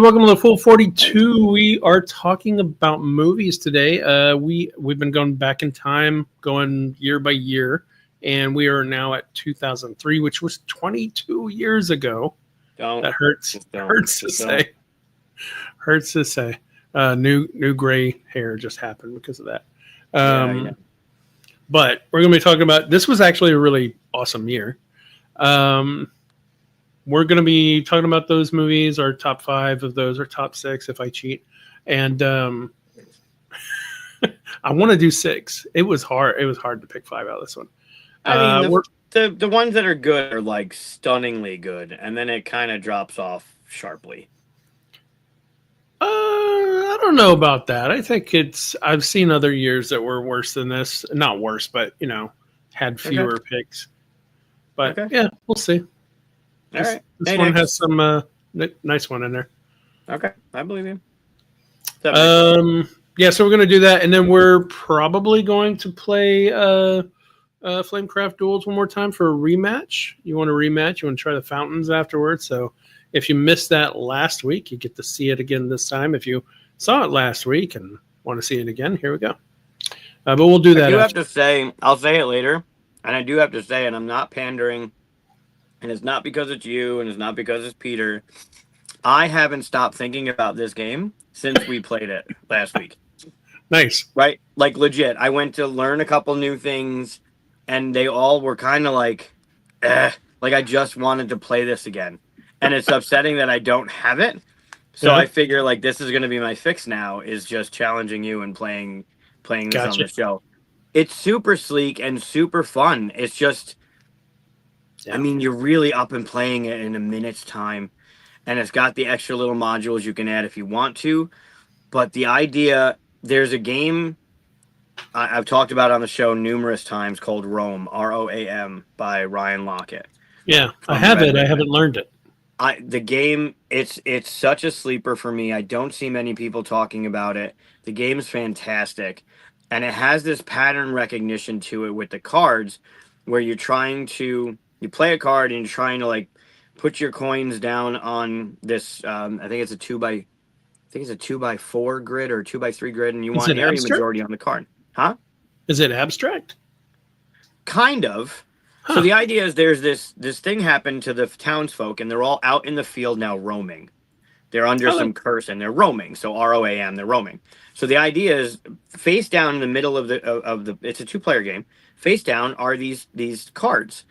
welcome to the Full 42. We are talking about movies today. We've been going back in time, going year by year, and we are now at 2003, which was 22 years ago. That hurts. Hurts to say. Hurts to say. New gray hair just happened because of that. But we're going to be talking about. This was actually a really awesome year. We're going to be talking about those movies, our top 5 of those, or top 6 if I cheat. And I want to do 6. It was hard. It was hard to pick 5 out of this one. I mean, the ones that are good are like stunningly good, and then it kind of drops off sharply. I don't know about that. I think I've seen other years that were worse than this. Not worse, but, had fewer picks. But, yeah, we'll see. This one has some nice one in there. Okay, I believe you. Yeah, so we're going to do that, and then we're probably going to play Flamecraft Duels one more time for a rematch. You want a rematch? You want to try the fountains afterwards? So if you missed that last week, you get to see it again this time. If you saw it last week and want to see it again, here we go. But we'll do that. I do have to say, I'll say it later, and I do have to say, and I'm not pandering. And it's not because it's you, and it's not because it's Peter. I haven't stopped thinking about this game since we played it last week. Nice. Right? Like, legit. I went to learn a couple new things, and they all were kind of like, like I just wanted to play this again. And it's upsetting that I don't have it. So I figure, like, this is going to be my fix now, is just challenging you and playing this on the show. It's super sleek and super fun. It's just... I mean, you're really up and playing it in a minute's time, and it's got the extra little modules you can add if you want to. But the idea, there's a game I've talked about on the show numerous times called Rome, R-O-A-M, by Ryan Lockett. Yeah, I have it. I haven't learned it. The game, it's such a sleeper for me. I don't see many people talking about it. The game's fantastic, and it has this pattern recognition to it with the cards, where you're trying to... You play a card and you're trying to like put your coins down on this. I think it's a 2x4 grid or 2x3 grid, and you want area majority on the card, huh? Is it abstract? Kind of. Huh. So the idea is there's this thing happened to the townsfolk, and they're all out in the field now roaming. They're under some curse and they're roaming. So ROAM, they're roaming. So the idea is face down in the middle of the. It's a 2-player game. Face down are these cards.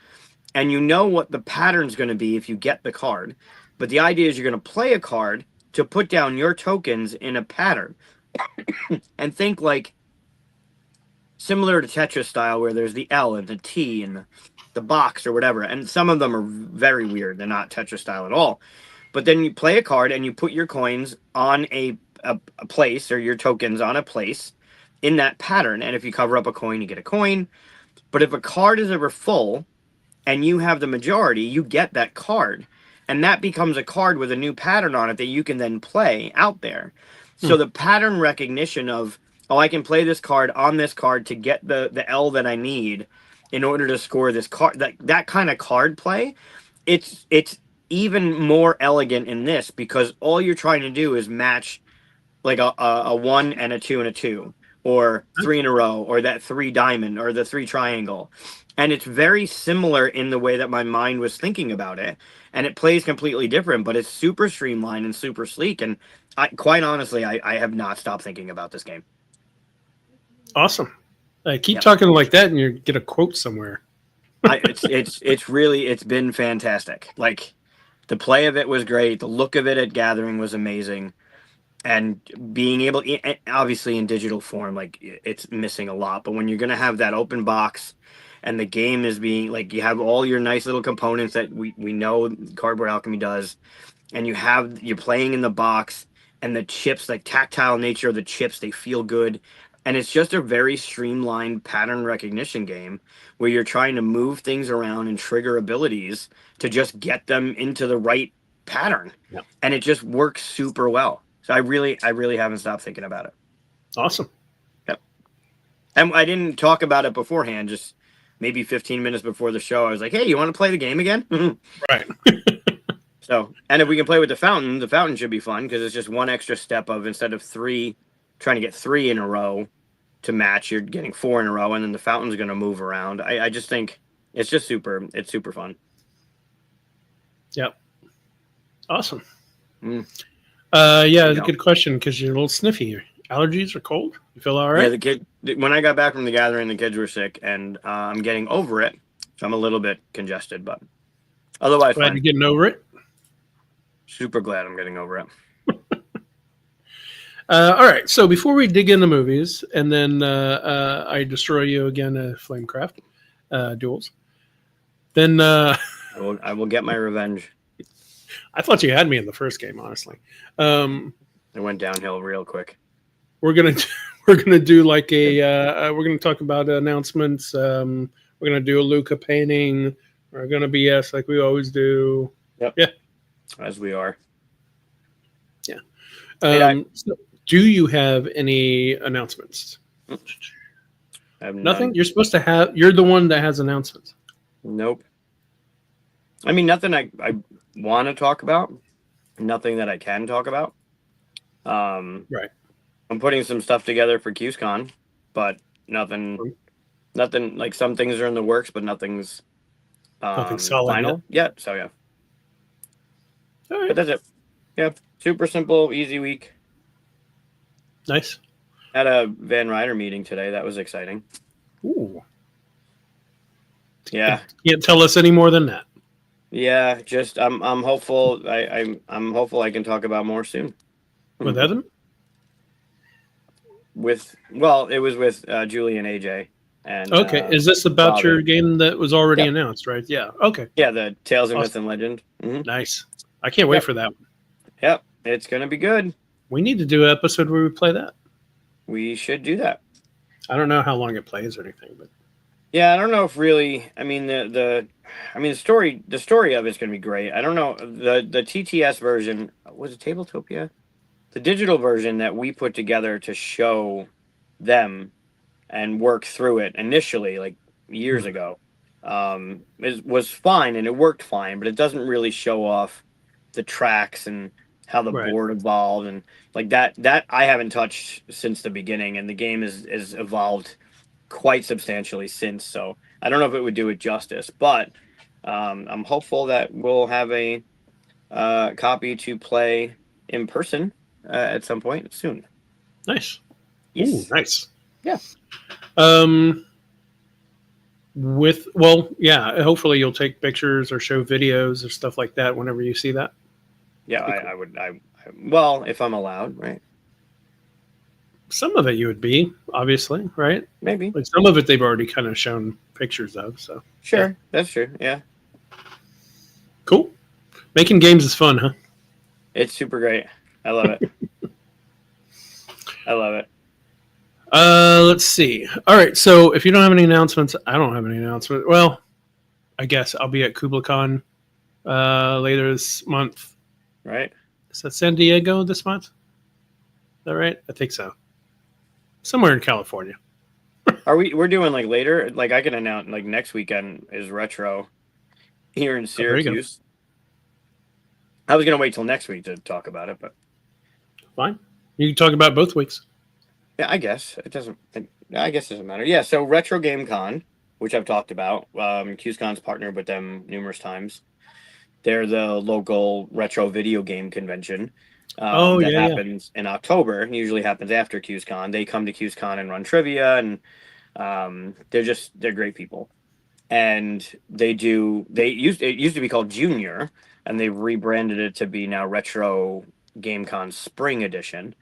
And you know what the pattern's going to be if you get the card. But the idea is you're going to play a card to put down your tokens in a pattern. And think like similar to Tetris style, where there's the L and the T and the box or whatever. And some of them are very weird. They're not Tetris style at all. But then you play a card and you put your coins on a place, or your tokens on a place in that pattern. And if you cover up a coin, you get a coin. But if a card is ever full... and you have the majority, you get that card. And that becomes a card with a new pattern on it that you can then play out there. So the pattern recognition of, I can play this card on this card to get the L that I need in order to score this card. That kind of card play, it's even more elegant in this, because all you're trying to do is match like a 1 and a 2 and a 2. Or 3 in a row, or that 3 diamond, or the 3 triangle. And it's very similar in the way that my mind was thinking about it. And it plays completely different, but it's super streamlined and super sleek. And quite honestly, I have not stopped thinking about this game. Awesome. Keep talking like that and you get a quote somewhere. It's been fantastic. Like, the play of it was great. The look of it at Gathering was amazing. And being able, obviously in digital form, like, it's missing a lot. But when you're going to have that open box and the game is being, like, you have all your nice little components that we know Cardboard Alchemy does, and you're playing in the box, and the chips, like, tactile nature of the chips, they feel good. And it's just a very streamlined pattern recognition game where you're trying to move things around and trigger abilities to just get them into the right pattern. Yep. And it just works super well. So I really haven't stopped thinking about it. Awesome. Yep. And I didn't talk about it beforehand, just maybe 15 minutes before the show. I was like, hey, you want to play the game again? Right. So, and if we can play with the fountain should be fun because it's just one extra step of instead of trying to get 3 in a row to match, you're getting 4 in a row, and then the fountain's going to move around. I just think it's super fun. Yep. Awesome. Mm. Yeah, it's a good question because you're a little sniffy. Allergies or cold? You feel all right? Yeah, when I got back from the gathering, the kids were sick, and I'm getting over it. So I'm a little bit congested, but otherwise Glad fine. you're getting over it. Super glad I'm getting over it. All right. So before we dig into movies, and then I destroy you again, Flamecraft duels, then I will get my revenge. I thought you had me in the first game, honestly. It went downhill real quick. We're gonna do like we're gonna talk about announcements. We're gonna do a Luca painting. We're gonna BS like we always do. Yep. Yeah. As we are. Yeah. So do you have any announcements? I have Nothing. none. You're supposed to have. You're the one that has announcements. Nope. I mean, nothing I want to talk about. Nothing that I can talk about. Right. I'm putting some stuff together for QSCon, but nothing. Like some things are in the works, but nothing's Nothing solid final yet. So yeah. All right. But that's it. Yeah. Super simple, easy week. Nice. Had a Van Ryder meeting today. That was exciting. Ooh. Yeah. Can't tell us any more than that. Yeah. Just I'm hopeful. I'm hopeful I can talk about more soon. With Evan? It was with Julie and AJ. And okay, is this about Father. your game that was already announced, right? Yeah. Okay. Yeah, the Tales of Myth and Legend. Mm-hmm. Nice. I can't wait for that one. Yep, it's gonna be good. We need to do an episode where we play that. We should do that. I don't know how long it plays or anything, but yeah, I don't know if really. I mean the story of it's gonna be great. I don't know the TTS version was it Tabletopia, the digital version that we put together to show them and work through it initially, like years ago, was fine and it worked fine, but it doesn't really show off the tracks and how the board evolved and like that I haven't touched since the beginning, and the game is evolved quite substantially since. So I don't know if it would do it justice, but I'm hopeful that we'll have a copy to play in person at some point soon. Nice. Yes. Ooh, nice. Yeah. Hopefully you'll take pictures or show videos or stuff like that whenever you see that. Yeah, I would. Well, if I'm allowed, right? Some of it you would be, obviously, right? Maybe. But some of it they've already kind of shown pictures of. So sure, yeah. That's true. Yeah. Cool. Making games is fun, huh? It's super great. I love it. I love it. Let's see. All right, so if you don't have any announcements, I don't have any announcements. Well, I guess I'll be at KublaCon later this month. Right. Is that San Diego this month? Is that right? I think so. Somewhere in California. We're doing like later? Like I can announce like next weekend is Retro here in Syracuse. I was gonna wait till next week to talk about it, but fine. You can talk about both weeks. Yeah, I guess it doesn't. I guess it doesn't matter. Yeah, so Retro Game Con, which I've talked about. QSCon's partnered with them numerous times. They're the local retro video game convention. That happens in October. Usually happens after QSCon. They come to QSCon and run trivia, and they're great people. And it used to be called Junior, and they rebranded it to be now Retro Game Con Spring Edition.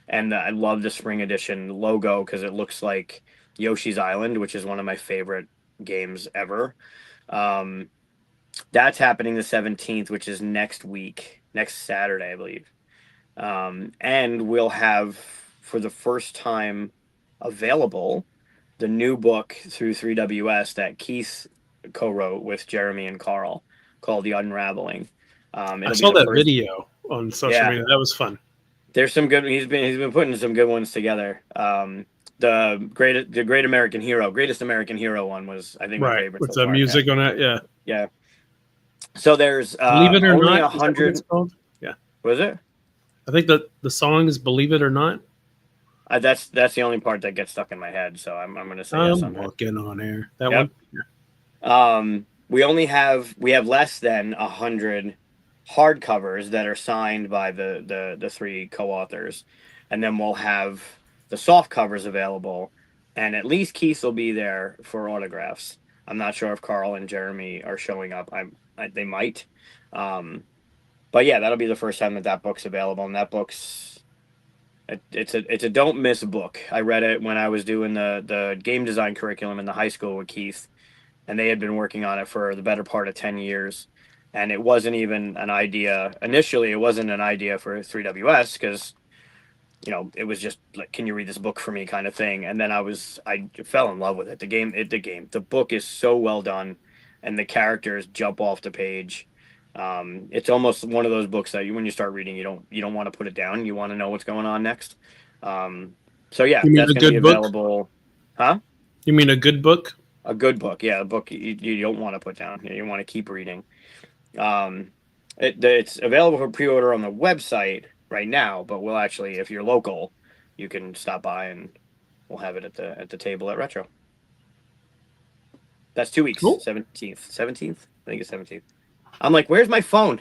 And I love the Spring Edition logo because it looks like Yoshi's Island, which is one of my favorite games ever. That's happening the 17th, which is next Saturday, I believe. And we'll have, for the first time available, the new book through 3WS that Keith co-wrote with Jeremy and Carl called The Unraveling. I saw that video on social media. That was fun. There's some good. He's been putting some good ones together. The Greatest American Hero one was, I think, my favorite. With the music on it, yeah. So there's Believe It or only Not. Is that what it's 100. called? Yeah. Was it? I think the song is Believe It or Not. That's the only part that gets stuck in my head. So I'm going to say yes I'm on that. looking on air. That Yep. one? We have less than 100 hardcovers that are signed by the three co-authors, and then we'll have the soft covers available, and at least Keith will be there for autographs. I'm not sure if Carl and Jeremy are showing up. They might, but yeah, that'll be the first time that book's available, and that book's it's a don't miss book. I read it when I was doing the game design curriculum in the high school with Keith, and they had been working on it for the better part of 10 years. And it wasn't even an idea. Initially, it wasn't an idea for 3WS because, it was just like, can you read this book for me kind of thing. And then I fell in love with it. The book is so well done and the characters jump off the page. It's almost one of those books that when you start reading, you don't want to put it down. You want to know what's going on next. So yeah, You mean that's a going to be good book? available. Huh? You mean a good book? A good book, yeah, a book you don't want to put down. You want to keep reading. It's available for pre-order on the website right now, but we'll actually, if you're local, you can stop by and we'll have it at the table at Retro. That's 2 weeks. Cool. 17th. I think it's 17th. I'm like, where's my phone?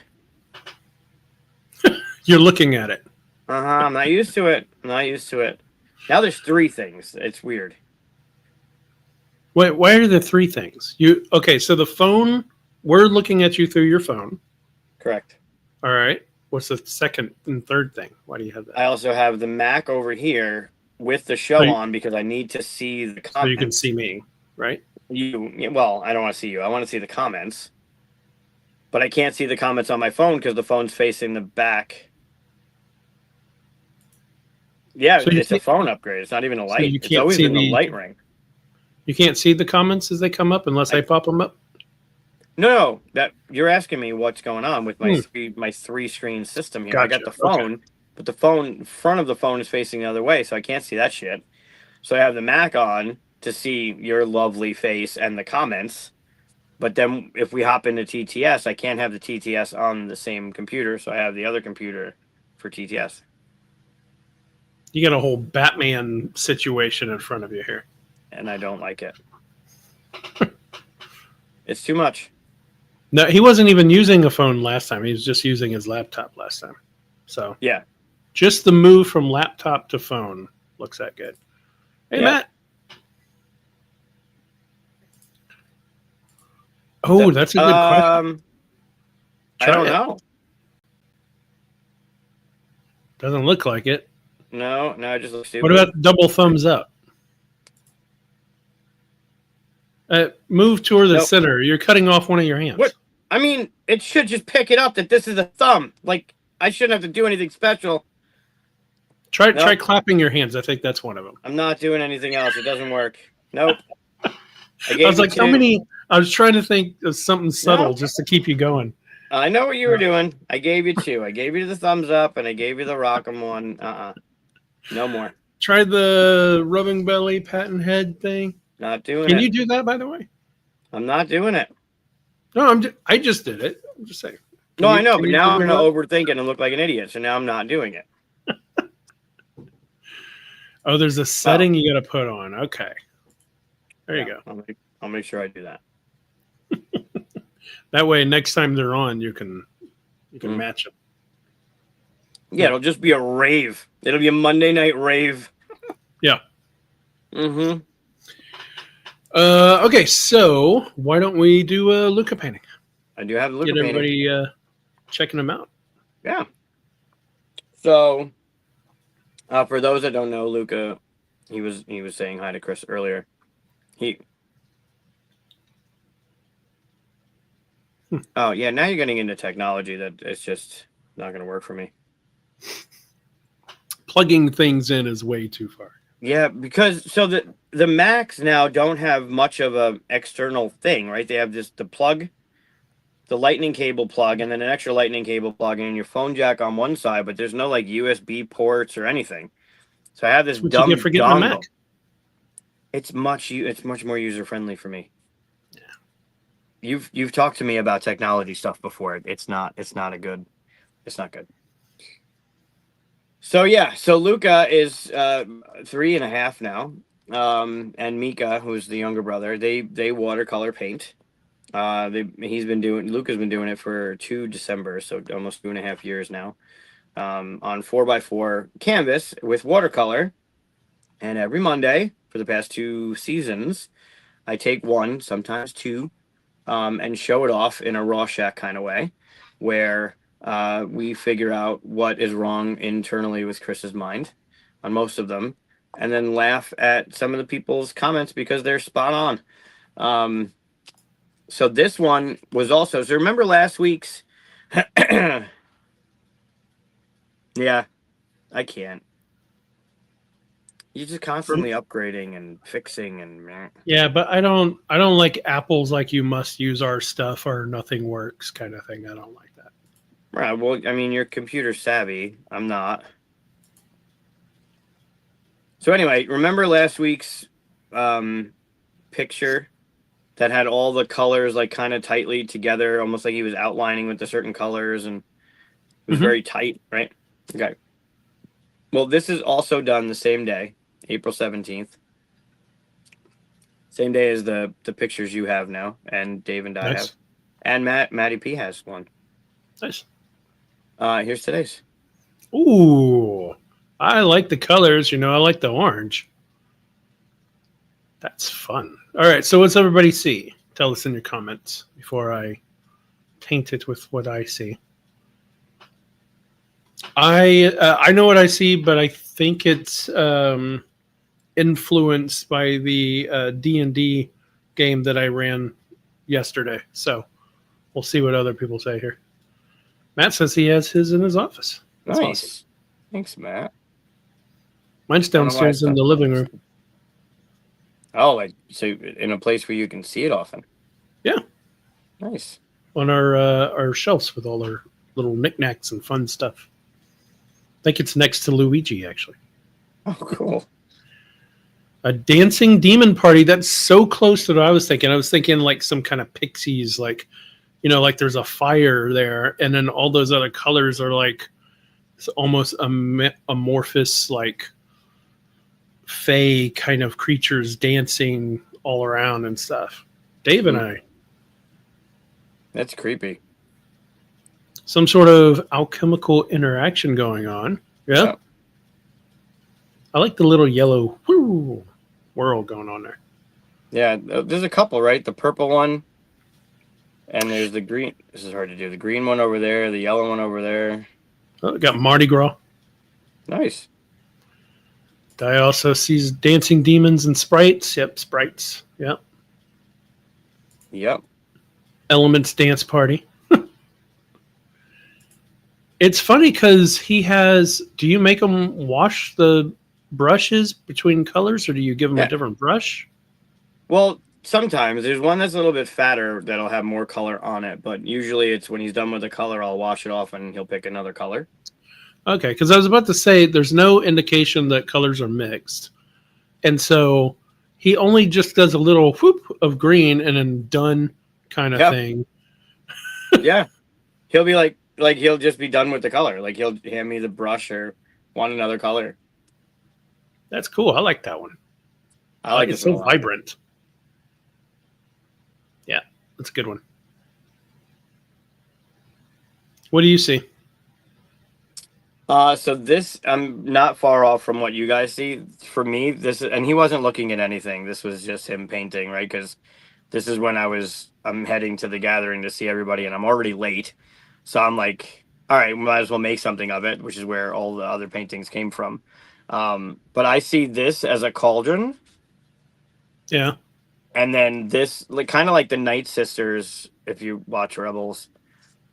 You're looking at it. I'm not used to it. Now there's 3 things. It's weird. Wait, why are there 3 things? Okay? So the phone, we're looking at you through your phone. Correct. All right. What's the second and third thing? Why do you have that? I also have the Mac over here with the show on because I need to see the comments. So you can see me, right? Well, I don't want to see you. I want to see the comments. But I can't see the comments on my phone because the phone's facing the back. Yeah, so it's a phone upgrade. It's not even a light. So it's always been a light ring. You can't see the comments as they come up unless I pop them up? No, that you're asking me what's going on with my 3-screen system here. Gotcha. I got the phone, but the front of the phone is facing the other way, so I can't see that shit. So I have the Mac on to see your lovely face and the comments. But then if we hop into TTS, I can't have the TTS on the same computer, so I have the other computer for TTS. You got a whole Batman situation in front of you here. And I don't like it. It's too much. No, he wasn't even using a phone last time. He was just using his laptop last time. So yeah, just the move from laptop to phone looks that good. Hey, Matt. Oh, that's a good question. I don't know. Doesn't look like it. No, it just looks stupid. What about double thumbs up? Move toward the center. You're cutting off one of your hands. What? I mean, it should just pick it up that this is a thumb. Like, I shouldn't have to do anything special. Try clapping your hands. I think that's one of them. I'm not doing anything else. It doesn't work. Nope. I was like, how many? I was trying to think of something subtle just to keep you going. I know what you were doing. I gave you 2. I gave you the thumbs up, and I gave you the rock'em one. No more. Try the rubbing belly, patting head thing. Not doing it. Can you do that, by the way? I'm not doing it. No, I just did it. I'm just saying. I know, but now I'm going to overthink it and look like an idiot, so now I'm not doing it. Oh, there's a setting you got to put on. Okay. There you go. I'll make sure I do that. That way, next time they're on, you can match them. Yeah, it'll just be a rave. It'll be a Monday night rave. Yeah. Mm-hmm. Okay, so why don't we do a Luca painting? I do have a Luca painting. Get everybody checking them out. Yeah. So, for those that don't know, Luca, he was saying hi to Chris earlier. Oh yeah, now you're getting into technology that it's just not going to work for me. Plugging things in is way too far. Yeah, because the Macs now don't have much of a external thing, right? They have the plug, the lightning cable plug, and then an extra lightning cable plug, and your phone jack on one side, but there's no like USB ports or anything. So I have this dumb dongle. It's much more user friendly for me. Yeah. you've talked to me about technology stuff before. It's not good. So yeah, so Luca is 3.5 now, and Mika, who's the younger brother, they watercolor paint. Luca's been doing it for 2 December, so almost 2.5 years now, on 4x4 canvas with watercolor. And every Monday for the past 2 seasons, I take one, sometimes two, and show it off in a Rorschach kind of way, where we figure out what is wrong internally with Chris's mind on most of them, and then laugh at some of the people's comments because they're spot on. So this one was also. So remember last week's? Yeah, I can't. You're just constantly upgrading and fixing and. Yeah, but I don't like Apple's like you must use our stuff or nothing works kind of thing. I don't like that. Right. Well, I mean, you're computer savvy. I'm not. So anyway, remember last week's picture that had all the colors like kind of tightly together, almost like he was outlining with the certain colors, and it was very tight, right? Okay. Well, this is also done the same day, April 17th. Same day as the pictures you have now, and Dave and I have, and Matty P has one. Nice. Here's today's. Ooh, I like the colors. I like the orange. That's fun. All right, so what's everybody see? Tell us in your comments before I paint it with what I see. I know what I see, but I think it's influenced by the D&D game that I ran yesterday. So we'll see what other people say here. Matt says he has his in his office. That's nice. Awesome. Thanks, Matt. Mine's downstairs in the living room. Oh, so in a place where you can see it often. Yeah. Nice. On our shelves with all our little knickknacks and fun stuff. I think it's next to Luigi, actually. Oh, cool. A dancing demon party. That's so close to what I was thinking. I was thinking like some kind of pixies, like, like there's a fire there, and then all those other colors are like it's almost amorphous, like fey kind of creatures dancing all around and stuff. Dave and I. That's creepy. Some sort of alchemical interaction going on. Yeah. I like the little yellow whirl going on there. Yeah, there's a couple, right? The purple one, and there's the green. This is hard to do. The green one over there, the yellow one over there. Oh, got Mardi Gras. Nice. I also sees dancing demons and sprites. Yep, sprites. Yep. Yep. Elements dance party. It's funny because he has. Do you make him wash the brushes between colors, or do you give him a different brush? Well, sometimes there's one that's a little bit fatter that'll have more color on it, but usually it's when he's done with the color, I'll wash it off and he'll pick another color. Okay, because I was about to say there's no indication that colors are mixed, and so he only just does a little whoop of green and then done kind of thing. Yeah, he'll be like he'll just be done with the color. Like he'll hand me the brush or want another color. That's cool. I like that one. I like it's so vibrant. Yeah, that's a good one. What do you see? So this, I'm not far off from what you guys see. For me, this is, and he wasn't looking at anything. This was just him painting, right? Because this is when I'm heading to the gathering to see everybody, and I'm already late. So I'm like, all right, we might as well make something of it, which is where all the other paintings came from. But I see this as a cauldron. Yeah. And then this, like, kind of like the Night Sisters, if you watch Rebels,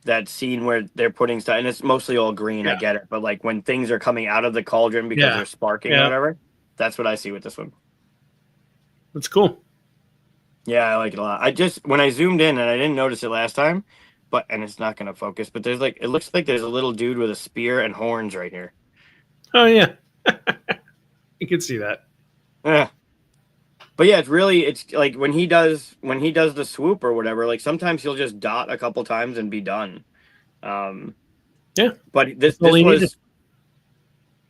that scene where they're putting stuff, and it's mostly all green, I get it. But like when things are coming out of the cauldron because they're sparking or whatever, that's what I see with this one. That's cool. Yeah, I like it a lot. When I zoomed in, and I didn't notice it last time, and it's not going to focus, but there's it looks like there's a little dude with a spear and horns right here. Oh, yeah. You can see that. Yeah. But yeah, it's like when he does the swoop or whatever, like sometimes he'll just dot a couple times and be done. Yeah, But that's all he needed.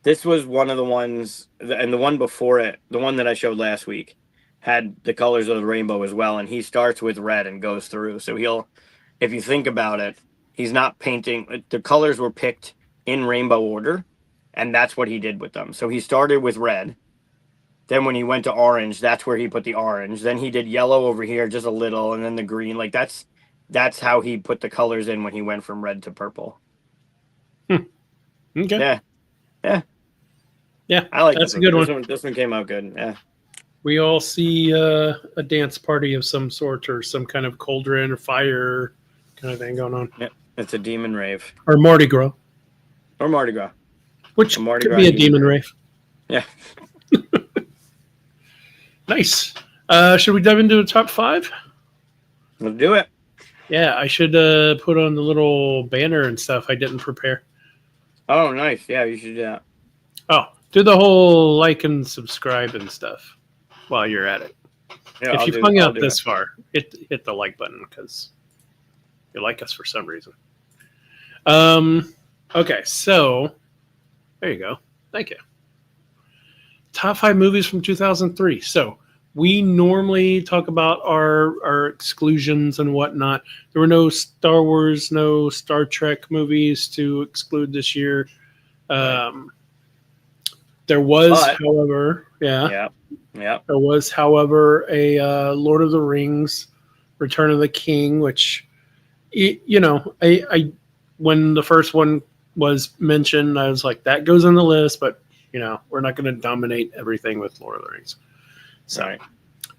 this was one of the ones, and the one before it, the one that I showed last week, had the colors of the rainbow as well, and he starts with red and goes through. So if you think about it, he's not painting. The colors were picked in rainbow order, and that's what he did with them. So he started with red. Then when he went to orange, that's where he put the orange. Then he did yellow over here, just a little, and then the green. Like that's how he put the colors in when he went from red to purple. Okay. Yeah. Yeah. I like that's this a good one. one. This one came out good. Yeah. We all see a dance party of some sort or some kind of cauldron or fire kind of thing going on. Yeah. It's a demon rave. Or Mardi Gras. Or Mardi Gras. Which could be a demon rave. Yeah. Nice. Should we dive into the top 5? Let's do it. Yeah, I should put on the little banner and stuff. I didn't prepare. Oh, nice. Yeah, you should do that. Oh, do the whole like and subscribe and stuff while you're at it. Yeah, if you've hung out this far, hit the like button because you like us for some reason. Okay, so there you go. Thank you. Top 5 movies from 2003. So we normally talk about our exclusions and whatnot. There were no Star Wars, no Star Trek movies to exclude this year. There was, however, there was, however, a Lord of the Rings, Return of the King, which, I when the first one was mentioned, I was like, that goes on the list, but we're not going to dominate everything with Lord of the Rings. So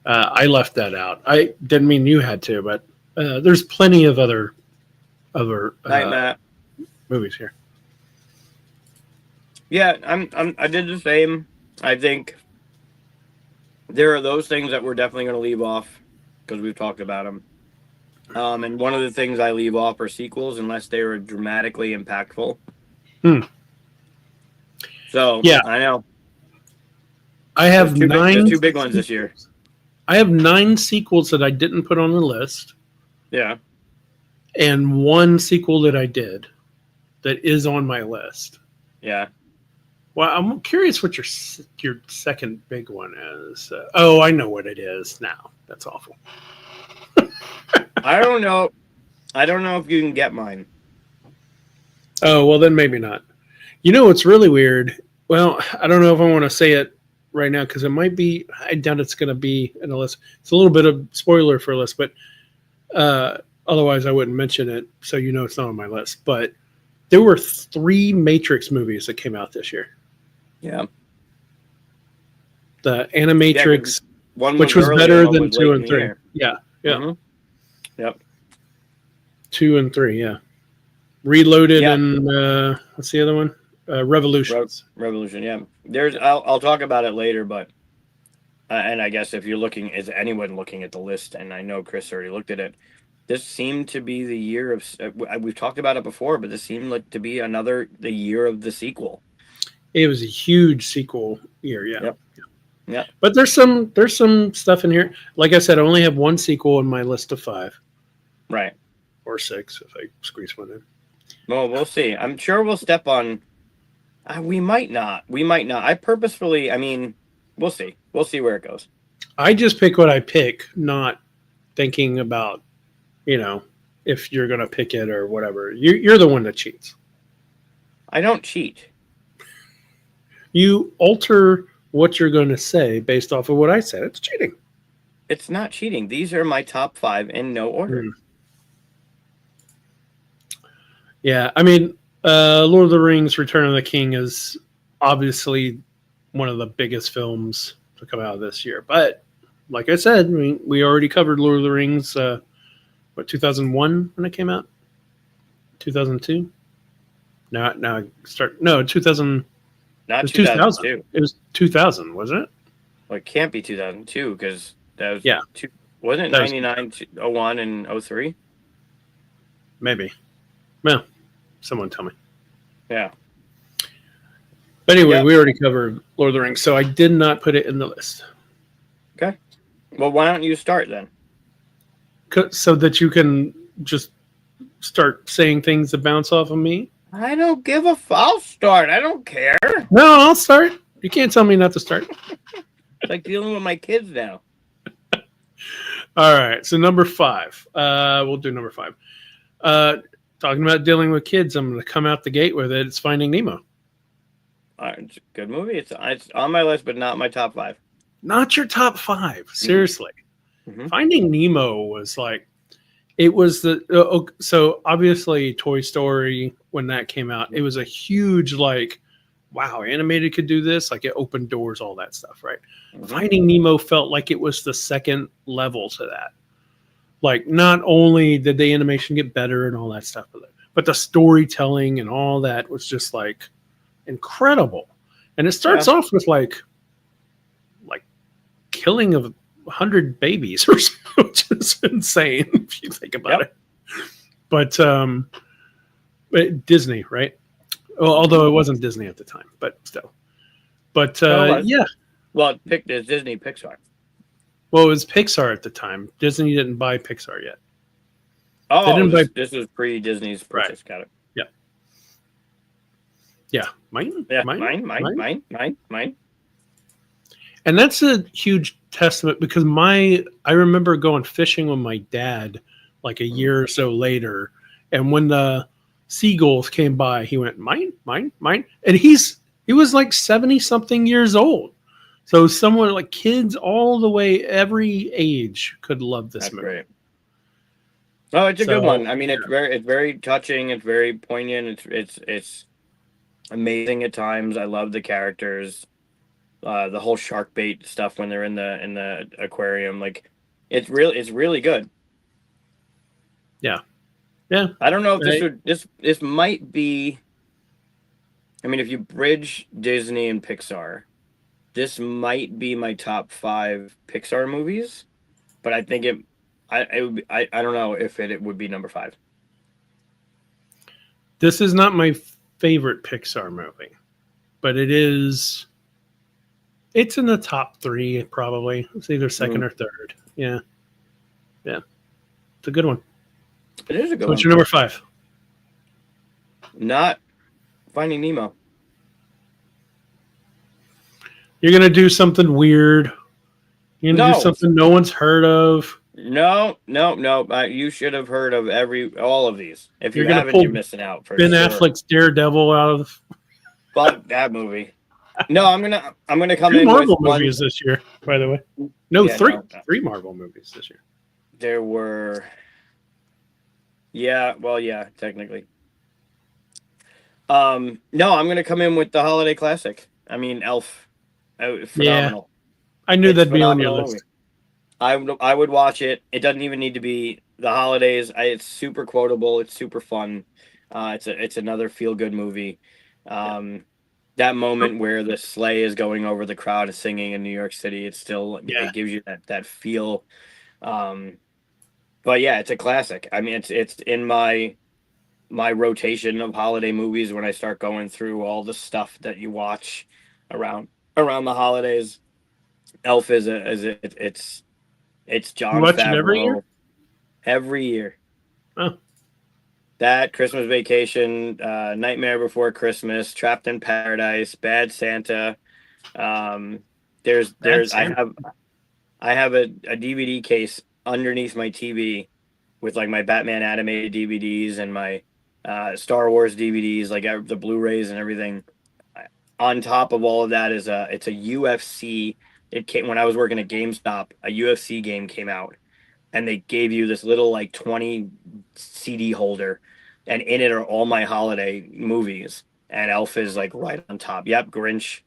I left that out. I didn't mean you had to, but there's plenty of other movies here. Yeah, I did the same. I think there are those things that we're definitely going to leave off because we've talked about them. And one of the things I leave off are sequels unless they were dramatically impactful. So yeah, I know. I have there's 2 big ones this year. I have 9 sequels that I didn't put on the list. Yeah. And 1 sequel that I did that is on my list. Yeah. Well, I'm curious what your second big one is. I know what it is now. That's awful. I don't know. I don't know if you can get mine. Oh, well, then maybe not. It's really weird. Well, I don't know if I want to say it right now because it might be. I doubt it's going to be in the list. It's a little bit of spoiler for a list, but otherwise I wouldn't mention it. So it's not on my list. But there were 3 Matrix movies that came out this year. Yeah. The Animatrix, which was better than 2 and 3. Yeah. Yeah. Mm-hmm. Yep. 2 and 3. Yeah. Reloaded and what's the other one? Revolutions. Revolution. Yeah. I'll talk about it later, but and I guess if you're looking, is anyone looking at the list? And I know Chris already looked at it. This seemed to be the year of. We've talked about it before, but this seemed like to be the year of the sequel. It was a huge sequel year, yeah. Yep. Yeah. But there's some stuff in here. Like I said, I only have 1 sequel in my list of 5. Right. Or 6 if I squeeze one in. Well, we'll see. I'm sure we'll step on. We might not. I purposefully. We'll see. We'll see where it goes. I just pick what I pick, not thinking about, if you're gonna pick it or whatever. You're the one that cheats. I don't cheat. You alter what you're going to say based off of what I said. It's cheating. It's not cheating. These are my top 5 in no order. Yeah, Lord of the Rings, Return of the King is obviously one of the biggest films to come out this year. But like I said, we already covered Lord of the Rings, 2001 when it came out? 2002? 2000. Not 2002. It was 2000, wasn't it? Well, it can't be 2002 because that was wasn't it 99, 01, and 03? Maybe. Well, someone tell me. Yeah. But anyway, we already covered Lord of the Rings, so I did not put it in the list. Okay. Well, why don't you start then? So that you can just start saying things that bounce off of me. I don't give a. I'll start. I don't care. It's No, I'll start. You can't tell me not to start. like dealing with my kids now. All right. So number 5. We'll do number 5. Uh, Talking about dealing with kids, I'm going to come out the gate with it. It's Finding Nemo. It's a good movie. It's on my list, but not my top 5. Not your top 5. Seriously. Mm-hmm. Finding Nemo was like, it was the, so obviously Toy Story, when that came out, it was a huge, like, wow, animated could do this. Like it opened doors, all that stuff, right? Mm-hmm. Finding Nemo felt like it was the second level to that. Like not only did the animation get better and all that stuff, but the storytelling and all that was just like incredible. And it starts off with like killing of 100 babies or so, which is insane if you think about it. But Disney, right? Well, although it wasn't Disney at the time, but still. But yeah. Well, it's Disney Pixar. Well, it was Pixar at the time. Disney didn't buy Pixar yet. Oh, this was pre-Disney's purchase. Right. Got it. Yeah. Yeah. Mine. And that's a huge testament because I remember going fishing with my dad like a year or so later, and when the seagulls came by, he went, mine, and he was like 70 something years old. So someone like kids all the way, every age could love this movie. Great. Oh, it's a good one. I mean, it's very touching. It's very poignant. It's amazing at times. I love the characters. The whole shark bait stuff when they're in the aquarium, like it's really good. Yeah. I don't know if this might be. I mean, if you bridge Disney and Pixar, this might be my top 5 Pixar movies, but I think I don't know if it would be number 5. This is not my favorite Pixar movie, but it's in the top 3 probably. It's either second or third. Yeah. It's a good one. It is a good one. What's your number 5? Not Finding Nemo. You're gonna do something weird. You're gonna do something no one's heard of. No. You should have heard of all of these. If you haven't, you're missing out. For Ben Affleck's Daredevil out of. Fuck that movie. No, I'm gonna come 2 in Marvel with movies this year, by the way. No, 3 Marvel movies this year. There were. Yeah, technically. No, I'm gonna come in with the holiday classic. I mean, Elf. Phenomenal. I knew that'd be on your list. Movie. I would watch it. It doesn't even need to be the holidays. It's super quotable. It's super fun. It's another feel good movie. That moment where the sleigh is going over the crowd and singing in New York City, it gives you that feel. But yeah, it's a classic. I mean, it's in my rotation of holiday movies when I start going through all the stuff that you watch around the holidays. Elf it's John Favreau. Every year? Every year. Oh. That, Christmas Vacation, Nightmare Before Christmas, Trapped in Paradise, Bad Santa. I have a DVD case underneath my TV with like my Batman animated DVDs and my Star Wars DVDs, like the Blu-rays and everything. On top of all of that it's a UFC. It came when I was working at GameStop. A UFC game came out, and they gave you this little like 20 CD holder, and in it are all my holiday movies. And Elf is like right on top. Yep, Grinch.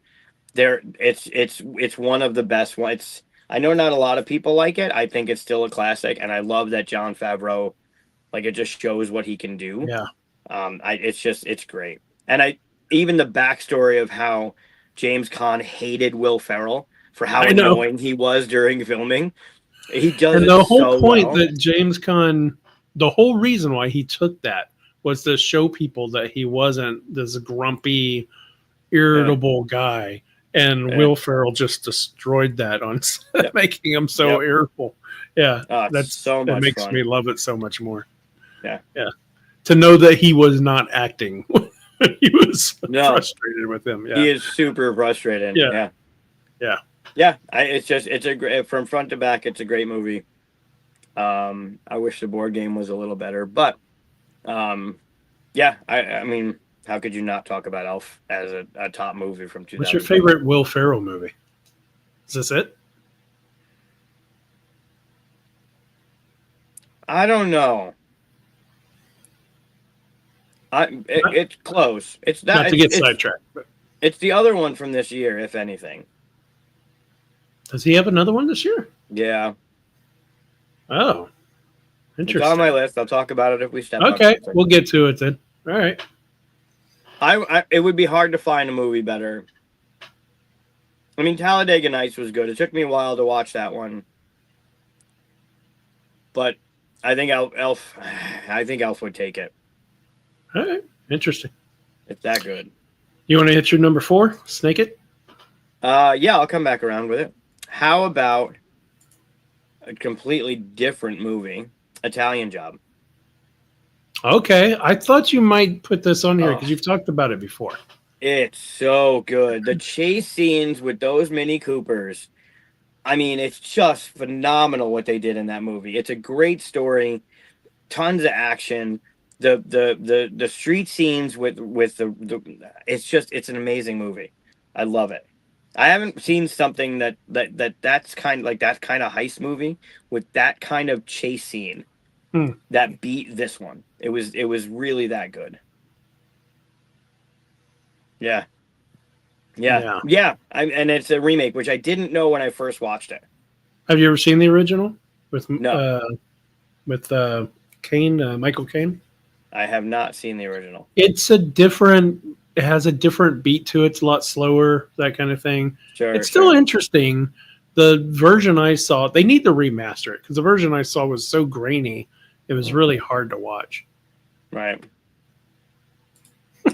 It's one of the best ones. I know not a lot of people like it. I think it's still a classic, and I love that Jon Favreau, like, it just shows what he can do. Yeah. It's great. And even the backstory of how James Caan hated Will Ferrell for how annoying he was during filming. He does. And the whole point that James Caan, the whole reason why he took that was to show people that he wasn't this grumpy, irritable guy. and Yeah. Will Ferrell just destroyed that on set, Yep. making him so Yep. irritable. Yeah, Oh, it's so that much makes fun. me love it so much more. Yeah. Yeah, to know that he was not acting, he was No, frustrated with him. he Yeah, is super frustrated. yeah, Yeah. yeah. Yeah. It's a great, from front to back, it's a great movie. I wish the board game was a little better, but yeah, I mean, how could you not talk about Elf as a top movie from What's your 2020? favorite Will Ferrell movie? Is this it? I don't know. Not, It's close. It's not that to get it's sidetracked, but it's the other one from this year, if anything. does he have another one this year? Yeah, Oh, it's on my interesting. list. I'll talk about it if we step up. Okay, we'll get to it then. All right. It would be hard to find a movie better. I mean, Talladega Nights was good. It took me a while to watch that one, but I think Elf. I think Elf would take it. All right. Interesting. It's that good. You want to hit your number 4? Snake it? Yeah, I'll come back around with it. How about a completely different movie, Italian Job? Okay. I thought you might put this on here Oh. because you've talked about it before. It's so good. The chase scenes with those Mini Coopers. I mean, it's just phenomenal what they did in that movie. It's a great story, tons of action. The street scenes with the it's an amazing movie. I love it. I haven't seen something that's kind of like that kind of heist movie with that kind of chase scene that beat this one. It was really that good. Yeah. And it's a remake, which I didn't know when I first watched it. Have you ever seen the original with No. Caine, Michael Caine? I have not seen the original. It has a different beat to it. It's a lot slower, that kind of thing. Sure. It's still interesting. The version I saw, they need to remaster it because the version I saw was so grainy, it was really hard to watch. Right.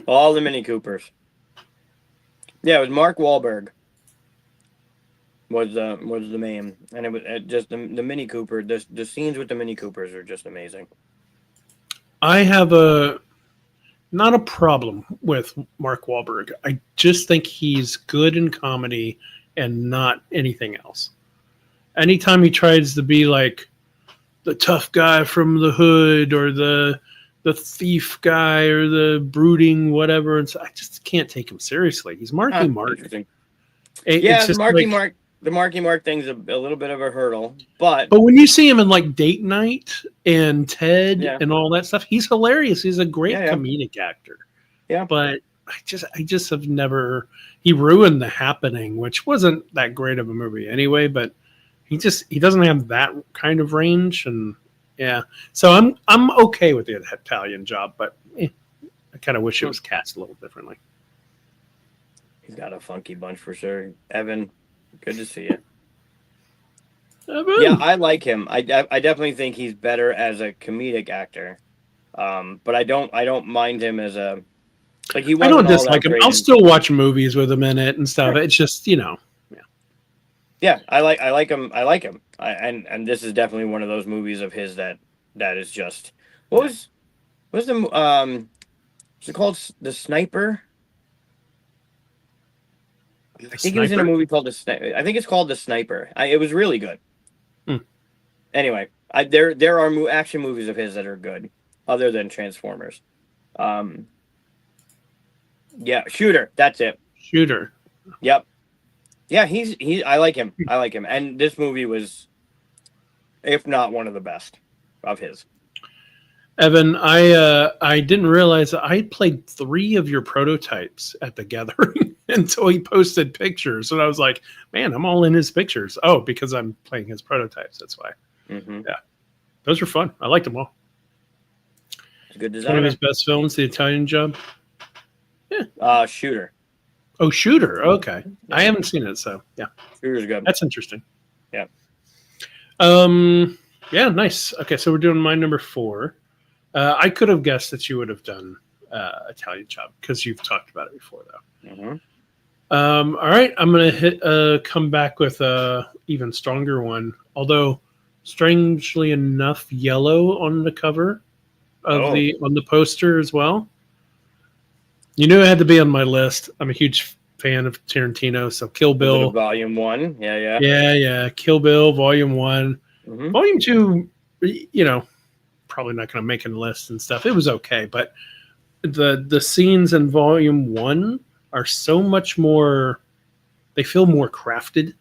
All the Mini Coopers. Yeah, it was Mark Wahlberg was the main, and it was just the Mini Cooper. The scenes with the Mini Coopers are just amazing. I have not a problem with Mark Wahlberg. I just think he's good in comedy and not anything else. Anytime he tries to be like the tough guy from the hood or the thief guy or the brooding whatever, and so I just can't take him seriously. He's Marky Mark. Interesting. Yeah, the Marky Mark thing's a little bit of a hurdle, but when you see him in like Date Night and Ted and all that stuff, he's hilarious. He's a great comedic actor. Yeah, but I just have never. He ruined The Happening, which wasn't that great of a movie anyway. But he doesn't have that kind of range, and yeah. So I'm okay with the Italian Job, but I kind of wish it was cast a little differently. He's got a funky bunch for sure. Evan, good to see you. Evan. Yeah, I like him. I definitely think he's better as a comedic actor. But I don't mind him as a like he. I don't dislike him. I'll still watch movies with him in it and stuff. Sure. It's just Yeah, I like him. I like him. And this is definitely one of those movies of his that is just what's the is it called The Sniper? I think it was in a movie called The Sniper. I think it's called The Sniper. It was really good. Anyway, there are action movies of his that are good, other than Transformers. Yeah, Shooter. That's it. Shooter. Yep. Yeah, he's I like him. I like him. And this movie was, if not one of the best of his. Evan, I didn't realize that I played 3 of your prototypes at the gathering until he posted pictures. And I was like, man, I'm all in his pictures. Oh, because I'm playing his prototypes. That's why. Mm-hmm. Yeah. Those were fun. I liked them all. It's a good design. One of his best films, The Italian Job. Yeah. Shooter. Oh, Shooter. Okay. Yeah. I haven't seen it, so yeah. Shooter's good. That's interesting. Yeah. Yeah, nice. Okay, so we're doing my number 4. I could have guessed that you would have done Italian Job because you've talked about it before, though. Mm-hmm. All right, I'm gonna come back with a even stronger one. Although, strangely enough, yellow on the cover of Oh, on the poster as well. You knew it had to be on my list. I'm a huge fan of Tarantino, so Kill was it a Bill. volume one? Yeah, yeah. Yeah. Kill Bill, Volume 1. Hmm. Volume 2, probably not going to make a list and stuff. It was okay, but the scenes in Volume 1 are so much more, they feel more crafted,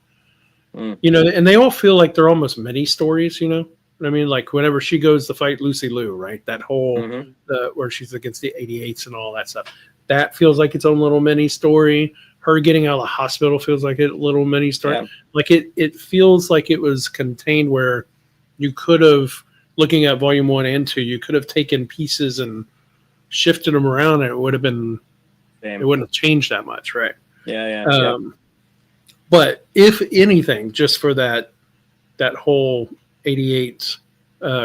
Mm. and they all feel like they're almost mini stories, what I mean? Like whenever she goes to fight Lucy Liu, right? That whole, Hmm. where she's against the 88s and all that stuff. That feels like its own little mini story. Her getting out of the hospital feels like a little mini story. Yeah. Like it feels like it was contained where you could have, looking at volume 1 and 2, you could have taken pieces and shifted them around and it Same. wouldn't have changed that much, right? Yeah, yeah. But if anything, just for that whole 88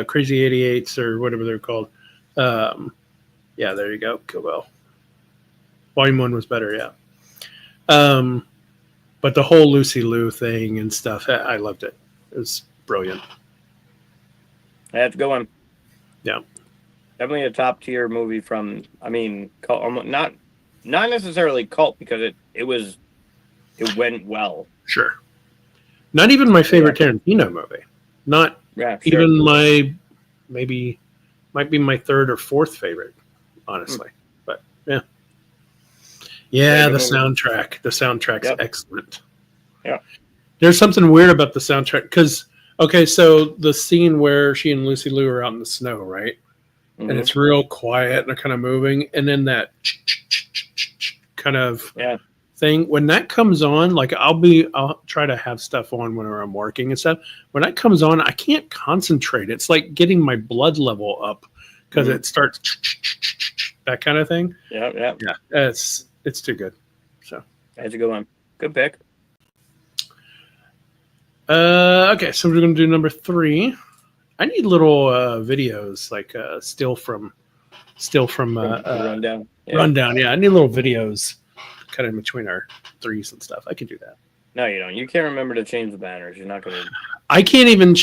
crazy 88s or whatever they're called, yeah, there you go, Kill Bill. Volume 1 was better, yeah. But the whole Lucy Liu thing and stuff, I loved it. It was brilliant. That's a good one. Yeah. Definitely a top tier movie from. I mean, not necessarily cult because it went well. Sure. Not even my favorite Tarantino movie. Not Yeah, sure. even maybe might be my third or fourth favorite, honestly. But yeah. Yeah, the soundtrack. The soundtrack's excellent. Yeah. There's something weird about the soundtrack because, okay, so the scene where she and Lucy Liu are out in the snow, right? Mm-hmm. And it's real quiet and they're kind of moving, and then that kind of thing, when that comes on, like I'll try to have stuff on whenever I'm working and stuff. When that comes on, I can't concentrate. It's like getting my blood level up because it starts that kind of thing. Yeah. It's too good. So that's a good one. Good pick. Okay, so we're gonna do number 3. I need little videos, like still from Rundown. Rundown. Yeah, I need little videos kind of in between our threes and stuff. I can do that. No, you don't. You can't remember to change the banners. You're not going to. I can't even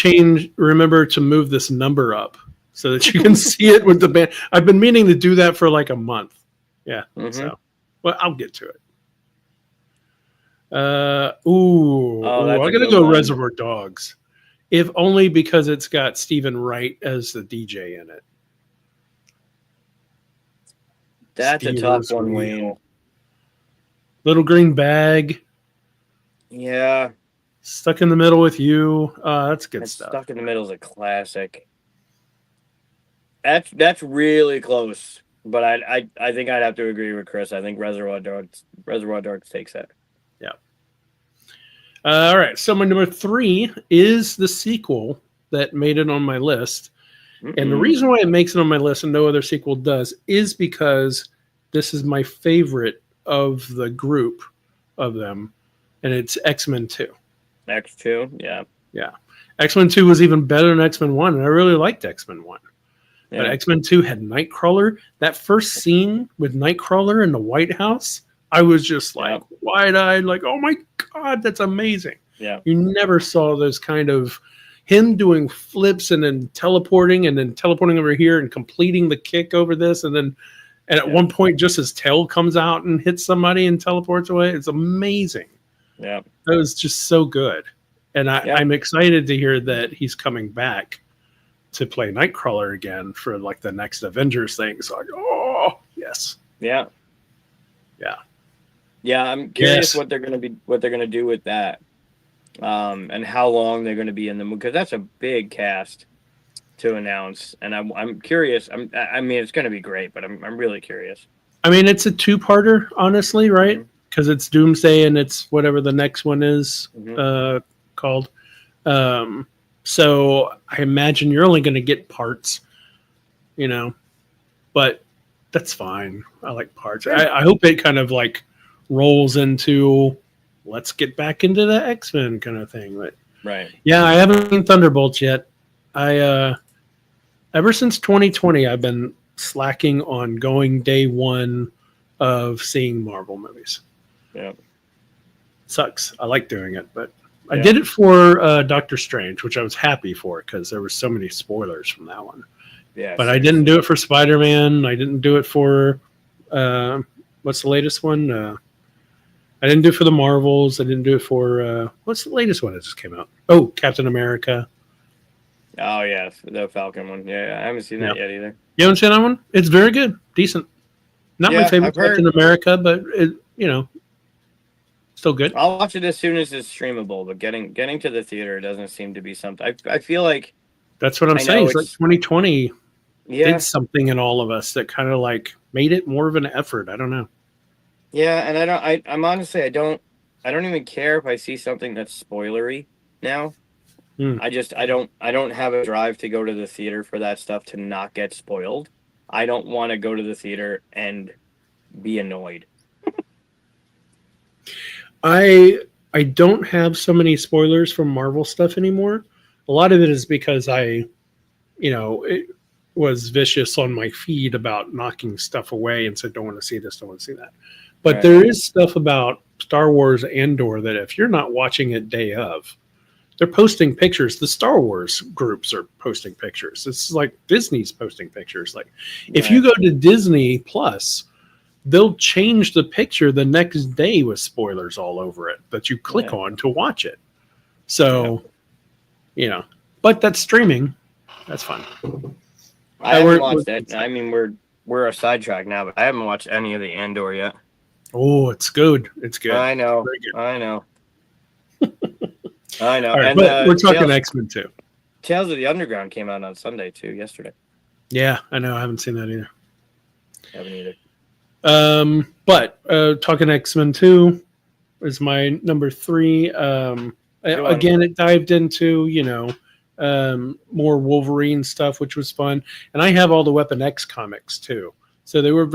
remember to move this number up so that you can see it with the band. I've been meaning to do that for like a month. Yeah. Mm-hmm. So, well, I'll get to it. I'm gonna go one. Reservoir Dogs, if only because it's got Stephen Wright as the DJ in it. That's a tough one, Wayne. Little Green Bag. Yeah. Stuck in the Middle with You. That's good stuff. Stuck in the Middle is a classic. That's really close, but I think I'd have to agree with Chris. I think Reservoir Dogs takes that. Yeah. All right. So my number 3 is the sequel that made it on my list. Mm-mm. And the reason why it makes it on my list and no other sequel does is because this is my favorite of the group of them, and it's X-Men 2. X2, yeah. Yeah. X-Men 2 was even better than X-Men 1, and I really liked X-Men 1. Yeah. But X-Men 2 had Nightcrawler. That first scene with Nightcrawler in the White House, I was just like wide-eyed, like, oh my God, that's amazing. Yeah. You never saw those kind of him doing flips and then teleporting over here and completing the kick over this. And at one point, just his tail comes out and hits somebody and teleports away. It's amazing. Yeah. That was just so good. And I'm excited to hear that he's coming back to play Nightcrawler again for like the next Avengers thing. So yes. Yeah. Yeah. Yeah. I'm curious what they're going to do with that. And how long they're going to be in the movie, because that's a big cast to announce, and I'm curious. I mean, it's going to be great, but I'm really curious. I mean, it's a 2-parter, honestly, right? Because it's Doomsday and it's whatever the next one is called. So I imagine you're only going to get parts, but that's fine. I like parts. I hope it kind of like rolls into, let's get back into the X-Men kind of thing. But yeah, I haven't seen Thunderbolts yet. Ever since 2020, I've been slacking on going day one of seeing Marvel movies. Yeah. sucks. I like doing it, but I Yeah. did it for Doctor Strange, which I was happy for because there were so many spoilers from that one. Yeah. But I didn't do it for Spider-Man. I didn't do it for what's the latest one? I didn't do it for the Marvels. I didn't do it for what's the latest one that just came out? Oh, Captain America. Oh yeah, the Falcon one. Yeah, I haven't seen that yet either. You haven't seen that one? It's very good, decent. Not my favorite Captain America, but it, still good. I'll watch it as soon as it's streamable. But getting to the theater doesn't seem to be something. I feel like that's what I'm saying. It's like 2020 did something in all of us that kind of like made it more of an effort. I don't know. Yeah, and I'm honestly I don't even care if I see something that's spoilery now. I don't have a drive to go to the theater for that stuff to not get spoiled. I don't want to go to the theater and be annoyed. I don't have so many spoilers from Marvel stuff anymore. A lot of it is because it was vicious on my feed about knocking stuff away and said, don't want to see this, don't want to see that. But there is stuff about Star Wars Andor that if you're not watching it day of, they're posting pictures. The Star Wars groups are posting pictures. It's like Disney's posting pictures. Like if you go to Disney Plus, they'll change the picture the next day with spoilers all over it that you click on to watch it. So, but that's streaming. That's fine. I haven't watched it. I mean, we're a sidetrack now, but I haven't watched any of the Andor yet. Oh, it's good. It's good. I know. I know. I know. Right, and but we're talking X-Men too. Tales of the Underground came out on Sunday too, yesterday. Yeah, I know. I haven't seen that either. Haven't either. But talking X-Men 2 is my number 3. Again, it dived into, more Wolverine stuff, which was fun. And I have all the Weapon X comics too. So they were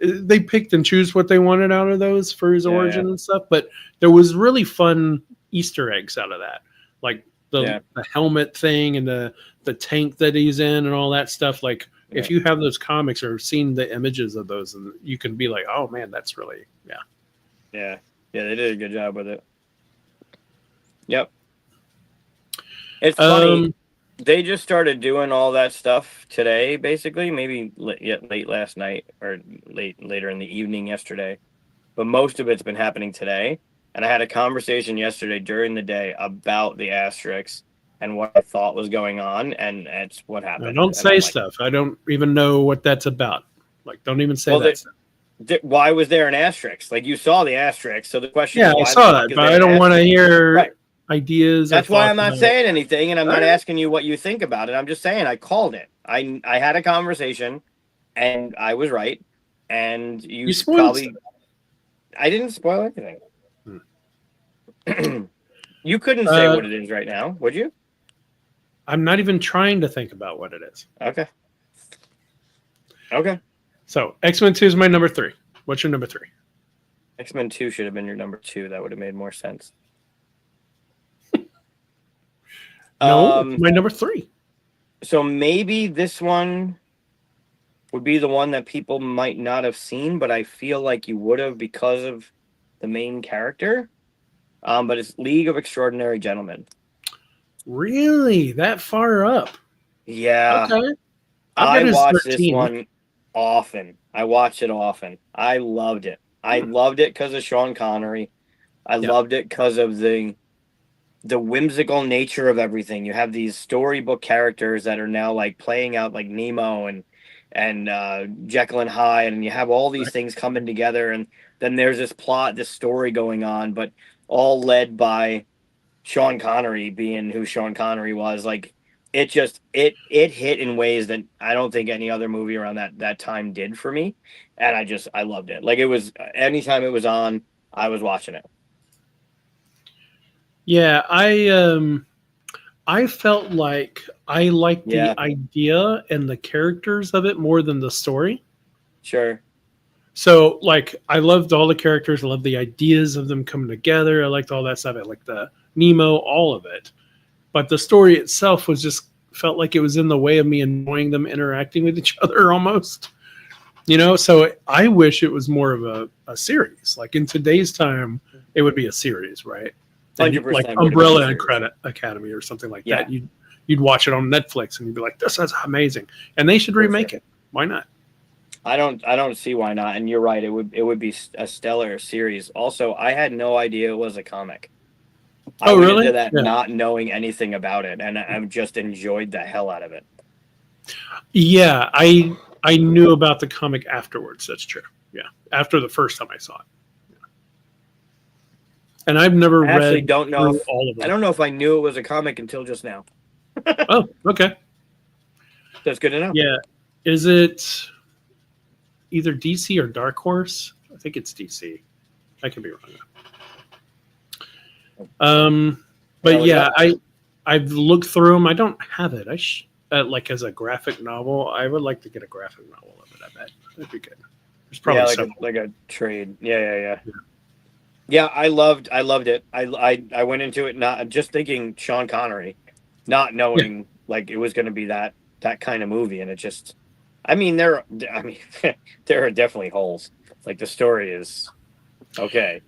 they picked and choose what they wanted out of those for his origin and stuff. But there was really fun Easter eggs out of that. Like the helmet thing and the tank that he's in and all that stuff. Like, if you have those comics or seen the images of those, and you can be like, oh man, that's really, Yeah, they did a good job with it. Yep. It's funny. They just started doing all that stuff today, basically, maybe late last night or later in the evening yesterday. But most of it's been happening today. And I had a conversation yesterday during the day about the asterisks and what I thought was going on, and it's what happened. Don't say stuff. I don't even know what that's about. Like, don't even say that stuff. Why was there an asterisk? Like, you saw the asterisk, so the question is, I saw that, but I don't want to hear ideas. That's why I'm not saying anything, and I'm not asking you what you think about it. I'm just saying I called it. I had a conversation, and I was right, and you probably... I didn't spoil anything. You couldn't say what it is right now, would you? I'm not even trying to think about what it is. Okay. So X-Men 2 is my number 3. What's your number 3? X-Men 2 should have been your number 2. That would have made more sense. No, my number 3. So maybe this one would be the one that people might not have seen, but I feel like you would have because of the main character. But it's League of Extraordinary Gentlemen. Really? That far up? Yeah. Okay. I watched this one often. I watched it often. I loved it. I loved it because of Sean Connery. I loved it because of the whimsical nature of everything. You have these storybook characters that are now like playing out like Nemo and Jekyll and Hyde, and you have all these things coming together, and then there's this plot, this story going on, but all led by Sean Connery being who Sean Connery was. Like, it hit in ways that I don't think any other movie around that time did for me. And I loved it. Like, it was, anytime it was on, I was watching it. Yeah, I felt like I liked the idea and the characters of it more than the story. Sure. So, like, I loved all the characters. I loved the ideas of them coming together. I liked all that stuff. I liked the Nemo, all of it. But the story itself felt like it was in the way of me enjoying them interacting with each other almost. So I wish it was more of a series. Like in today's time, it would be a series, right? And 100% like would have been a Umbrella and series. Credit Academy or something like Yeah. that. You'd watch it on Netflix and you'd be like, "This is amazing," and they should remake it. Why not? I don't see why not. And you're right. It would be a stellar series. Also, I had no idea it was a comic. I Oh, went really? into that Yeah. not knowing anything about it, and I've just enjoyed the hell out of it. Yeah, I knew about the comic afterwards. That's true. Yeah, after the first time I saw it, and I've never I actually read don't know through if all of I them. don't know if I knew it was a comic until just now. Oh, okay. That's good to know. Yeah, is it either DC or Dark Horse? I think it's DC. I could be wrong. But yeah, I've looked through them. I don't have it. Like as a graphic novel. I would like to get a graphic novel of it. I bet that'd be good. There's probably like a trade. Yeah. Yeah. Yeah, I loved it. I went into it not just thinking Sean Connery, not knowing like it was going to be that kind of movie, and it just. I mean, there are definitely holes. Like the story is okay,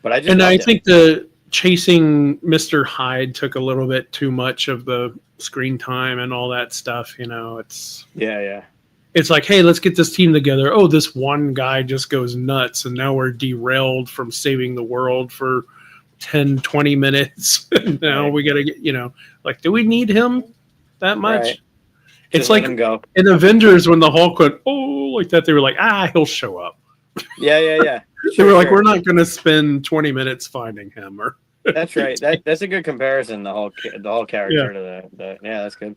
but I just And I loved it. think the chasing Mr. Hyde took a little bit too much of the screen time and all that stuff. It's like, hey, let's get this team together. Oh, this one guy just goes nuts, and now we're derailed from saving the world for 10, 20 minutes. Now we got to get, like, do we need him that much? Right. It's Just let like him go. in Avengers when the Hulk went, oh, like that. They were like, he'll show up. Yeah. They were like, we're not going to spend 20 minutes finding him. Or That's right. That's a good comparison. The whole character to the yeah, that's good.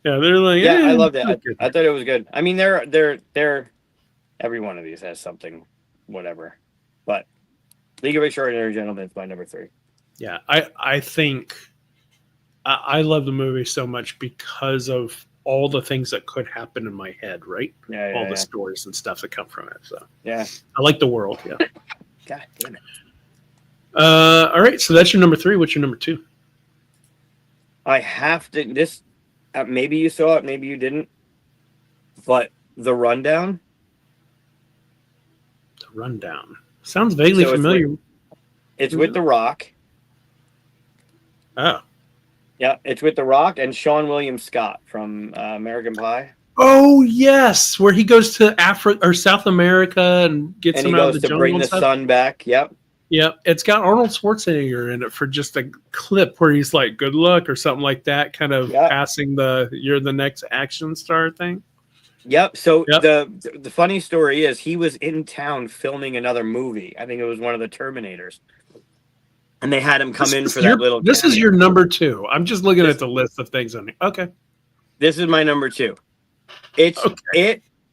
Yeah, they're like, I loved it. I thought it was good. I mean, they're every one of these has something, whatever. But League of Extraordinary Gentlemen is my number 3. Yeah, I think I love the movie so much because of all the things that could happen in my head, right? All the stories and stuff that come from it. So yeah, I like the world. Yeah. God damn it. All right, so that's your number 3. What's your number 2? I have to this. Maybe you saw it, maybe you didn't. But The Rundown. The Rundown sounds vaguely familiar. It's with The Rock. Oh. Yeah, it's with The Rock and Sean William Scott from American Pie. Oh yes, where he goes to Africa or South America and gets him out of the jungle. Bring the sun back. Yep. Yeah, it's got Arnold Schwarzenegger in it for just a clip where he's like, "Good luck" or something like that, kind of passing the "You're the next action star" thing. Yep. So the funny story is he was in town filming another movie. I think it was one of the Terminators, and they had him come in for that little. This is your number 2. I'm just looking at the list of things on it. Okay. This is my number 2.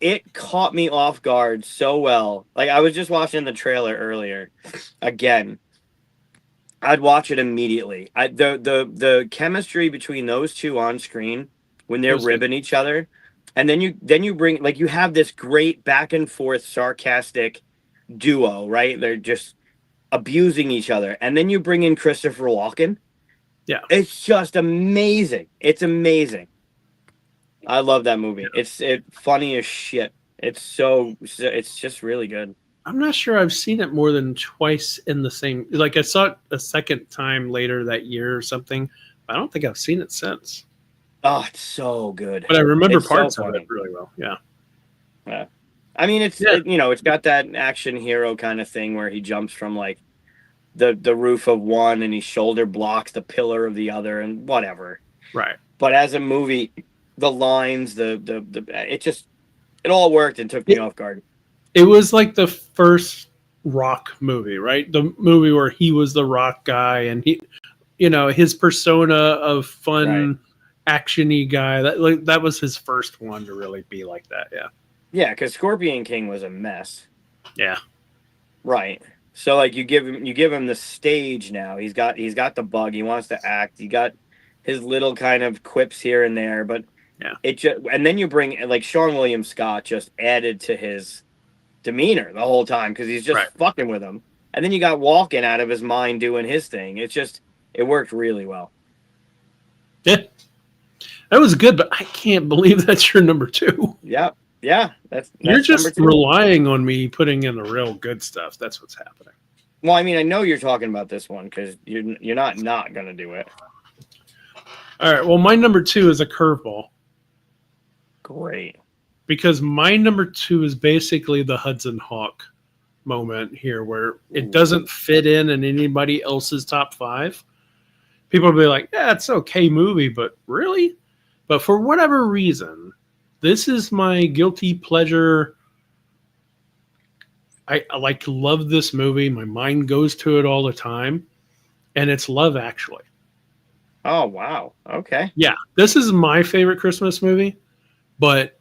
It caught me off guard so well. Like I was just watching the trailer earlier. Again, I'd watch it immediately. The chemistry between those two on screen when they're ribbing each other, and then you bring like you have this great back and forth sarcastic duo, right? They're just abusing each other, and then you bring in Christopher Walken. Yeah, it's just amazing. It's amazing. I love that movie. It's funny as shit. It's just really good. I'm not sure I've seen it more than twice in the same. Like I saw it a second time later that year or something. I don't think I've seen it since. Oh, it's so good. But I remember parts of it really well. Yeah. Yeah. I mean, it's got that action hero kind of thing where he jumps from like the roof of one and he shoulder blocks the pillar of the other and whatever. Right. But as a movie, the lines, it all worked and took me off guard. It was like the first Rock movie, right? The movie where he was the Rock guy and he, his persona of fun, action-y guy. That was his first one to really be like that. Yeah. Yeah, because Scorpion King was a mess. Yeah. Right. So like you give him the stage now. He's got the bug. He wants to act. He got his little kind of quips here and there, but and then you bring like Sean William Scott just added to his demeanor the whole time because he's just fucking with him. And then you got Walken out of his mind doing his thing. It worked really well. Yeah. That was good, but I can't believe that's your number 2. Yep. Yeah, You're that's number just two. relying on me putting in the real good stuff. That's what's happening. Well, I mean, I know you're talking about this one because you're not gonna do it. All right. Well, my number two is a curveball Great. because my number two is basically the Hudson Hawk moment here, where it doesn't fit in anybody else's top five. People will be like, "Yeah, it's an okay movie, but really?" But for whatever reason, this is my guilty pleasure. I like love this movie. My mind goes to it all the time, and it's Love Actually. Oh wow. Okay. Yeah, this is my favorite Christmas movie, but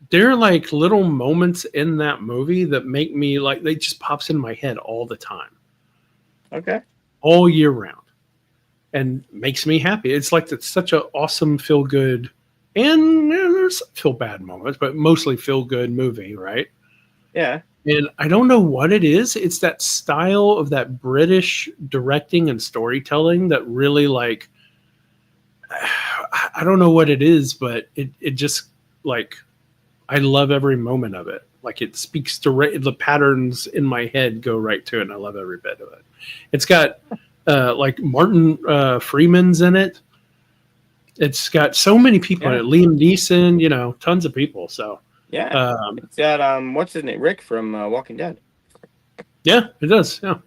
there are like little moments in that movie that make me like they just pops in my head all the time, Okay. all year round, and makes me happy. It's such an awesome feel good, and there's feel bad moments, but mostly feel good movie, right? Yeah. And I don't know what it is. It's that style of that British directing and storytelling that really like I don't know what it is, but it just like I love every moment of it. Like it speaks direct. The patterns in my head go right to it, and I love every bit of it. It's got like Martin Freeman's in it. It's got so many people in it. Liam Neeson, tons of people. So yeah, it's got what's his name? Rick from Walking Dead. Yeah, it does. Yeah,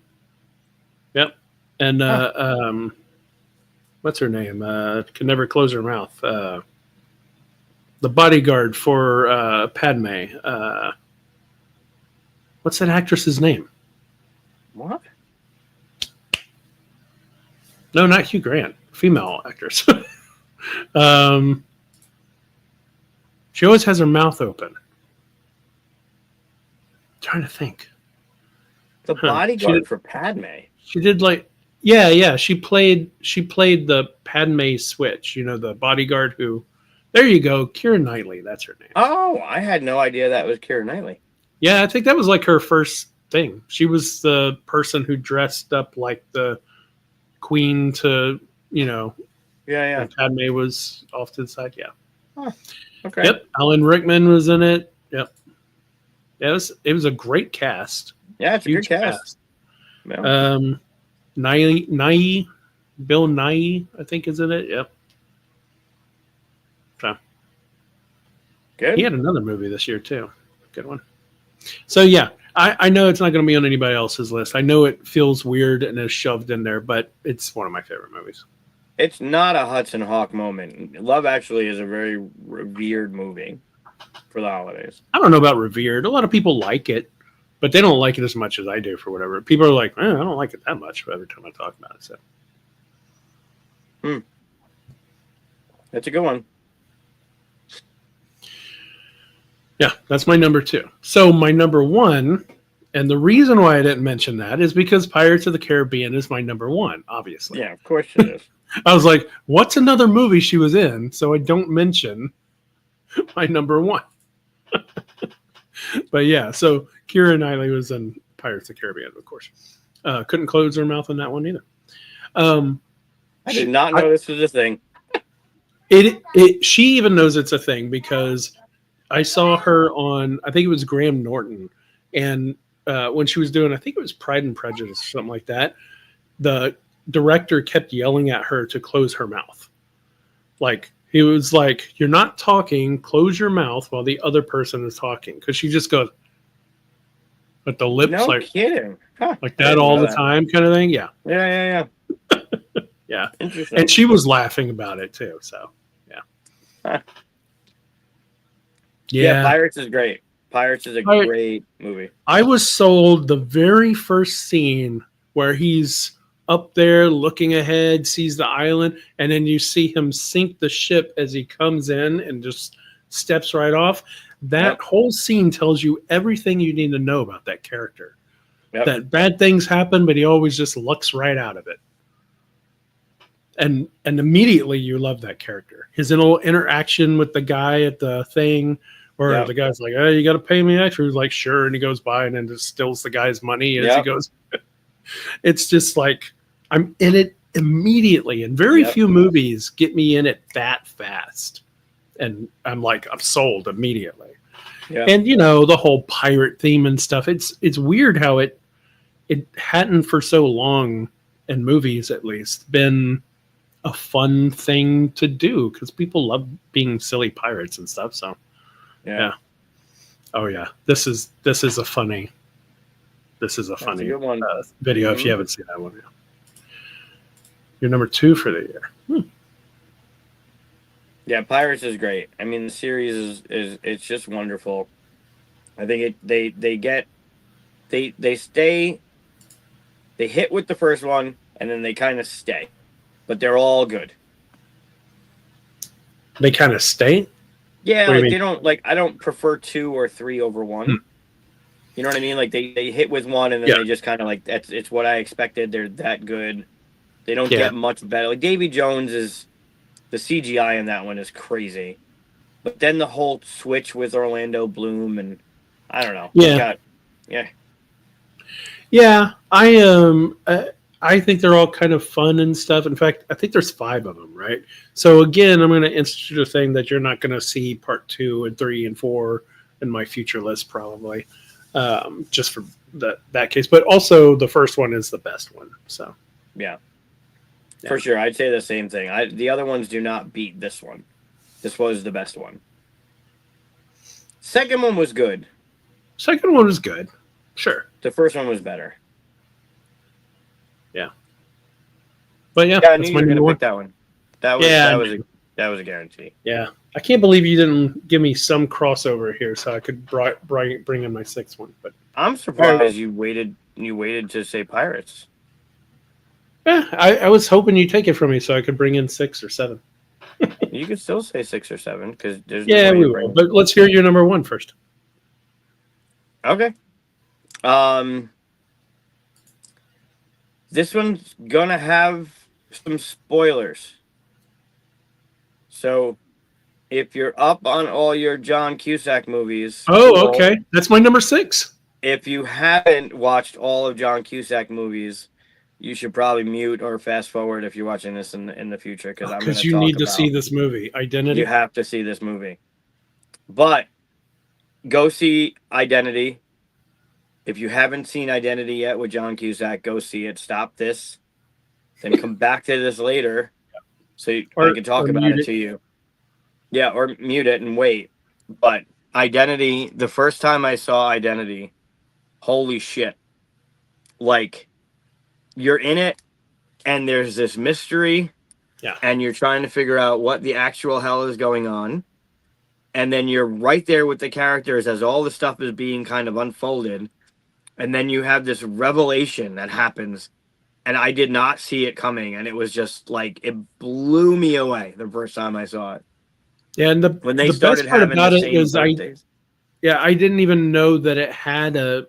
yep. And what's her name? Can never close her mouth. The bodyguard for Padme. What's that actress's name? What? No, not Hugh Grant. Female actress. She always has her mouth open. I'm trying to think. The bodyguard for Padme. She did like yeah. She played the Padme switch. The bodyguard who. There you go, Keira Knightley. That's her name. Oh, I had no idea that was Keira Knightley. Yeah, I think that was like her first thing. She was the person who dressed up like the queen to, Yeah. And Padme was off to the side. Yeah. Huh. Okay. Yep. Alan Rickman was in it. Yep. Yeah, it was a great cast. Yeah, it's a good cast. Yeah. Bill Nye, I think, is in it. Yep. So. Good. He had another movie this year too. Good one. So yeah, I know it's not going to be on anybody else's list. I know it feels weird and is shoved in there, but it's one of my favorite movies. It's not a Hudson Hawk moment. Love Actually is a very revered movie for the holidays. I don't know about revered. A lot of people like it, but they don't like it as much as I do for whatever. People are like, I don't like it that much every time I talk about it. So. That's a good one. Yeah, that's my number two. So my number one, and the reason why I didn't mention that is because Pirates of the Caribbean is my number one, obviously. Yeah, of course it is. I was like, what's another movie she was in? So I don't mention my number one. But yeah, so Keira Knightley was in Pirates of the Caribbean, of course. Couldn't close her mouth on that one either. I did not know this was a thing. She even knows it's a thing because I saw her on, I think it was Graham Norton, and when she was doing, I think it was Pride and Prejudice or something like that, the director kept yelling at her to close her mouth. Like, he was like, you're not talking, close your mouth while the other person is talking. Because she just goes, but the lips no kidding. Huh. Like that all the time kind of thing. Yeah. Yeah. Yeah. Interesting. And she was laughing about it too. So, yeah. Huh. Yeah. Pirates is great. Pirates is a great movie. I was sold the very first scene where he's up there looking ahead, sees the island, and then you see him sink the ship as he comes in and just steps right off. That whole scene tells you everything you need to know about that character. Yep. That bad things happen, but he always just looks right out of it. And immediately you love that character. His little interaction with the guy at the thing, where the guy's like, "Oh, you got to pay me extra." He's like, "Sure," and he goes by and then just steals the guy's money as he goes. It's just like I'm in it immediately, and very few movies get me in it that fast. And I'm like, I'm sold immediately. Yeah. And the whole pirate theme and stuff. It's weird how it hadn't for so long in movies, at least, been a fun thing to do because people love being silly pirates and stuff. So yeah. Oh yeah, this is a funny good one. video if you haven't seen that one yet. You're number 2 for the year. Yeah, Pirates is great. I mean, the series is it's just wonderful. I think they hit with the first one and then they kind of stay, but they're all good. They kind of stay. Yeah, like they don't I don't prefer 2 or 3 over 1. You know what I mean? Like they hit with one and then they just kind of it's what I expected. They're that good. They don't get much better. Like Davy Jones is the CGI in that one is crazy, but then the whole switch with Orlando Bloom and I don't know. Yeah. I think they're all kind of fun and stuff. In fact, I think there's 5 of them, right? So again, I'm going to institute a thing that you're not going to see part 2 and 3 and 4 in my future list, probably, just for that case. But also, the first one is the best one. So yeah. For sure, I'd say the same thing. The other ones do not beat this one. This was the best one. Second one was good. Second one was good. Sure. The first one was better. Yeah. But yeah, I knew you were going to pick that one. That was a guarantee. Yeah. I can't believe you didn't give me some crossover here so I could bring in my 6th one. But I'm surprised you waited to say Pirates. Yeah, I was hoping you'd take it from me so I could bring in 6 or 7. You could still say 6 or 7 because there's we will. But let's hear your number 1 first. Okay. This one's gonna have some spoilers. So, if you're up on all your John Cusack movies, okay, that's my number 6. If you haven't watched all of John Cusack movies, you should probably mute or fast forward if you're watching this in the future because you need to see this movie, Identity. You have to see this movie, but go see Identity. If you haven't seen Identity yet with John Cusack, go see it. Stop this, then come back to this later, so I can talk about it to you. Yeah, or mute it and wait. But Identity, the first time I saw Identity, holy shit! Like, you're in it, and there's this mystery, and you're trying to figure out what the actual hell is going on, and then you're right there with the characters as all the stuff is being kind of unfolded, and then you have this revelation that happens, and I did not see it coming, and it was just like it blew me away the first time I saw it. Yeah, and when they started having the same birthdays. I didn't even know that it had a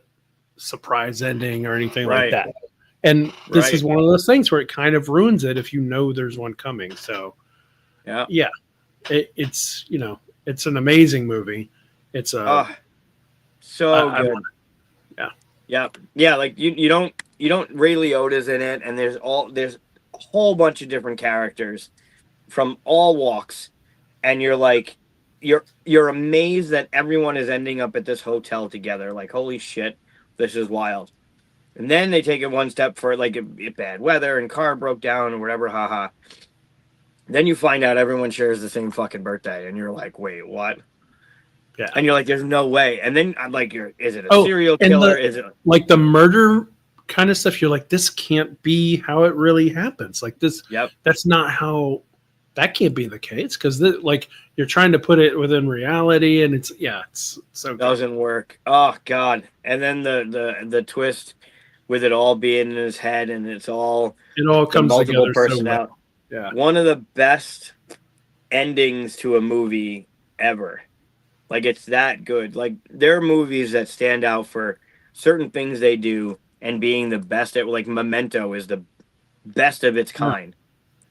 surprise ending or anything like that. And this is one of those things where it kind of ruins it if you know there's one coming. So, it's it's an amazing movie. It's so good. Yeah. Like you don't Ray Liotta's in it, and there's a whole bunch of different characters from all walks, and you're like you're amazed that everyone is ending up at this hotel together. Like, holy shit, this is wild. And then they take it one step for bad weather and car broke down or whatever, haha. Then you find out everyone shares the same fucking birthday, and you're like, wait, what? Yeah. And you're like, there's no way. And then I'm like, is it a serial killer? Is it like the murder kind of stuff? You're like, this can't be how it really happens. Like this, that's not how. That can't be the case because you're trying to put it within reality, and it's so doesn't work. Oh God! And then the twist with it all being in his head, and it all comes multiple together personality. So well. Yeah, one of the best endings to a movie ever. Like, it's that good. Like, there are movies that stand out for certain things they do and being the best at. Like, Memento is the best of its kind,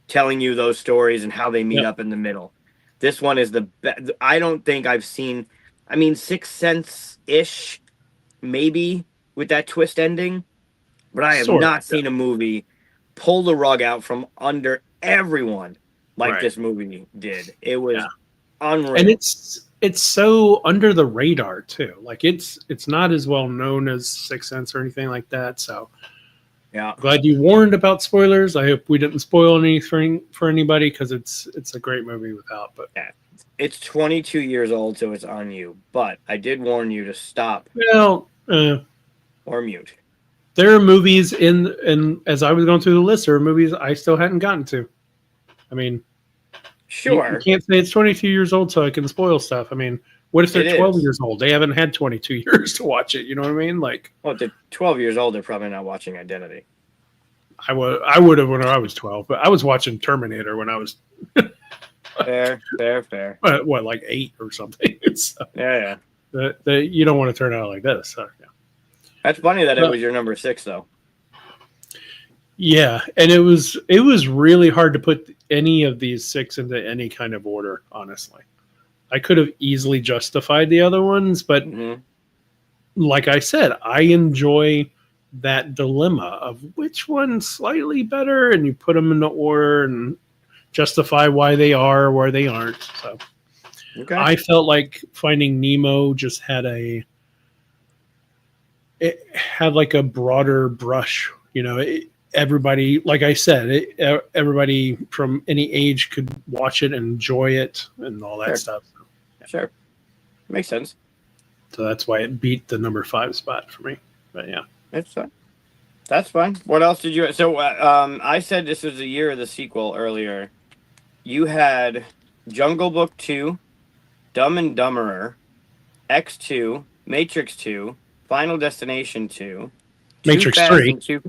telling you those stories and how they meet up in the middle. This one is the best. I don't think I've seen. I mean, Sixth Sense-ish, maybe with that twist ending. But I have not seen a movie pull the rug out from under everyone like this movie did. It was unreal. And it's so under the radar too. Like it's not as well known as Sixth Sense or anything like that. So Yeah. glad you warned about spoilers. I hope we didn't spoil anything for anybody because it's a great movie without. But Yeah. It's 22 years old, so it's on you. But I did warn you to stop well, or mute. there are movies and as I was going through the list, there are movies I still hadn't gotten to. I mean, you Sure. can't say it's 22 years old so I can spoil stuff. I mean, what if they're It 12 is. years old? They haven't had 22 years to watch it. You know what I mean? Like, Well, they're 12 years old. They're probably not watching Identity. I would have when I was 12, but I was watching Terminator when I was Fair. what like 8 or something. So Yeah. you don't want to turn out like this. So, yeah. That's funny that it was your number 6, though. Yeah, and it was really hard to put any of these 6 into any kind of order, honestly. I could have easily justified the other ones, but like I said, I enjoy that dilemma of which one's slightly better, and you put them in the order and justify why they are or why they aren't. So I felt like Finding Nemo just had like a broader brush, you know. Everybody, like I said, everybody from any age could watch it and enjoy it and all that stuff. Sure. Makes sense. So that's why it beat the number 5 spot for me. But yeah. That's fine. What else did you... So I said this was the year of the sequel earlier. You had Jungle Book 2, Dumb and Dumberer, X2, Matrix 2, Final Destination 2, Matrix 3.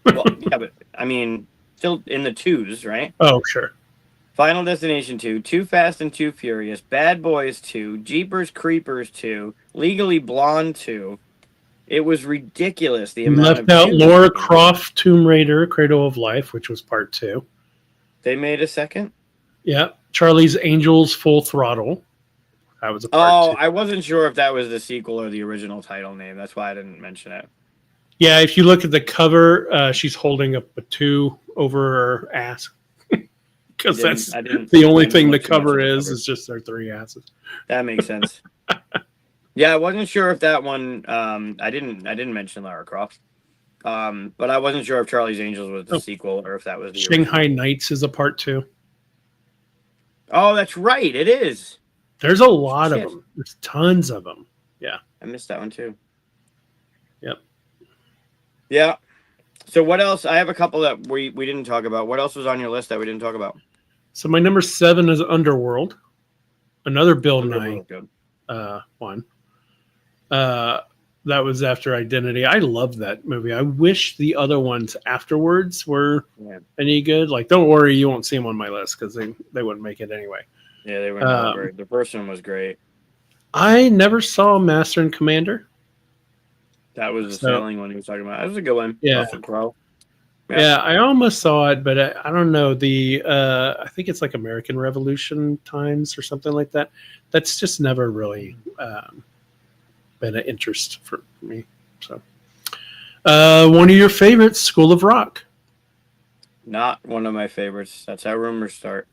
Well, yeah, but I mean, still in the 2s, right? Oh, sure. Final Destination 2, Too Fast and Too Furious, Bad Boys 2, Jeepers Creepers 2, Legally Blonde 2. It was ridiculous the amount left out Laura Croft Tomb Raider Cradle of Life, which was part 2. They made a second? Yeah. Charlie's Angels Full Throttle. That was a part 2. I wasn't sure if that was the sequel or the original title name. That's why I didn't mention it. Yeah, if you look at the cover, she's holding up a 2 over her ass. Because that's the only thing the cover is just their 3 asses. That makes sense. Yeah, I wasn't sure if that one. I didn't mention Lara Croft, but I wasn't sure if Charlie's Angels was the sequel or if that was the Shanghai original. Nights is a part 2. Oh, that's right. It is. There's a lot of them. There's tons of them. Yeah, I missed that one too. Yep. Yeah. So what else? I have a couple that we didn't talk about. What else was on your list that we didn't talk about? So my number 7 is Underworld, another Bill Nye one. That was after Identity. I loved that movie. I wish the other ones afterwards were any good. Like, don't worry, you won't see them on my list because they wouldn't make it anyway. Yeah, they were not great. The first one was great. I never saw Master and Commander. That was the sailing one he was talking about. That was a good one. Yeah. Yeah, I almost saw it, but I don't know. I think it's like American Revolution times or something like that. That's just never really been an interest for me. So, one of your favorites, School of Rock. Not one of my favorites. That's how rumors start.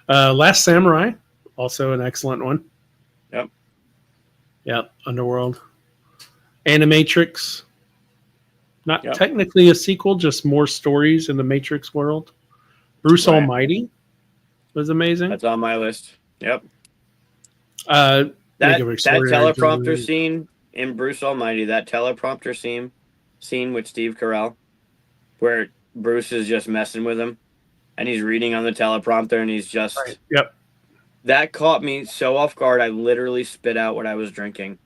Last Samurai, also an excellent one. Yep. Yep. Underworld. Animatrix. Not technically a sequel, just more stories in the Matrix world. Bruce Almighty was amazing. That's on my list. Yep. That teleprompter scene in Bruce Almighty, that teleprompter scene with Steve Carell, where Bruce is just messing with him, and he's reading on the teleprompter, and he's just... Right. Yep. That caught me so off guard, I literally spit out what I was drinking.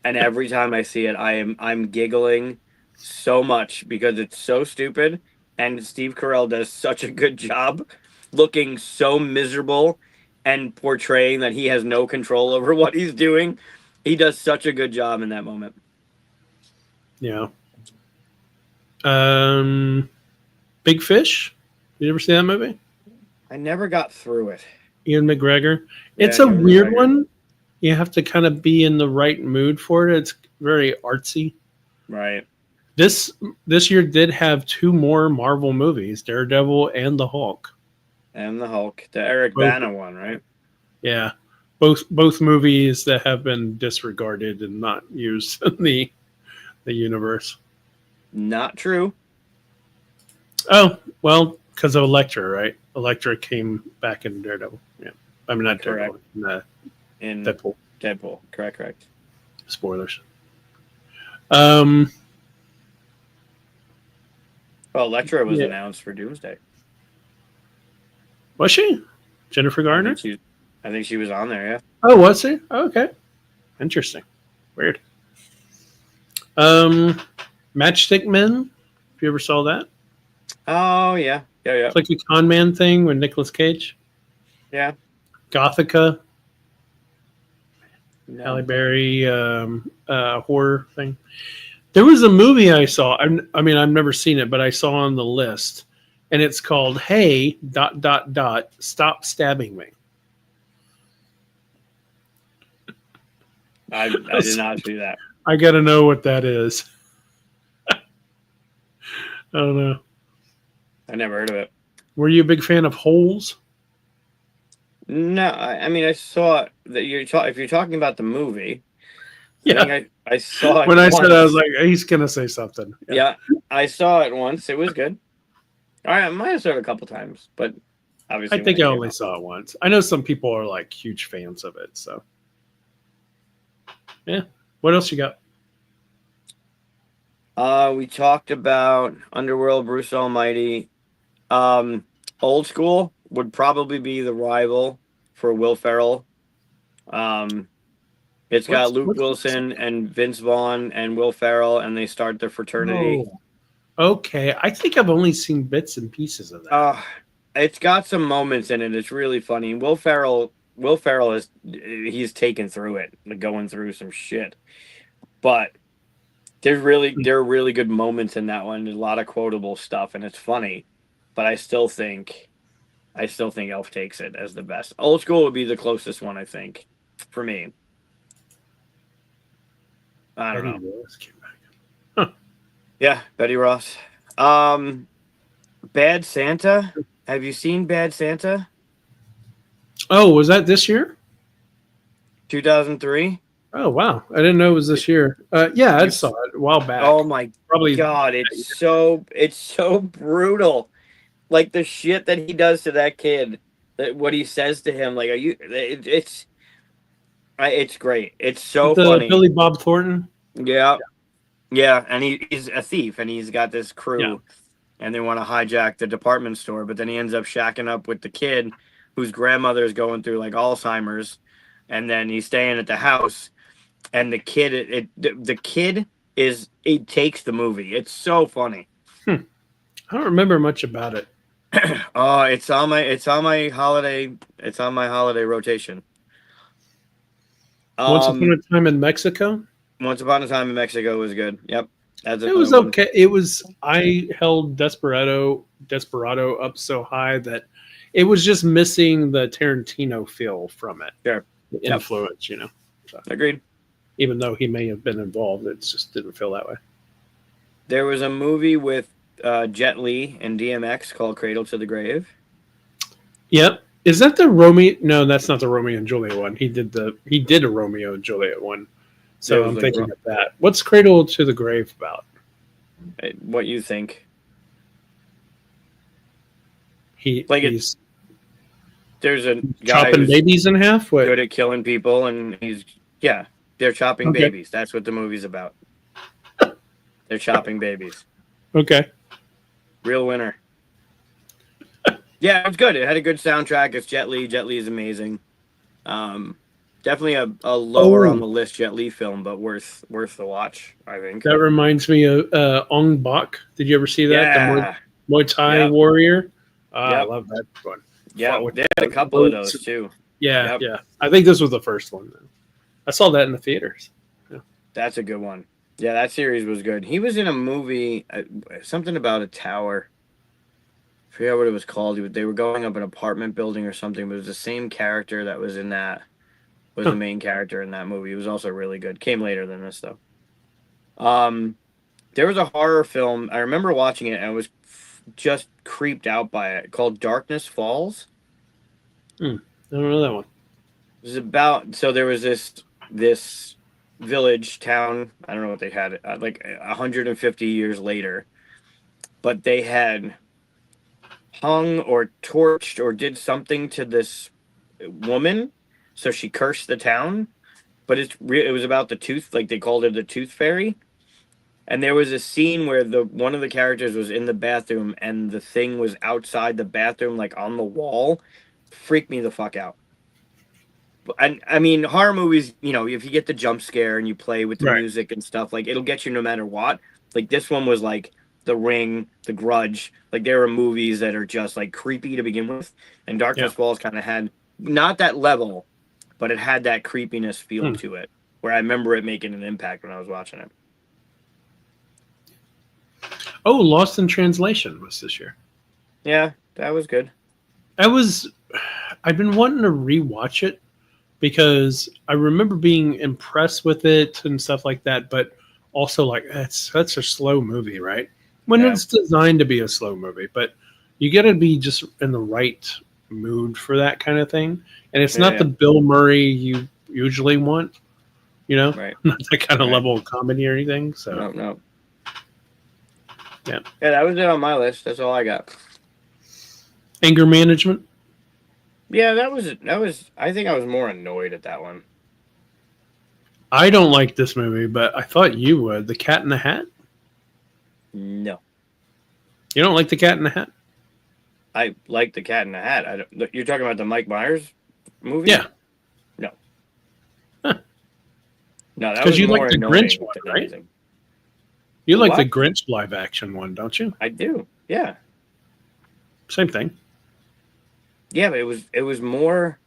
And every time I see it, I'm giggling so much because it's so stupid, and Steve Carell does such a good job looking so miserable and portraying that he has no control over what he's doing. He does such a good job in that moment. Yeah. Big Fish. You ever see that movie? I never got through it. Ian McGregor. It's a weird one. You have to kind of be in the right mood for it. It's very artsy. Right. This year did have 2 more Marvel movies, Daredevil and the Hulk. And the Hulk. The Eric Bana one, right? Yeah, both movies that have been disregarded and not used in the universe. Not true. Oh well, because of Elektra, right? Elektra came back in Daredevil. Yeah, I mean not Correct. Daredevil, in In Deadpool. Deadpool. Correct. Spoilers. Um, Well, Elektra was yeah, announced for Doomsday. was she Jennifer I Garner? think she, I think she was on there. Yeah. Oh, was she? Oh, okay, interesting. Weird. Um, Matchstick Men. If you ever saw that, Oh yeah. Yeah. it's like a con man thing with Nicolas Cage. Yeah. Gothica, Halle No. Berry, horror thing. There was a movie I saw. I mean, I've never seen it, but I saw on the list, and it's called "Hey dot dot dot Stop Stabbing Me." I did not see that. I got to know what that is. I don't know. I never heard of it. Were you a big fan of Holes? No, I mean I saw that if you're talking about the movie, I Yeah. think I saw it When I once. said, I was like, he's gonna say something. Yeah, I saw it once. It was good. All right, I might have saw it a couple times, but obviously I think I when it came only out. saw it once. I know some people are like huge fans of it. So, yeah. What else you got? We talked about Underworld, Bruce Almighty. Old School would probably be the rival for Will Ferrell. Um, it's got Luke What's Wilson and Vince Vaughn and Will Ferrell, and they start the fraternity. Oh, okay. I think I've only seen bits and pieces of that. It's got some moments in it. It's really funny. Will Ferrell he's taken through it, like going through some shit. But there are really good moments in that one. There's a lot of quotable stuff, and it's funny. But I still think Elf takes it as the best. Old School would be the closest one, I think, for me. I don't Eddie know. Ross came back. Yeah, Betty Ross. Bad Santa. Have you seen Bad Santa? Oh, was that this year? 2003. Oh, wow. I didn't know it was this year. Yeah, I You- saw it a while back. Oh my Probably. God, it's so brutal. Like the shit that he does to that kid, that what he says to him, like, it's great. It's so The funny. Billy Bob Thornton. Yeah, yeah, and he's a thief, and he's got this crew, Yeah. and they want to hijack the department store, but then he ends up shacking up with the kid, whose grandmother is going through like Alzheimer's, and then he's staying at the house, and the kid, the kid it takes the movie. It's so funny. I don't remember much about it. Oh, it's on my holiday rotation. Once Upon a Time in Mexico. Once Upon a Time in Mexico was good. Yep, that's It was another one. okay. It was. I held Desperado up so high that it was just missing the Tarantino feel from it. Sure. The Yep. influence, So, Agreed. even though he may have been involved, it just didn't feel that way. There was a movie with Jet Li and DMX called Cradle to the Grave. Yep. Is that the Romeo? No, that's not the Romeo and Juliet one. He did a Romeo and Juliet one. So I'm thinking of that. What's Cradle to the Grave about? What you think? He's There's a guy chopping who's babies in half. What? good at killing people, and they're chopping Okay. babies. That's what the movie's about. They're chopping babies. Okay. Real winner. Yeah, it's good. It had a good soundtrack. It's Jet Li. Jet Li is amazing. Definitely a lower on the list Jet Li film, but worth the watch, I think. That reminds me of Ong Bak. Did you ever see that? Yeah. The Muay Thai Yep. warrior. I Yep. love that one. Yeah, Fought they with had a couple of boats. those too. Yeah, Yep. yeah. I think this was the first one. I saw that in the theaters. That's a good one. Yeah, that series was good. He was in a movie, something about a tower. I forget what it was called. They were going up an apartment building or something, but it was the same character that was in that, was the main character in that movie. It was also really good. Came later than this, though. There was a horror film. I remember watching it, and I was just creeped out by it, called Darkness Falls. I don't know that one. was about, so there was this village town. I don't know what they had, like 150 years later, but they had hung or torched or did something to this woman, so she cursed the town. But it was about the tooth, like they called her the tooth fairy. And there was a scene where the one of the characters was in the bathroom and the thing was outside the bathroom, like on the wall. Freaked me the fuck out. And I mean, horror movies, you know, if you get the jump scare and you play with the Right. music and stuff, like it'll get you no matter what. Like this one was like The Ring, The Grudge. Like there are movies that are just like creepy to begin with, and Yeah. Darkness Falls kind of had not that level, but it had that creepiness feel Hmm. to it. Where I remember it making an impact when I was watching it. Oh, Lost in Translation was this year. Yeah, that was good. I've been wanting to rewatch it because I remember being impressed with it and stuff like that, but also like it's such a slow movie, right? When Yeah. it's designed to be a slow movie, but you got to be just in the right mood for that kind of thing. And it's not Yeah. the Bill Murray you usually want, Right. not that kind of Right. level of comedy or anything. So No. Yeah. Yeah, that was it on my list. That's all I got. Anger management. Yeah, that was. I think I was more annoyed at that one. I don't like this movie, but I thought you would. The Cat in the Hat. No, You don't like the Cat in the Hat? I like the Cat in the Hat. You're talking about the Mike Myers movie? Yeah. No. Huh. No, that 'Cause was you like more the annoying Grinch one, than right? anything. You The like what? the Grinch live action one, don't you? I do. Yeah. Same thing. Yeah, but it was more.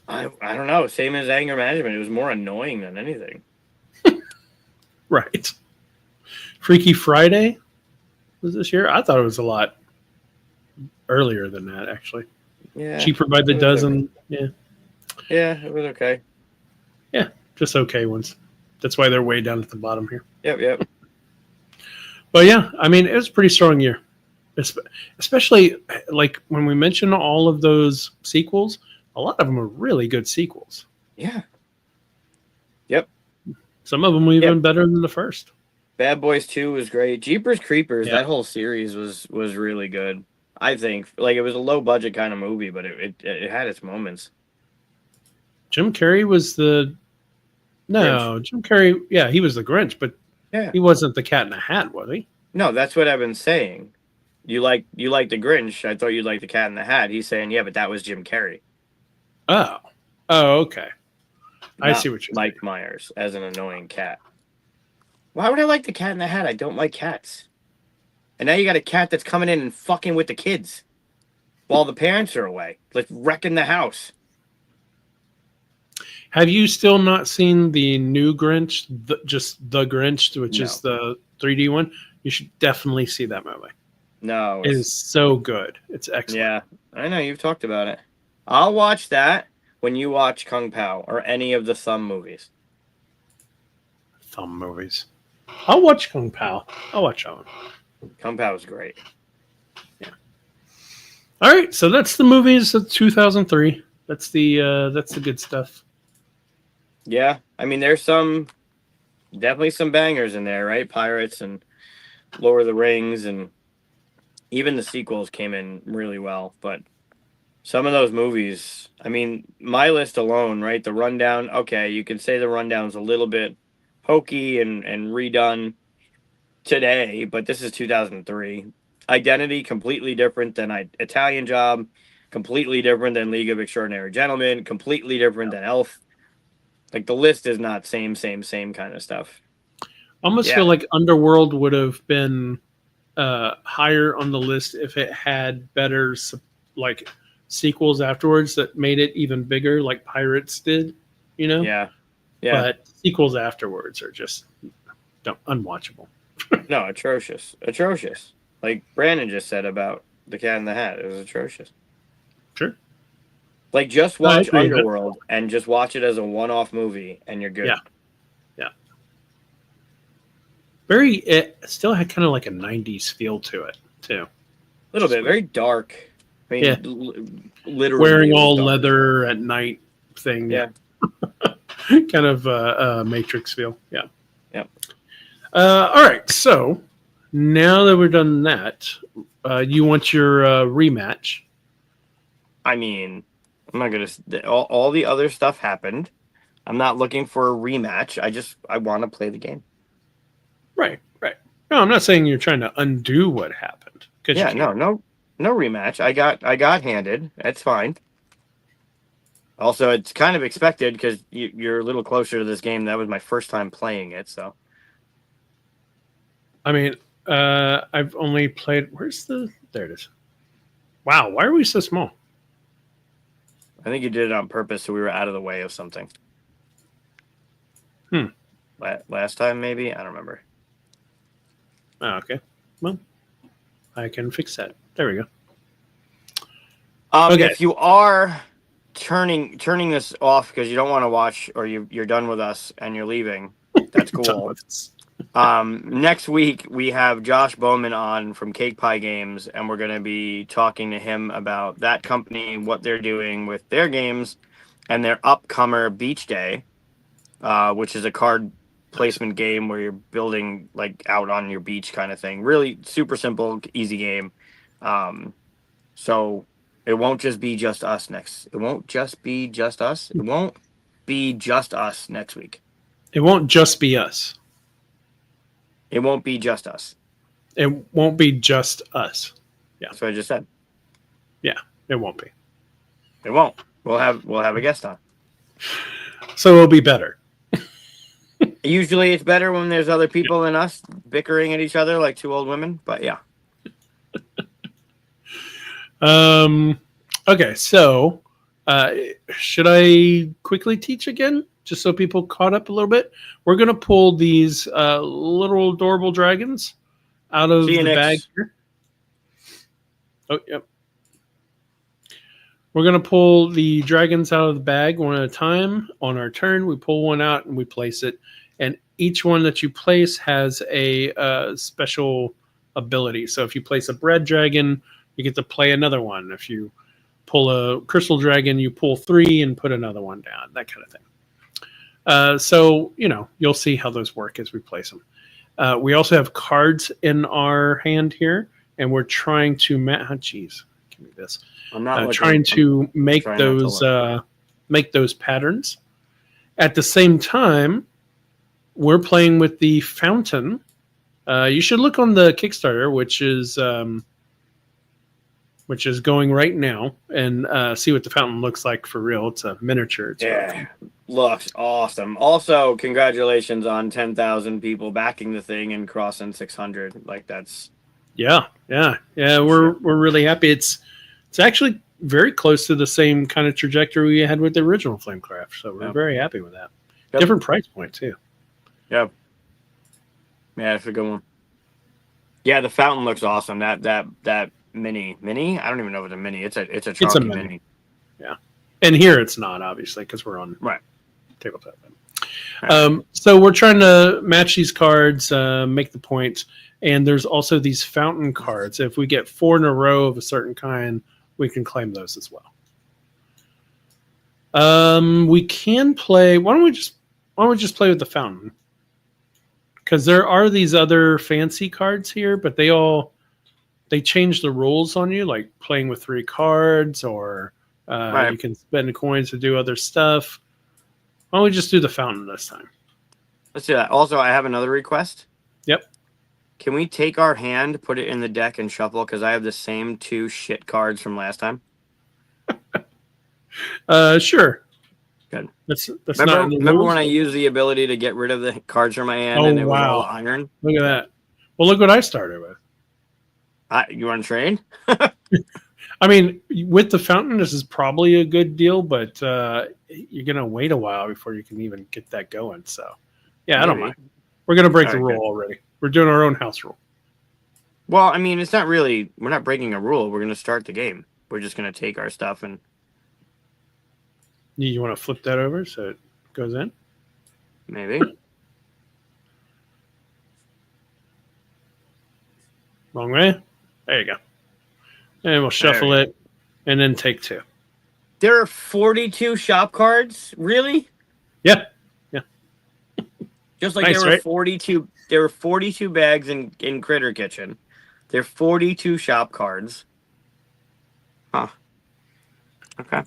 I don't know. Same as anger management. It was more annoying than anything. Right. Freaky Friday was this year. I thought it was a lot earlier than that, actually. Yeah. Cheaper by the it was dozen. Yeah. okay. Yeah, it was okay. Just okay ones. That's why they're way down at the bottom here. Yep. But yeah, I mean, it was a pretty strong year. Especially like when we mention all of those sequels, a lot of them are really good sequels. Yeah. Some of them even better than the first. Bad Boys 2 was great. Jeepers Creepers, Yeah. that whole series was really good. I think like it was a low budget kind of movie, but it had its moments. Jim Carrey was the Jim Carrey. Yeah, he was the Grinch, but Yeah. he wasn't the Cat in the Hat, was he? No, that's what I've been saying. You like the Grinch. I thought you liked the Cat in the Hat. He's saying, yeah, but that was Jim Carrey. Oh, okay. I Not see what you're Mike saying. Myers as an annoying cat. Why would I like the Cat in the Hat? I don't like cats. And now you got a cat that's coming in and fucking with the kids while the parents are away, like wrecking the house. Have you still not seen the new Grinch? Just the Grinch, which is the 3D one. You should definitely see that movie. No, It is so good. It's excellent. Yeah, I know you've talked about it. I'll watch that when you watch Kung Pao or any of the Thumb movies. Thumb movies. I'll watch Kung Pao. I'll watch that one. Kung Pao is great. All right, so that's the movies of 2003. That's the good stuff. Yeah, I mean, there's definitely some bangers in there, right? Pirates and Lord of the Rings, and even the sequels came in really well. But some of those movies, I mean, my list alone, right? The Rundown, okay, you can say the Rundown's a little bit hokey and redone today, but this is 2003. Identity, completely different than Italian Job, completely different than League of Extraordinary Gentlemen, completely different than Elf. Like the list is not same kind of stuff. I almost Yeah. feel like Underworld would have been higher on the list if it had better like sequels afterwards that made it even bigger, like Pirates did. Yeah. But sequels afterwards are just unwatchable. No, atrocious. Like Brandon just said about the Cat in the Hat, it was atrocious. Sure. Like just No, I watch agree with it. Underworld and just watch it as a one-off movie, and you're good. Yeah. It still had kind of like a 90s feel to it too. A little bit, very dark. I mean, Yeah. literally Wearing it was all dark. leather at night thing. Yeah. Kind of Matrix feel. Yeah. Yep. All right. So now that we're done that, you want your rematch. I mean, I'm not gonna. All the other stuff happened. I'm not looking for a rematch. I want to play the game. Right. Right. No, I'm not saying you're trying to undo what happened. Yeah, no rematch. I got handed. That's fine. Also, it's kind of expected because you're a little closer to this game. That was my first time playing it, so. I mean, I've only played. There it is. Wow. Why are we so small? I think you did it on purpose so we were out of the way of something. Last time, maybe? I don't remember. Oh, okay. Well, I can fix that. There we go. Okay. If you are turning this off because you don't want to watch or you're done with us and you're leaving, that's cool. Next week we have Josh Bowman on from Cake Pie Games, and we're going to be talking to him about that company, what they're doing with their games, and their upcomer Beach Day, which is a card placement game where you're building like out on your beach kind of thing. Really super simple, easy game. So it won't just be just us next. It won't just be just us. It won't be just us next week. It won't just be us. It won't be just us. It won't be just us. Yeah. That's what I just said. Yeah, it won't be. It won't. We'll have a guest on. So it'll be better. Usually it's better when there's other people than us bickering at each other like two old women, but yeah. Okay, so should I quickly teach again? Just so people caught up a little bit? We're going to pull these little adorable dragons out of the bag here. Oh, yep. We're going to pull the dragons out of the bag one at a time. On our turn, we pull one out and we place it. And each one that you place has a special ability. So if you place a bread dragon, you get to play another one. If you pull a crystal dragon, you pull 3 and put another one down, that kind of thing. So, you'll see how those work as we place them. We also have cards in our hand here, and we're trying to give me this. I'm not trying to make those patterns. At the same time, we're playing with the fountain. You should look on the Kickstarter, which is going right now, and see what the fountain looks like for real. It's a miniature. Looks awesome. Also, congratulations on 10,000 people backing the thing and crossing 600. Like that's yeah. We're really happy. It's actually very close to the same kind of trajectory we had with the original Flamecraft, so we're very happy with that. Yep. Different price point too. Yep. Yeah, it's a good one. Yeah, the fountain looks awesome. That mini. I don't even know if it's a mini. It's a chunky mini. Yeah, and here it's not obviously because we're on tabletop. Right. So we're trying to match these cards, make the points, and there's also these fountain cards. If we get 4 in a row of a certain kind, we can claim those as well. We can play. Why don't we just play with the fountain? Because there are these other fancy cards here, but they change the rules on you, like playing with 3 cards, or you can spend coins to do other stuff. Why don't we just do the fountain this time? Let's do that. Also, I have another request. Yep. Can we take our hand, put it in the deck, and shuffle? Because I have the same 2 shit cards from last time. Sure. Good. Remember when I used the ability to get rid of the cards from my hand and it was all iron? Look at that. Well, look what I started with. You want to trade? I mean, with the fountain, this is probably a good deal, but you're going to wait a while before you can even get that going. So, yeah, maybe. I don't mind. We're going to break the rule already. We're doing our own house rule. Well, I mean, it's not really, we're not breaking a rule. We're going to start the game. We're just going to take our stuff and. You want to flip that over so it goes in? Maybe. Wrong way? There you go. And we'll shuffle it and then take 2. There are 42 shop cards? Really? Yeah. Just like Nice, there were right? 42 bags in Critter Kitchen. There are 42 shop cards. Huh. Okay.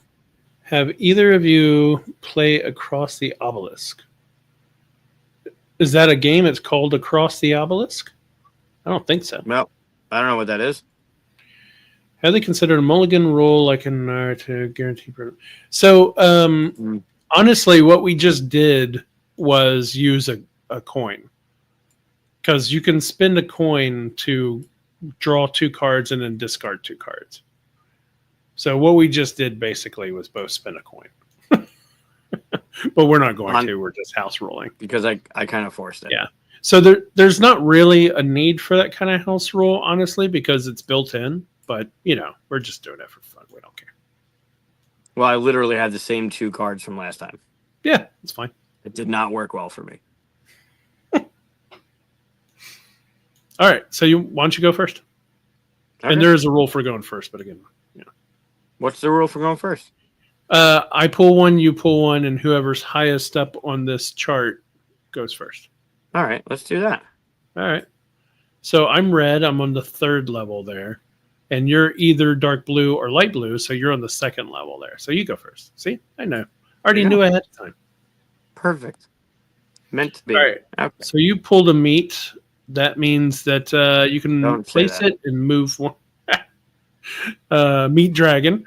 Have either of you play Across the Obelisk? Is that a game? It's called Across the Obelisk? I don't think so. Well, I don't know what that is. Have they considered a mulligan roll like an to guarantee? So, Mm. honestly, what we just did was use a coin, because you can spend a coin to draw 2 cards and then discard 2 cards. So what we just did basically was both spin a coin. But we're not going to. We're just house rolling. Because I kind of forced it. Yeah. So there's not really a need for that kind of house roll, honestly, because it's built in. But, we're just doing it for fun. We don't care. Well, I literally had the same 2 cards from last time. Yeah, it's fine. It did not work well for me. All right. So why don't you go first? Okay. And there is a rule for going first, but again, What's the rule for going first? I pull one, you pull one, and whoever's highest up on this chart goes first. All right, let's do that. All right. So I'm red. I'm on the 3rd level there. And you're either dark blue or light blue, so you're on the 2nd level there. So you go first. See? I know. Already knew ahead of time. Perfect. Meant to be. All right. Okay. So you pulled a meat. That means that you can place it and move one. Meat dragon.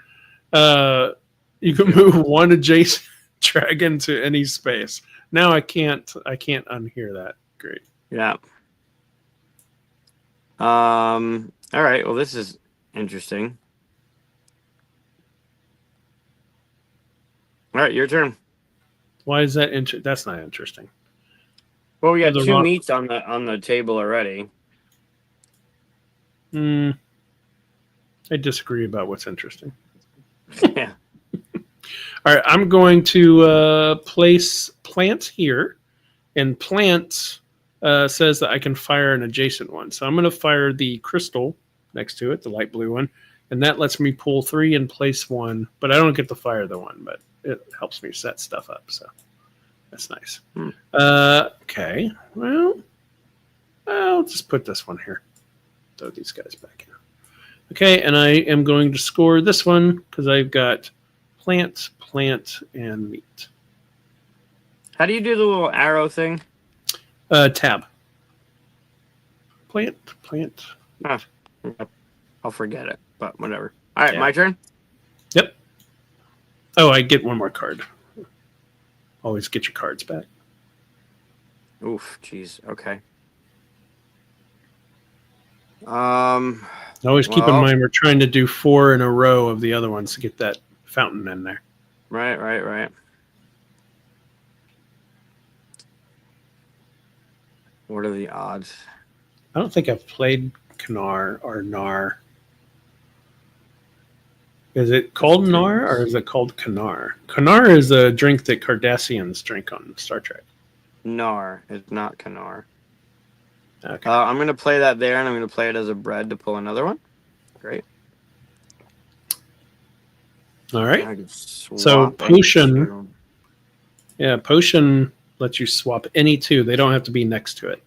You can move one adjacent dragon to any space. Now I can't unhear that. Great. Yeah. All right. Well, this is interesting. All right, your turn. Why is that that's not interesting. Well, we got 2 meats on the table already. I disagree about what's interesting. Yeah. All right, I'm going to place plant here, and plant says that I can fire an adjacent one. So I'm going to fire the crystal next to it, the light blue one, and that lets me pull 3 and place 1. But I don't get to fire the one, but it helps me set stuff up. So that's nice. Okay, well, I'll just put this one here. Throw these guys back in. Okay, and I am going to score this one because I've got plant, and meat. How do you do the little arrow thing? Tab. Plant. Ah, I'll forget it, but whatever. All right, my turn? Yep. Oh, I get one more card. Always get your cards back. Oof, jeez. Okay. Always keep in mind we're trying to do 4 in a row of the other ones to get that fountain in there. Right. What are the odds? I don't think I've played Kanar or Nar. Is it called Nar or is it called Kanar? Kanar is a drink that Cardassians drink on Star Trek. Nar. It's not Kanar. Okay. I'm going to play that there, and I'm going to play it as a bread to pull another one. Great. All right. So potion. Yeah, potion lets you swap any 2. They don't have to be next to it.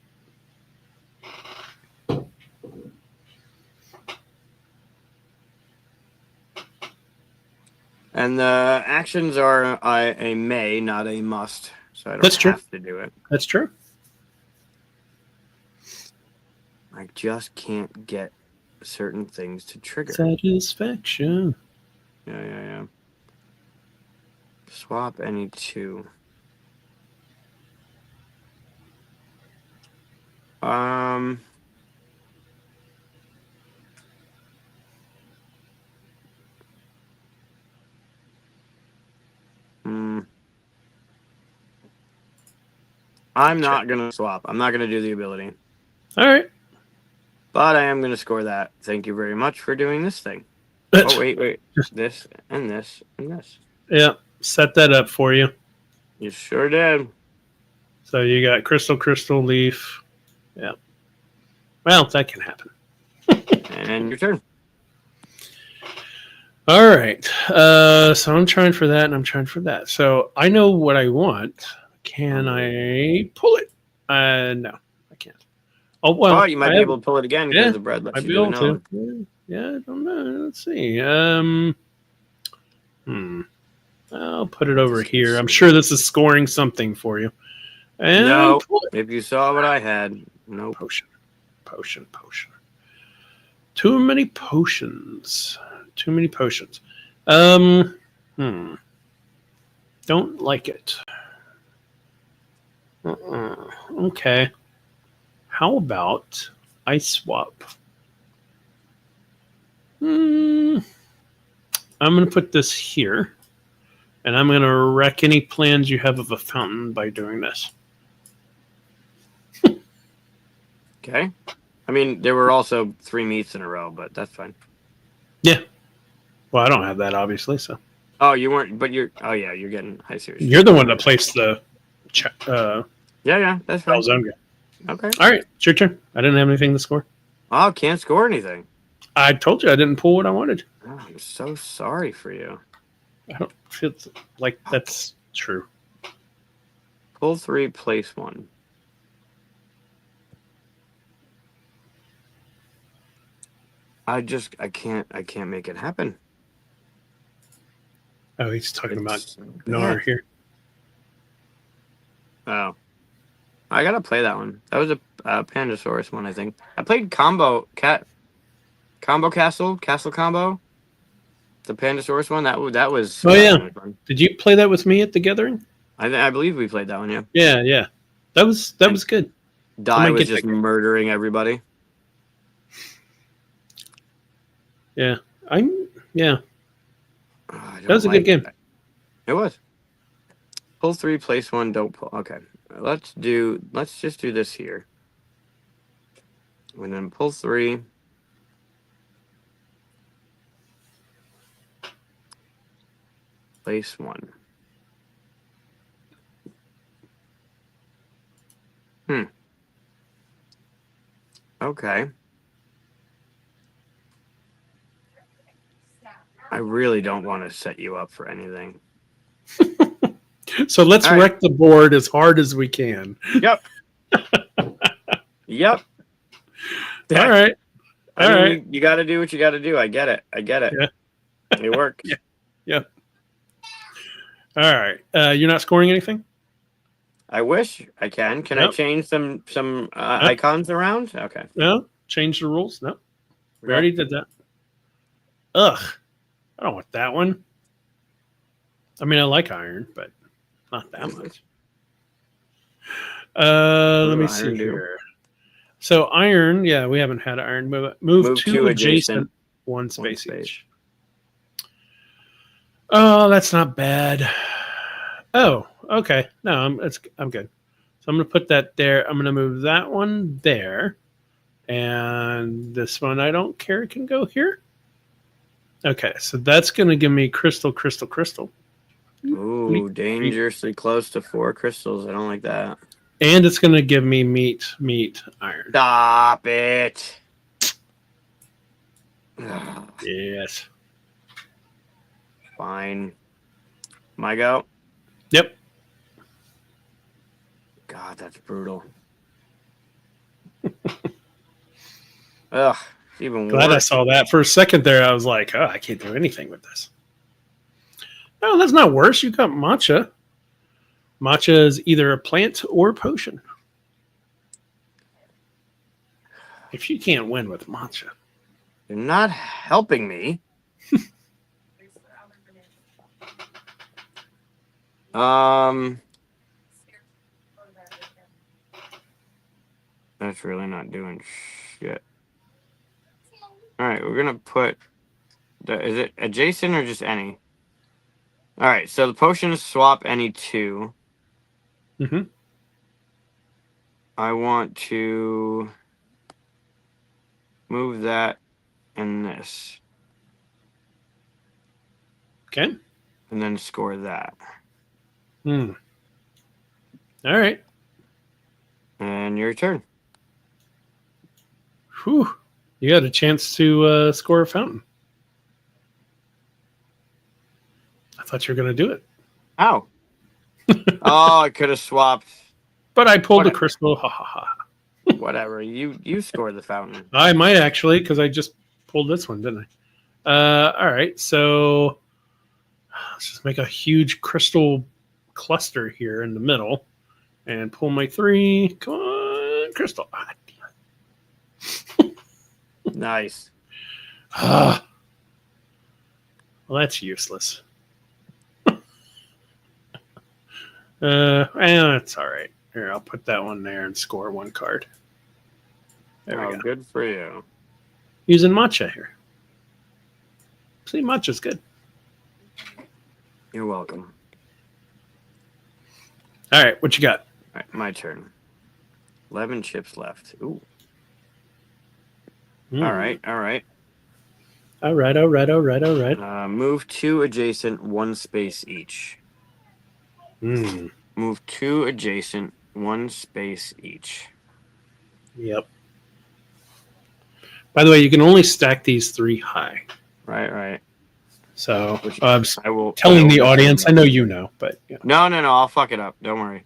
And the actions are a may, not a must. So I don't have to do it. That's true. I just can't get certain things to trigger. Satisfaction. Yeah. Swap any 2. I'm not going to swap. I'm not going to do the ability. All right. But I am going to score that. Thank you very much for doing this thing. Oh, wait. This and this and this. Yeah, set that up for you. You sure did. So you got crystal, leaf. Yeah. Well, that can happen. And your turn. All right. So I'm trying for that, and I'm trying for that. So I know what I want. Can I pull it? No, I can't. Oh Oh, well, you might I be have. able to pull it again because Yeah, the bread lets I'd you be do it able now. to. Yeah, I don't know. Let's see. Hmm. I'll put it over here. I'm sure this is scoring something for you. And No, pull it. if you saw what I had, nope. Potion, potion. Too many potions. Too many potions. Um. Don't like it. Okay. How about ice swap? Hmm. I'm going to put this here, and I'm going to wreck any plans you have of a fountain by doing this. Okay. I mean, there were also 3 meats in a row, but that's fine. Yeah. Well, I don't have that, obviously, so. Oh, you weren't, but you're. Oh yeah, you're getting. I see what You're saying. the one that placed the Yeah, that's fine. Zone. Okay. All right, it's your turn. I didn't have anything to score. Oh, can't score anything. I told you I didn't pull what I wanted. Oh, I'm so sorry for you. I don't feel like that's true. Pull 3, place 1. I can't make it happen. Oh, he's talking about It's Nar bad. here. Oh, I gotta play that one. That was a Pandasaurus one, I think. I played Combo Castle Combo. The Pandasaurus one that was Oh yeah, fun. did you play that with me at the gathering? I believe we played that one. Yeah. Yeah. That was good. Die was just murdering everybody. Yeah, yeah. That was a like good game. It was. Pull 3, place 1, don't pull. Okay. Let's just do this here. And then pull 3. Place 1. Okay. I really don't want to set you up for anything. So let's wreck the board as hard as we can. Yep. Yep. All right. You got to do what you got to do. I get it. Yeah. It works. Yeah. All right. You're not scoring anything? I wish I can. Can I change some icons around? Okay. No? Change the rules? No. We already did that. Ugh. I don't want that one. I mean, I like iron, but not that much. Let me see here. So iron, yeah, we haven't had iron. Move to adjacent one space each. Oh, that's not bad. Oh, okay. No, I'm good. So I'm gonna put that there. I'm gonna move that one there, and this one I don't care. It can go here. Okay, so that's gonna give me crystal. Ooh, dangerously close to 4 crystals. I don't like that. And it's gonna give me meat, iron. Stop it. Yes. Fine. My go? Yep. God, that's brutal. Ugh, it's even Glad worse. I saw that. For a second there, I was like, oh, I can't do anything with this. No, that's not worse. You got matcha. Matcha is either a plant or a potion. If you can't win with matcha. You're not helping me. That's really not doing shit. All right, we're gonna put. Is it adjacent or just any? All right, so the potions swap any 2. Mm-hmm. I want to move that and this. Okay. And then score that. All right. And your turn. Whew. You got a chance to score a fountain. thought you were going to do it. Ow. Oh, I could have swapped. But I pulled the crystal. Ha ha ha. Whatever. You scored the fountain. I might actually, because I just pulled this one, didn't I? All right. So let's just make a huge crystal cluster here in the middle and pull my 3. Come on, crystal. Ah, damn it. Nice. Well, that's useless. It's all right. Here, I'll put that one there and score 1 card. There we go. Good for you. Using matcha here. See, matcha's good. You're welcome. All right, what you got? All right, my turn. 11 chips left. Ooh. All right. All right. Move 2 adjacent, 1 space each. Move 2 adjacent, 1 space each. Yep. By the way, you can only stack these 3 high. Right. So I will telling the audience. I know you know, but yeah. No. I'll fuck it up. Don't worry.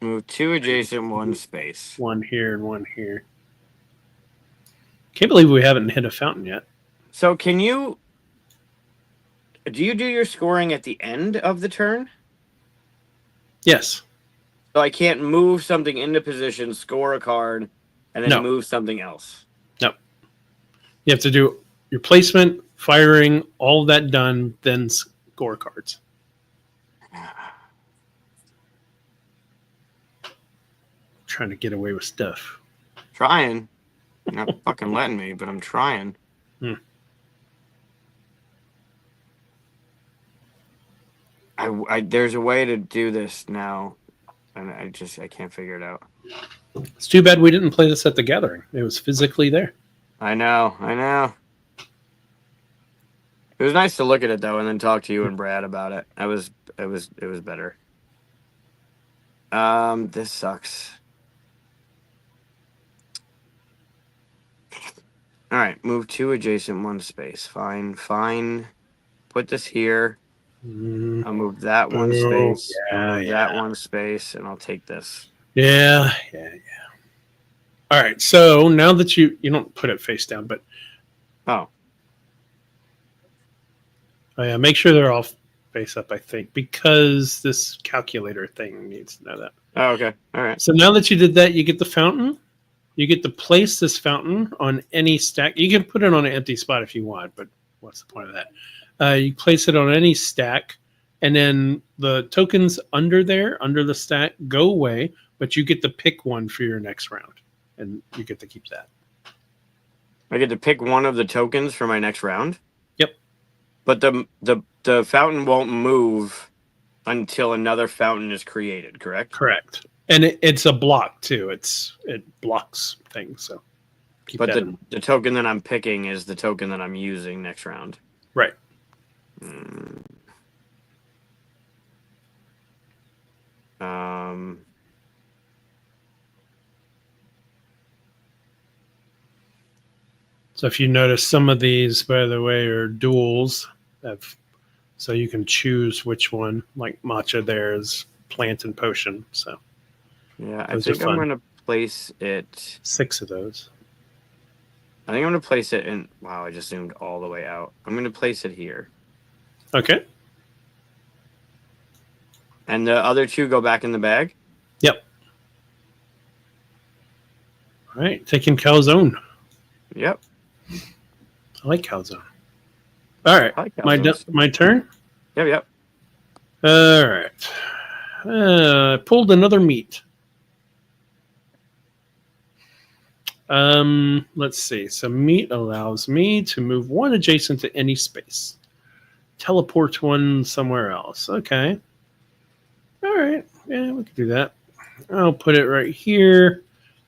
Move 2 adjacent, 1 space. 1 here and 1 here. Can't believe we haven't hit a fountain yet. So do you do your scoring at the end of the turn? Yes. So I can't move something into position, score a card, and then move something else. No. You have to do your placement, firing, all of that done, then score cards. Trying to get away with stuff. Trying. You're not fucking letting me, but I'm trying. There's a way to do this now, and I can't figure it out. It's too bad we didn't play this at the gathering. It was physically there. I know. It was nice to look at it though, and then talk to you and Brad about it. It was better. This sucks. All right, move 2 adjacent, 1 space. Fine. Put this here. I'll move that 1 space. That 1 space, and I'll take this. Yeah. All right, so now that you don't put it face down, but yeah, make sure they're all face up. I think because this calculator thing needs to know that. Oh, okay. All right. So now that you did that, you get the fountain. You get to place this fountain on any stack. You can put it on an empty spot if you want, but what's the point of that? You place it on any stack, and then the tokens under the stack go away, but you get to pick one for your next round, and you get to keep that. I get to pick one of the tokens for my next round? Yep. But the fountain won't move until another fountain is created, correct? Correct. And it's a block, too. It blocks things, so keep that in. The token that I'm picking is the token that I'm using next round. Right. So if you notice, some of these, by the way, are duels. So you can choose which one. Like matcha, there is plant and potion. So yeah, I think I'm going to place it. 6 of those. I think I'm going to place it in. Wow, I just zoomed all the way out. I'm going to place it here. Okay. And the other 2 go back in the bag? Yep. All right, taking calzone. Yep. I like calzone. All right, my turn? Yep. All right. Pulled another meat. Let's see. So meat allows me to move 1 adjacent to any space. Teleport 1 somewhere else. Okay. All right. Yeah, we can do that. I'll put it right here,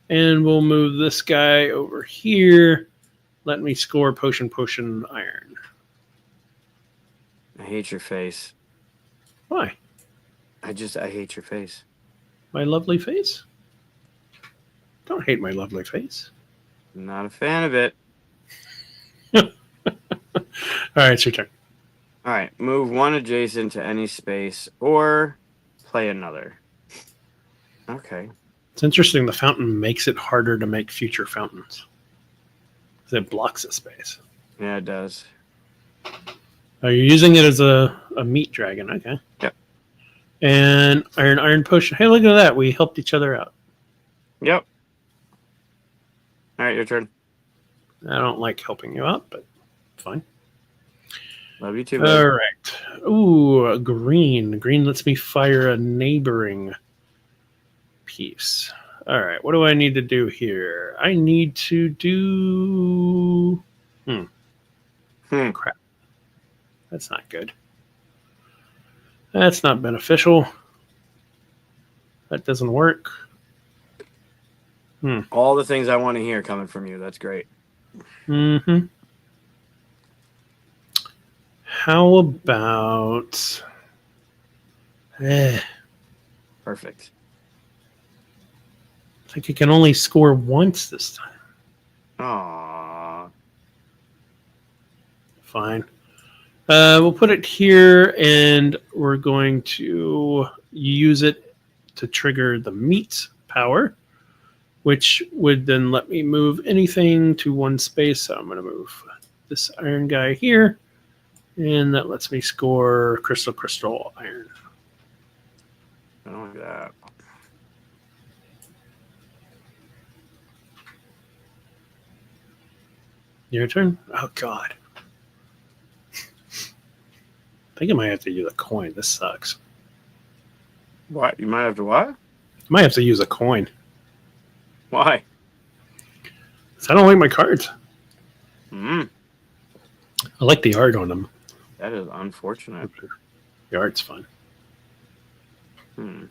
and we'll move this guy over here. Let me score potion, iron. I hate your face. Why? I hate your face. My lovely face? Don't hate my lovely face. I'm not a fan of it. All right, it's your turn. All right, move one adjacent to any space or play another. Okay. It's interesting. The fountain makes it harder to make future fountains because it blocks the space. Yeah, it does. Oh, you're using it as a meat dragon. Okay. Yep. And iron potion. Hey, look at that. We helped each other out. Yep. All right, your turn. I don't like helping you out, but fine. Love you too, All babe. right. Ooh, green. Green lets me fire a neighboring piece. All right. What do I need to do here? I need to do. Crap. That's not good. That's not beneficial. That doesn't work. All the things I want to hear coming from you. That's great. Mm-hmm. How about... Perfect. I think you can only score once this time. Aww. Fine. We'll put it here, and we're going to use it to trigger the meat power, which would then let me move anything to one space. So I'm going to move this iron guy here, and that lets me score crystal iron. I don't like that. Your turn? Oh, God. I think I might have to use a coin. This sucks. What? You might have to what? I might have to use a coin. Why? 'Cause I don't like my cards. Hmm. I like the art on them. That is unfortunate. The art's fun. Hmm.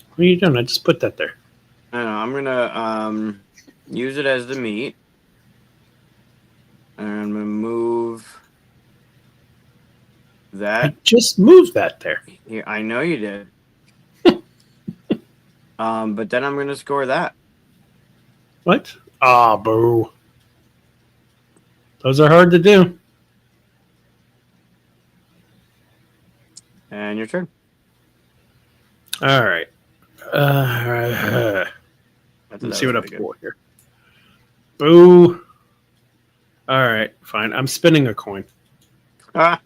What are you doing? I just put that there. I know. I'm gonna use it as the meat, and I'm gonna move I that just moved that there. here. I know you did. But then I'm gonna score that. What? Ah, boo. Those are hard to do. And your turn. All right. Let's see what I pull here. Boo. All right, fine. I'm spinning a coin. Ah.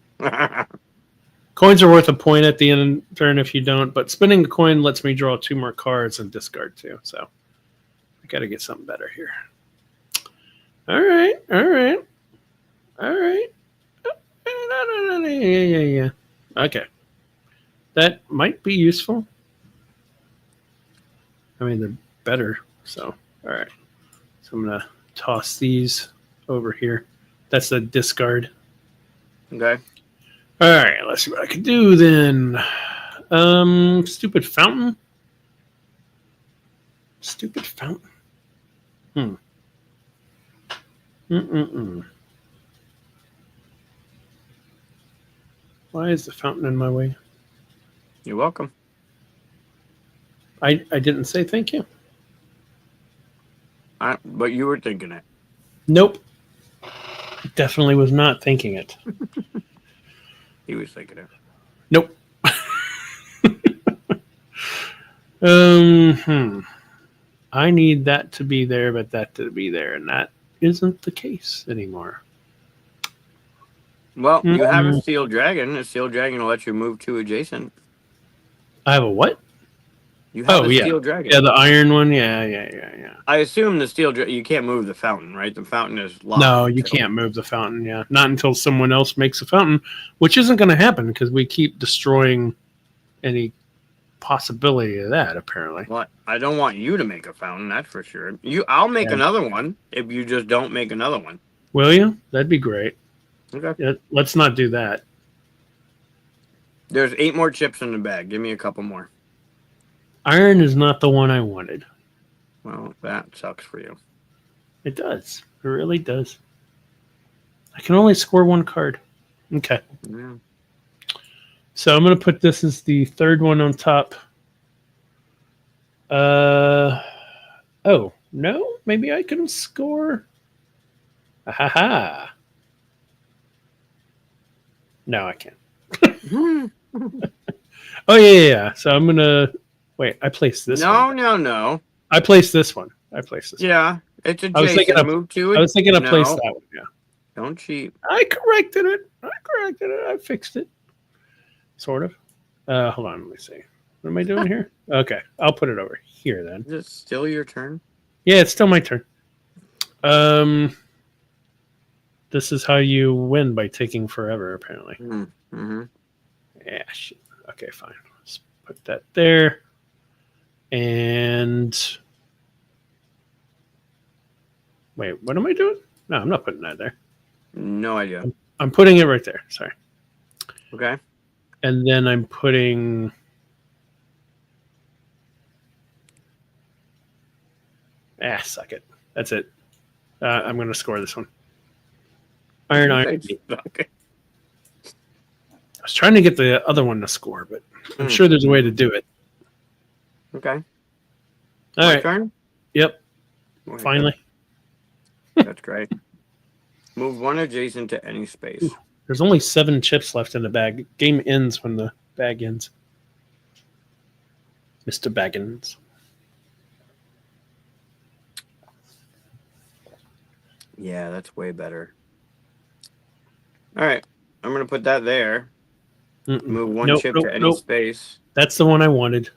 Coins are worth a point at the end of the turn if you don't, but spinning the coin lets me draw 2 more cards and discard 2. So I got to get something better here. All right. Yeah. Okay. That might be useful. I mean, they're better. So, all right. So I'm going to toss these over here. That's a discard. Okay. All right. Let's see what I can do then. Stupid fountain. Stupid fountain. Why is the fountain in my way? You're welcome. I didn't say thank you. But you were thinking it. Nope. Definitely was not thinking it. He was thinking it. Nope. I need that to be there, but that to be there, and that isn't the case anymore. Well, you have a steel dragon. A steel dragon will let you move 2 adjacent. I have a what? You have a steel dragon. Yeah, the iron one. Yeah. I assume the steel dragon. You can't move the fountain, right? The fountain is locked. No, you can't move the fountain. Yeah, not until someone else makes a fountain, which isn't going to happen because we keep destroying any possibility of that. Apparently. Well, I don't want you to make a fountain. That's for sure. I'll make another one if you just don't make another one. Will you? That'd be great. Okay. Yeah, let's not do that. There's 8 more chips in the bag. Give me a couple more. Iron is not the one I wanted. Well, that sucks for you. It does. It really does. I can only score 1 card. Okay. Yeah. So I'm going to put this as the 3rd one on top. Oh no, maybe I can score. Ha ha. No, I can't. no, Oh yeah. So I'm gonna wait. I placed this one. no. I placed this one. I placed this one. Yeah, it's I was thinking adjacent. of. Move to I it. was thinking I placed No, that one. Yeah. don't cheat. I corrected it. I fixed it. Sort of. Hold on. Let me see. What am I doing here? Okay, I'll put it over here then. Is it still your turn? Yeah, it's still my turn. Um, this is how you win by taking forever, apparently. Mm-hmm. Yeah. Shit. Okay, fine. Let's put that there. And wait, what am I doing? No, I'm not putting that there. No idea. I'm putting it right there. Sorry. Okay. And then I'm putting. Suck it. That's it. I'm going to score this one. Iron. Okay. I was trying to get the other one to score, but I'm sure there's a way to do it. Okay. All My right. turn? Yep. Okay. Finally. That's great. Move one adjacent to any space. Ooh. There's only 7 chips left in the bag. Game ends when the bag ends. Mr. Baggins. Yeah, that's way better. All right. I'm going to put that there. Mm-mm. Move one chip to any space. That's the one I wanted.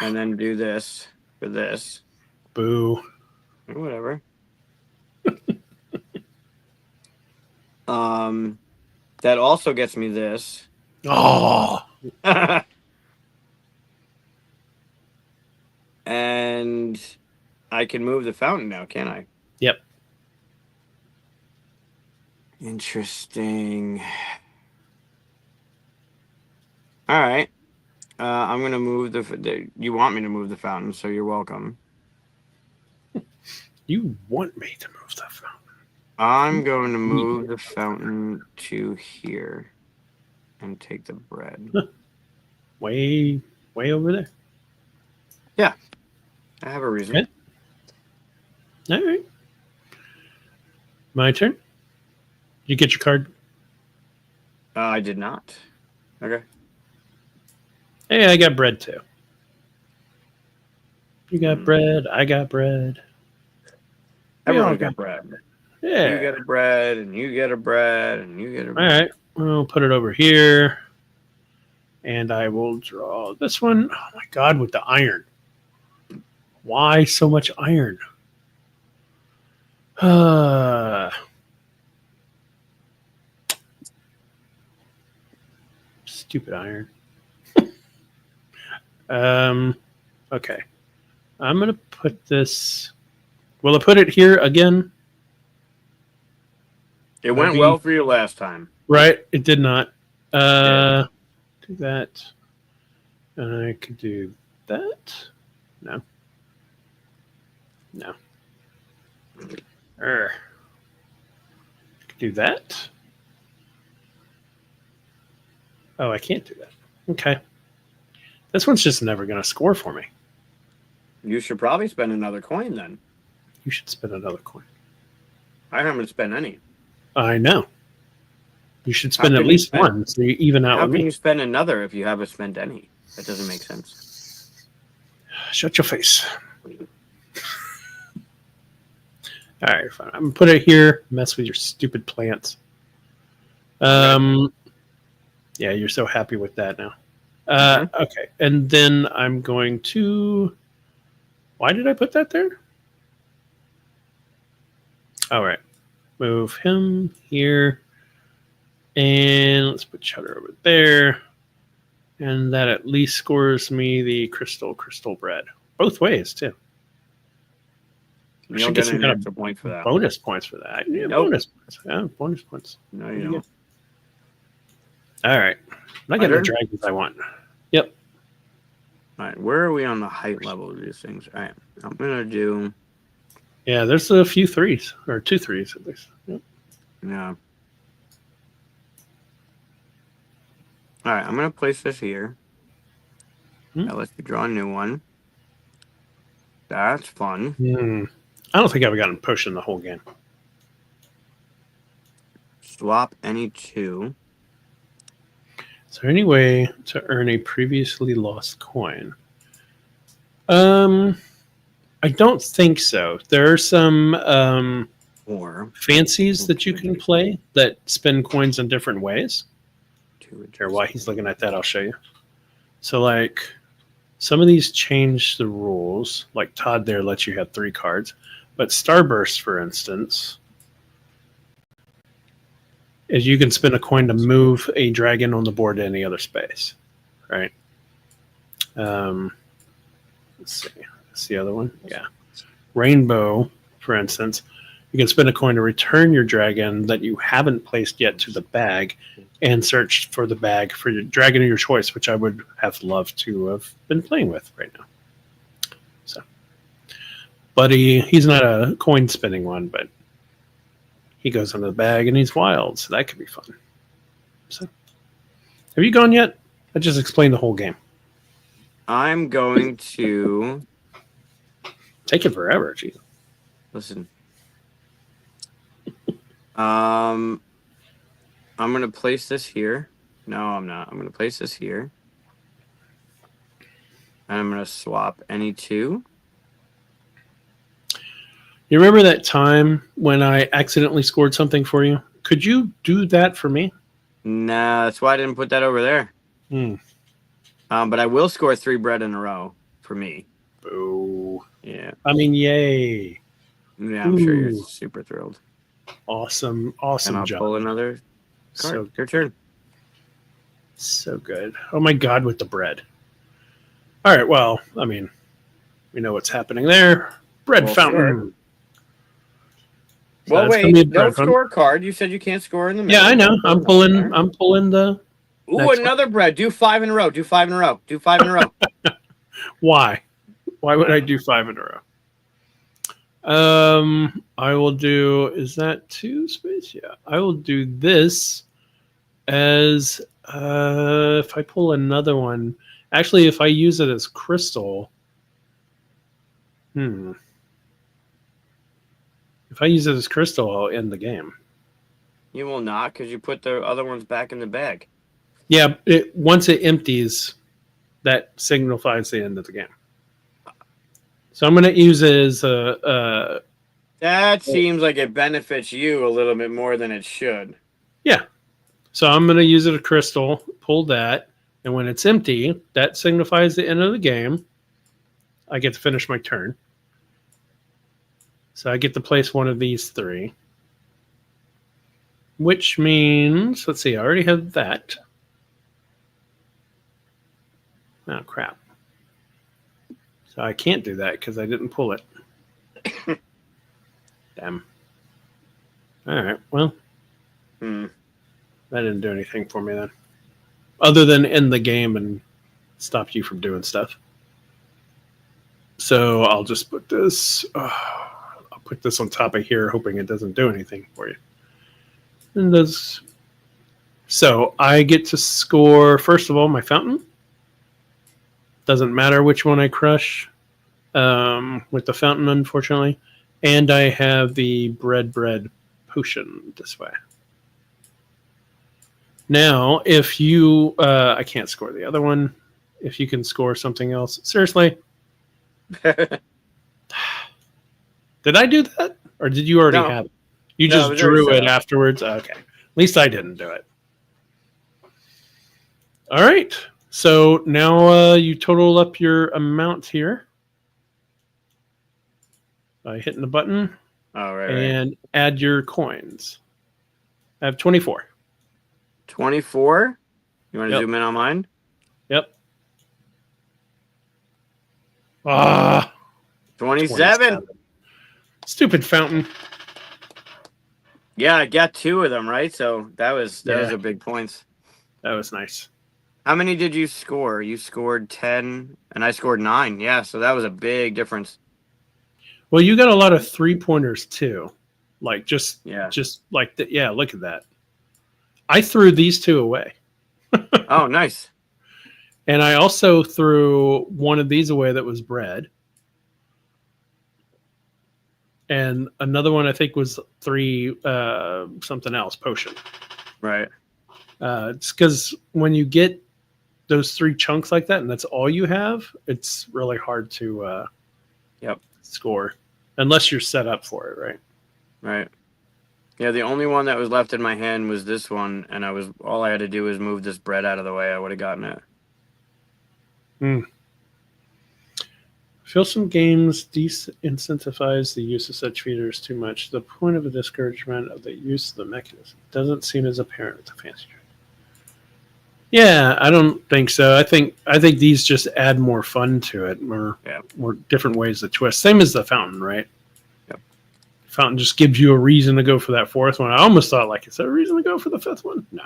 And then do this for this. Boo. Or whatever. That also gets me this. Oh. And I can move the fountain now, can't I? Yep. Interesting. All right. I'm going to move you want me to move the fountain, so you're welcome. You want me to move the fountain? I'm going to move the fountain to here and take the bread. Way over there. Yeah. I have a reason. Okay. All right. My turn. You get your card? I did not. Okay. Hey, I got bread too. You got bread. I got bread. Everyone got bread. Yeah. You get a bread, and you get a bread, and you get a bread. All right. We'll put it over here. And I will draw this one. Oh my God, with the iron. Why so much iron? Stupid iron. Okay. I'm going to put this. Will I put it here again? It went well for you last time. Right. It did not. Do that. And I could do that. No. Could do that. Oh, I can't do that. Okay. This one's just never going to score for me. You should probably spend another coin then. You should spend another coin. I haven't spent any. I know. You should spend at least one so you even out How with me. can you spend another if you haven't spent any? That doesn't make sense. Shut your face. All right, fine. I'm going to put it here. Mess with your stupid plants. Yeah, you're so happy with that now. Okay, and then I'm going to... Why did I put that there? All right. Move him here. And let's put Cheddar over there. And that at least scores me the crystal bread. Both ways, too. You don't get any extra point for that. Bonus points for that. Yeah, nope. Bonus points. Yeah, bonus points. No, you don't. All right. I'm not getting the dragons I want. Yep. All right. Where are we on the height level of these things? All right. I'm going to do... Yeah, there's a few 3s. Or 2 3s at least. Yep. Yeah. All right. I'm going to place this here. That lets you draw a new one. That's fun. I don't think I've gotten potion the whole game. Swap any two. Is there any way to earn a previously lost coin? I don't think so. There are some Or fancies that you can play that spend coins in different ways. two. Here, while he's looking at that, I'll show you. So, like, some of these change the rules. Like Todd there lets you have 3 cards. But Starburst, for instance, is you can spend a coin to move a dragon on the board to any other space. Right? Let's see. That's the other one. Yeah. Rainbow, for instance, you can spend a coin to return your dragon that you haven't placed yet to the bag and search for the bag for your dragon of your choice, which I would have loved to have been playing with right now. So, but he's not a coin spinning one, but he goes into the bag and he's wild, so that could be fun. So, have you gone yet? I just explained the whole game. I'm going to take it forever. Geez. Listen. I'm gonna place this here. No, I'm not. I'm gonna place this here. And I'm gonna swap any two. You remember that time when I accidentally scored something for you? Could you do that for me? Nah, that's why I didn't put that over there. But I will score 3 bread in a row for me. Boo. Yeah. I mean, yay. Yeah, I'm sure you're super thrilled. Awesome And I'll job. pull another card. So, your turn. So good. Oh my God, with the bread. All right, well, I mean, we know what's happening there. Bread fountain. Sure. So well, that's wait, don't score a card. You said you can't score in the middle. Yeah, I know. I'm pulling the Ooh, another bread. Do 5 in a row. Do 5 in a row. Do 5 in a row. Why? Why would I do 5 in a row? I will do, is that 2 space? Yeah. I will do this as if I pull another one. Actually, if I use it as crystal. If I use it as crystal, I'll end the game. You will not, because you put the other ones back in the bag. Yeah, once it empties, that signifies the end of the game. So I'm going to use it as a... That seems like it benefits you a little bit more than it should. Yeah. So I'm going to use it as a crystal, pull that, and when it's empty, that signifies the end of the game. I get to finish my turn. So I get to place one of these 3. Which means, let's see, I already have that. Oh, crap. So I can't do that because I didn't pull it. Damn. All right, well. That didn't do anything for me then. Other than end the game and stop you from doing stuff. So I'll just put this... I'll put this on top of here, hoping it doesn't do anything for you. And does... So I get to score, first of all, my fountain. Doesn't matter which one I crush with the fountain, unfortunately. And I have the bread potion this way. Now, if you... I can't score the other one. If you can score something else. Seriously? Did I do that? Or did you already have it? You just drew it afterwards? Okay. At least I didn't do it. All right. So now you total up your amount here by hitting the button. And add your coins. I have 24. 24? You want to zoom in on mine? Yep. 27. Stupid fountain. Yeah, I got 2 of them, right? So that was a big points. That was nice. How many did you score? You scored 10, and I scored 9. Yeah, so that was a big difference. Well, you got a lot of 3-pointers too. Like just like that. Yeah, look at that. I threw these 2 away. Oh, nice. And I also threw one of these away that was bread. and another one I think was 3 something else potion. Right. It's because when you get those 3 chunks like that, and that's all you have, it's really hard to Yep. score unless you're set up for it, right? Right. Yeah, the only one that was left in my hand was this one, and all I had to do was move this bread out of the way. I would have gotten it. I feel some games disincentivize the use of such features too much. The point of a discouragement of the use of the mechanism doesn't seem as apparent with the fancy trade. Yeah, I don't think so. I think these just add more fun to it, more different ways to twist. Same as the fountain, right? Yep. Fountain just gives you a reason to go for that 4th one. I almost thought, like, is there a reason to go for the 5th one? No.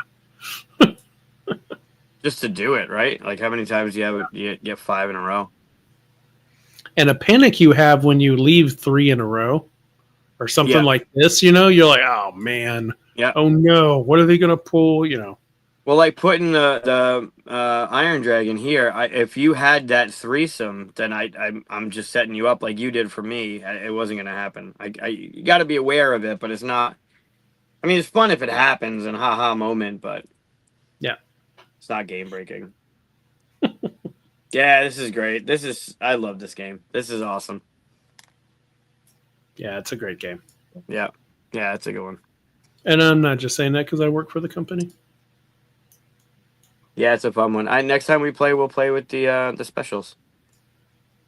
Just to do it, right? Like, how many times do you get 5 in a row? And a panic you have when you leave 3 in a row or something like this, you're like, oh man, oh no, what are they going to pull? Well, like putting the Iron Dragon here, if you had that threesome, then I'm just setting you up like you did for me. It wasn't going to happen. You got to be aware of it, but it's not. I mean, it's fun if it happens and haha moment, but it's not game breaking. Yeah, this is great. I love this game. This is awesome. Yeah, it's a great game. Yeah, it's a good one. And I'm not just saying that because I work for the company. Yeah, it's a fun one. Next time we play, we'll play with the specials.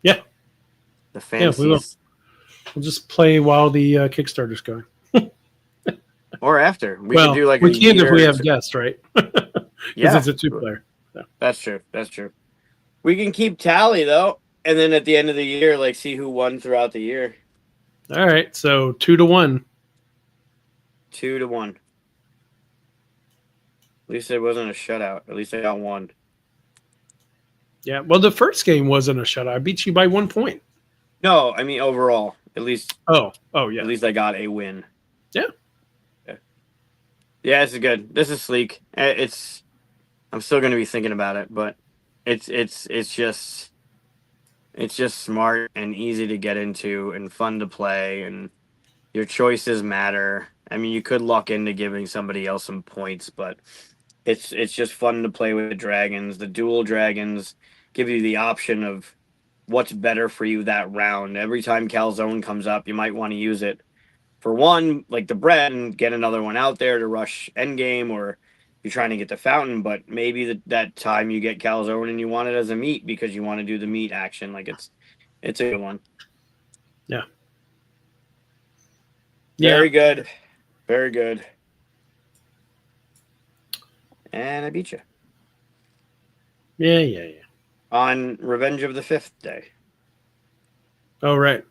Yeah. The fancies. Yeah, we will. We'll just play while the Kickstarter's going. Or after. We can do like we can if we have guests, right? Because it's a 2-player. So. That's true. We can keep tally, though. And then at the end of the year, like, see who won throughout the year. All right. So 2-1. 2-1. At least it wasn't a shutout. At least I got one. Yeah. Well, the first game wasn't a shutout. I beat you by 1 point. No, I mean overall. At least. Oh, yeah. At least I got a win. Yeah. Yeah, this is good. This is sleek. I'm still going to be thinking about it, but it's just smart and easy to get into and fun to play, and your choices matter. I mean, you could luck into giving somebody else some points, but it's just fun to play with the dragons. The dual dragons give you the option of what's better for you that round. Every time calzone comes up, you might want to use it for one, like the bread, and get another one out there to rush endgame, or you're trying to get the fountain, but maybe that time you get calzone and you want it as a meat because you want to do the meat action. Like it's a good one. Yeah. Very good. Very good. And I beat you. Yeah. On Revenge of the Fifth Day. Oh, right.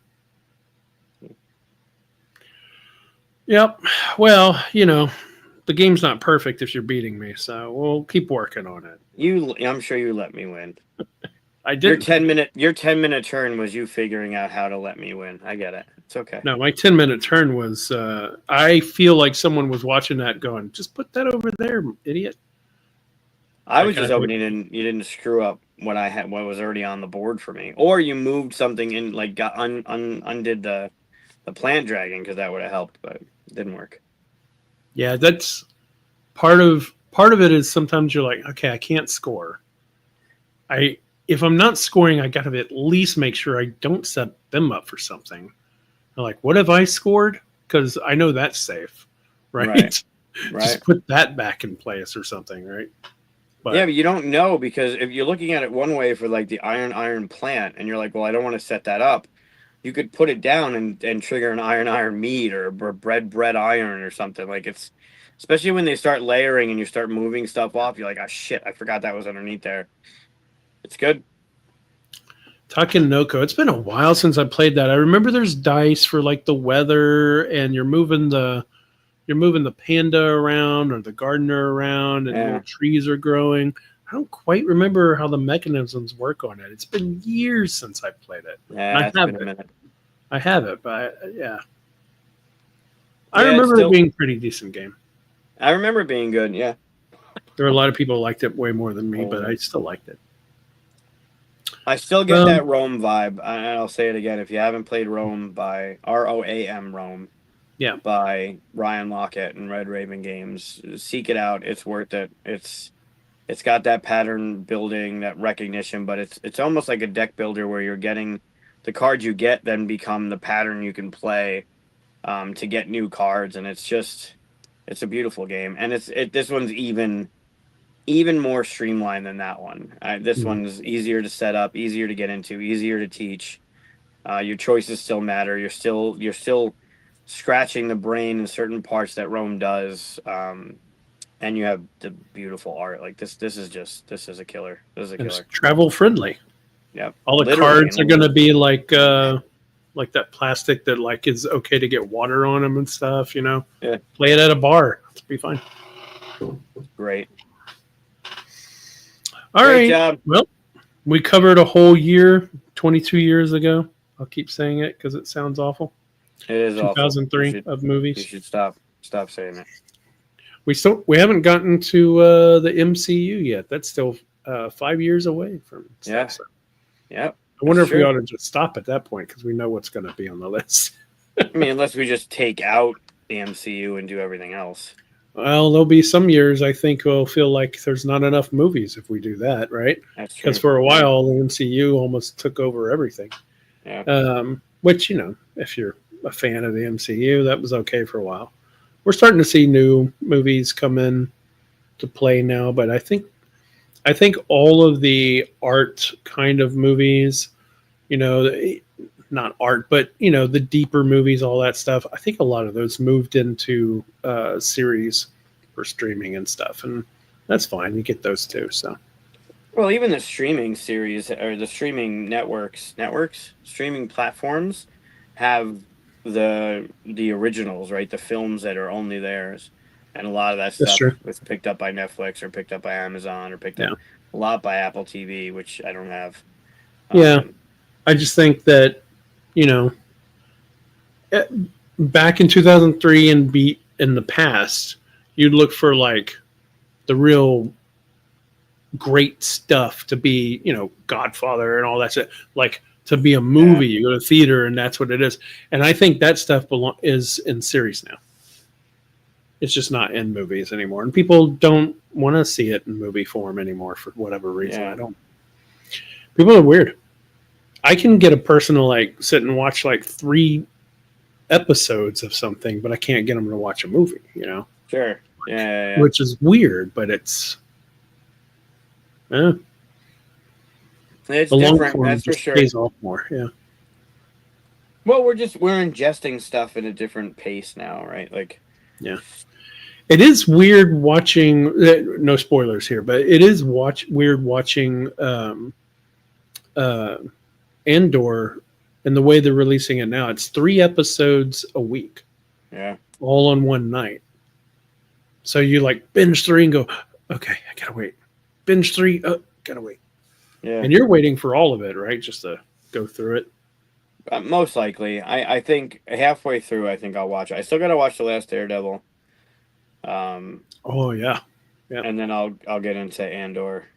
Yep. Well, the game's not perfect if you're beating me, so we'll keep working on it. I'm sure you let me win. I did. Your 10-minute turn was you figuring out how to let me win. I get it. It's okay. No, my 10-minute turn was. I feel like someone was watching that, going, "Just put that over there, idiot." I was just hoping you didn't screw up what I had, what was already on the board for me, or you moved something in, like got undid the plant dragon, because that would have helped, but it didn't work. Yeah, that's part of it. Is sometimes you're like, okay, I can't score. If I'm not scoring, I got to at least make sure I don't set them up for something. I'm like, what have I scored? Because I know that's safe, right? Just put that back in place or something, right? But you don't know, because if you're looking at it one way for like the iron plant, and you're like, well, I don't want to set that up. You could put it down and trigger an iron meat or bread iron or something. Like, it's, especially when they start layering and you start moving stuff off, you're like, oh shit, I forgot that was underneath there. It's good. Takenoko. It's been a while since I played that. I remember there's dice for like the weather, and you're moving the panda around or the gardener around, and little trees are growing. I don't quite remember how the mechanisms work on it. It's been years since I played it. Yeah, it's been a minute. I have it, but I remember it being a pretty decent game. I remember it being good, yeah. There were a lot of people who liked it way more than me, but I still liked it. I still get that Rome vibe, and I'll say it again. If you haven't played Rome by ROAM Rome, Yeah. by Ryan Lockett and Red Raven Games, seek it out. It's worth it. It's got that pattern building, that recognition, but it's almost like a deck builder where you're getting the cards you get then become the pattern you can play to get new cards, and it's a beautiful game, and this one's even more streamlined than that one. This one's easier to set up, easier to get into, easier to teach. Your choices still matter. You're still scratching the brain in certain parts that Rome does, and you have the beautiful art. Like this is a killer. This is a killer. It's travel friendly. Yep. All the Literally, cards are going to be like that plastic that like is okay to get water on them and stuff. You know. Yeah. Play it at a bar. It'll be fine. Great. All Great right. job. Well, we covered a whole year, 22 years ago. I'll keep saying it because it sounds awful. It is 2003 of movies. You should stop saying it. We haven't gotten to the MCU yet. That's still 5 years away from stuff. Yeah. So. Yep. I wonder if we ought to just stop at that point because we know what's going to be on the list. I mean, unless we just take out the MCU and do everything else. Well, there'll be some years I think we'll feel like there's not enough movies if we do that, right? That's true. Because for a while the MCU almost took over everything. Yeah. Which, you know, if you're a fan of the MCU, that was okay for a while. We're starting to see new movies come in to play now, but I think all of the art kind of movies, you know, not art, but you know, the deeper movies, all that stuff. I think a lot of those moved into series for streaming and stuff, and that's fine. You get those too. So, well, even the streaming series or the streaming streaming platforms have the originals, right? The films that are only theirs, and a lot of that stuff was picked up by Netflix or picked up by Amazon or picked up a lot by Apple TV, which I don't have. I just think that, you know, back in 2003 and in the past, you'd look for like the real great stuff to be, you know, Godfather and all that shit. Like to be a movie, you go to theater and that's what it is. And I think that stuff is in series now. It's just not in movies anymore, and people don't want to see it in movie form anymore for whatever reason. I don't. People are weird. I can get a person to like sit and watch like 3 episodes of something, but I can't get them to watch a movie. You know. Sure. Yeah. Which is weird, but it's. It's the long different. form That's for just sure. pays off more. Yeah. Well, we're ingesting stuff at a different pace now, right? Like. Yeah. It is weird watching. No spoilers here, but it is weird watching Andor and the way they're releasing it now. It's 3 episodes a week. Yeah. All on one night. So you like binge 3 and go, okay, I gotta wait. Binge 3, gotta wait. Yeah. And you're waiting for all of it, right? Just to go through it. Most likely. I think halfway through, I think I'll watch it. I still gotta watch The Last Daredevil. Oh yeah. And then I'll get into Andor.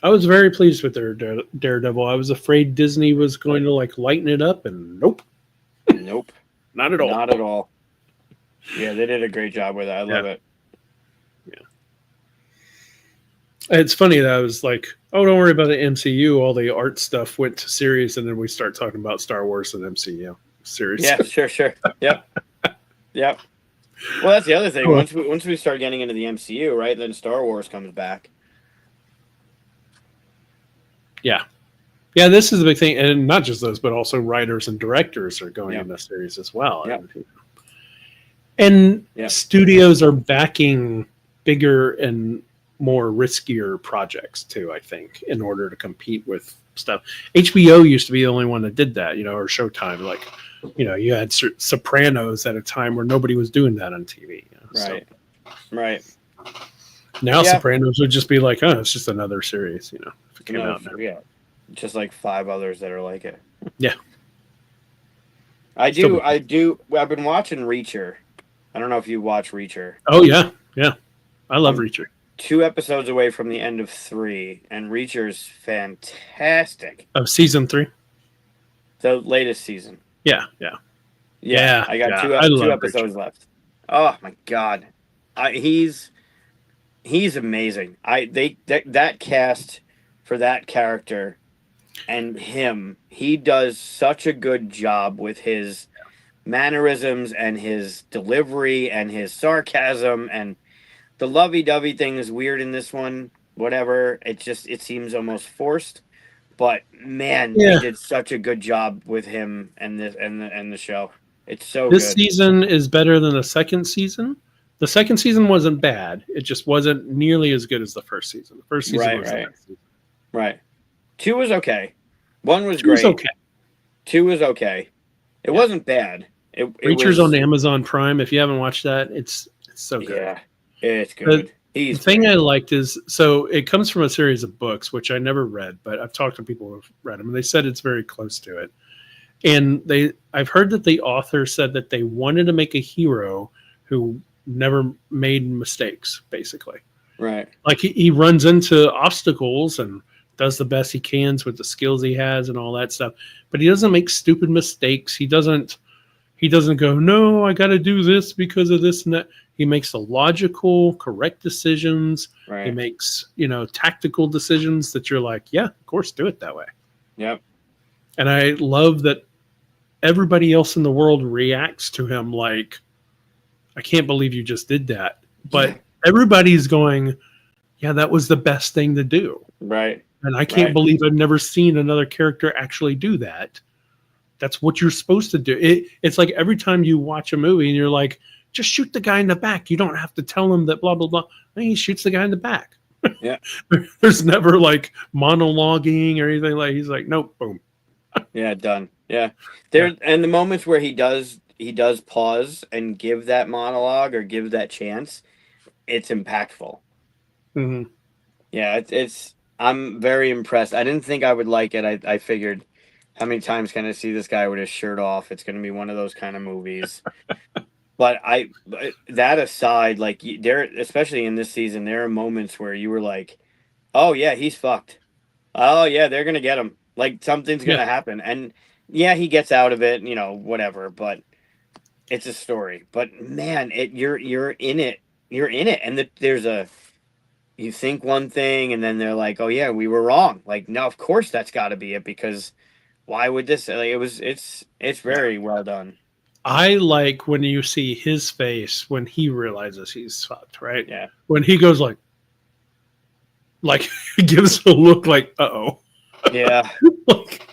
I was very pleased with their Daredevil. I was afraid Disney was going to like lighten it up, and nope. Nope. Not at all. Not at all. Yeah, they did a great job with it. I love it. Yeah. It's funny that I was like, oh, don't worry about the MCU. All the art stuff went to series, and then we start talking about Star Wars and MCU series. Yeah, sure. Yep. Yep. Well, that's the other thing. Once we start getting into the MCU, right, then Star Wars comes back. Yeah. Yeah, this is the big thing. And not just those, but also writers and directors are going in the series as well. Yep. And studios are backing bigger and more riskier projects too, I think, in order to compete with stuff. HBO used to be the only one that did that, you know, or Showtime. Like, you know, you had Sopranos at a time where nobody was doing that on TV. You know, right. Right. Now Sopranos would just be like, oh, it's just another series, you know, if it came out now. Yeah. Just like 5 others that are like it. Yeah. I've been watching Reacher. I don't know if you watch Reacher. Oh yeah. Yeah. I love Reacher. 2 episodes away from the end of 3, and Reacher's fantastic. Of season 3. The latest season. Yeah, yeah, Yeah, I got I two love episodes Reacher. left. Oh my god, he's amazing. That cast for that character and him, he does such a good job with his mannerisms and his delivery and his sarcasm, and the lovey-dovey thing is weird in this one. Whatever, it seems almost forced. But man, they Yeah, did such a good job with him and the show. It's so this good. season is better than the second season. The second season wasn't bad. It just wasn't nearly as good as the first season. The first season Right, was the right, best season. right. 2 was okay. 1 was Two was great. okay. 2 was okay. It Yeah. wasn't bad. It Reacher's on was, Amazon Prime. If you haven't watched that, it's so good. yeah, it's The, good. the He's thing great. I liked is so it comes from a series of books, which I never read, but I've talked to people who've read them, and they said it's very close to it. And I've heard that the author said that they wanted to make a hero who never made mistakes, basically. Right. Like he runs into obstacles and does the best he can with the skills he has and all that stuff, but he doesn't make stupid mistakes. He doesn't go, no, I got to do this because of this and that. He makes the logical, correct decisions. He Right. makes, tactical decisions that you're like, yeah, of course, do it that way. Yep. And I love that everybody else in the world reacts to him like, I can't believe you just did that. But everybody's going, yeah, that was the best thing to do. Right. And I can't Right. believe I've never seen another character actually do that. That's what you're supposed to do. It's like every time you watch a movie and you're like, just shoot the guy in the back. You don't have to tell him that blah, blah, blah. And he shoots the guy in the back. Yeah. There's never like monologuing or anything like he's like, nope, boom. Yeah, done. Yeah. There and the moments where he does pause and give that monologue or give that chance, it's impactful. Mm-hmm. Yeah, it's I'm very impressed. I didn't think I would like it. I figured how many times can I see this guy with his shirt off? It's going to be one of those kind of movies. But that aside, like there, especially in this season, there are moments where you were like, "Oh yeah, he's fucked. Oh yeah, they're gonna get him. Like something's Yeah. gonna happen." And yeah, he gets out of it, whatever. But it's a story. But man, you're in it. You're in it, and you think one thing, and then they're like, "Oh yeah, we were wrong." Like, no, of course that's got to be it because why would this? Like, it's very well done. I like when you see his face when he realizes he's fucked, right? Yeah. When he goes like he gives a look like, uh-oh. Yeah. Like,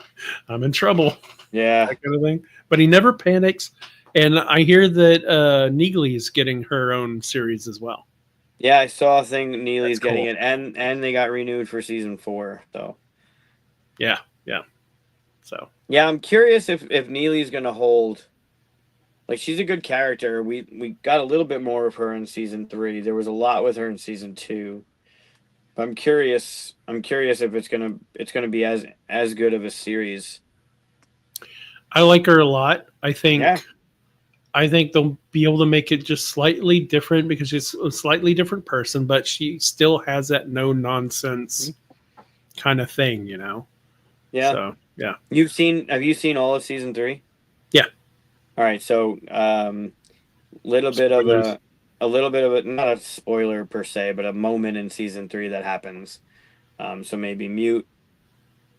I'm in trouble. Yeah. That kind of thing. But he never panics. And I hear that Neely is getting her own series as well. Yeah, I saw a thing. Neely's That's cool. getting it, and they got renewed for season 4, though. Yeah, yeah. So yeah, I'm curious if Neely's gonna hold. Like, she's a good character. We got a little bit more of her in season 3. There was a lot with her in season 2. But I'm curious. If it's gonna be as good of a series. I like her a lot. I think Yeah. they'll be able to make it just slightly different because she's a slightly different person, but she still has that no nonsense kind of thing, Yeah. So yeah. Have you seen all of season 3? Yeah. All right. So little bit of a not a spoiler per se, but a moment in season 3 that happens. So maybe mute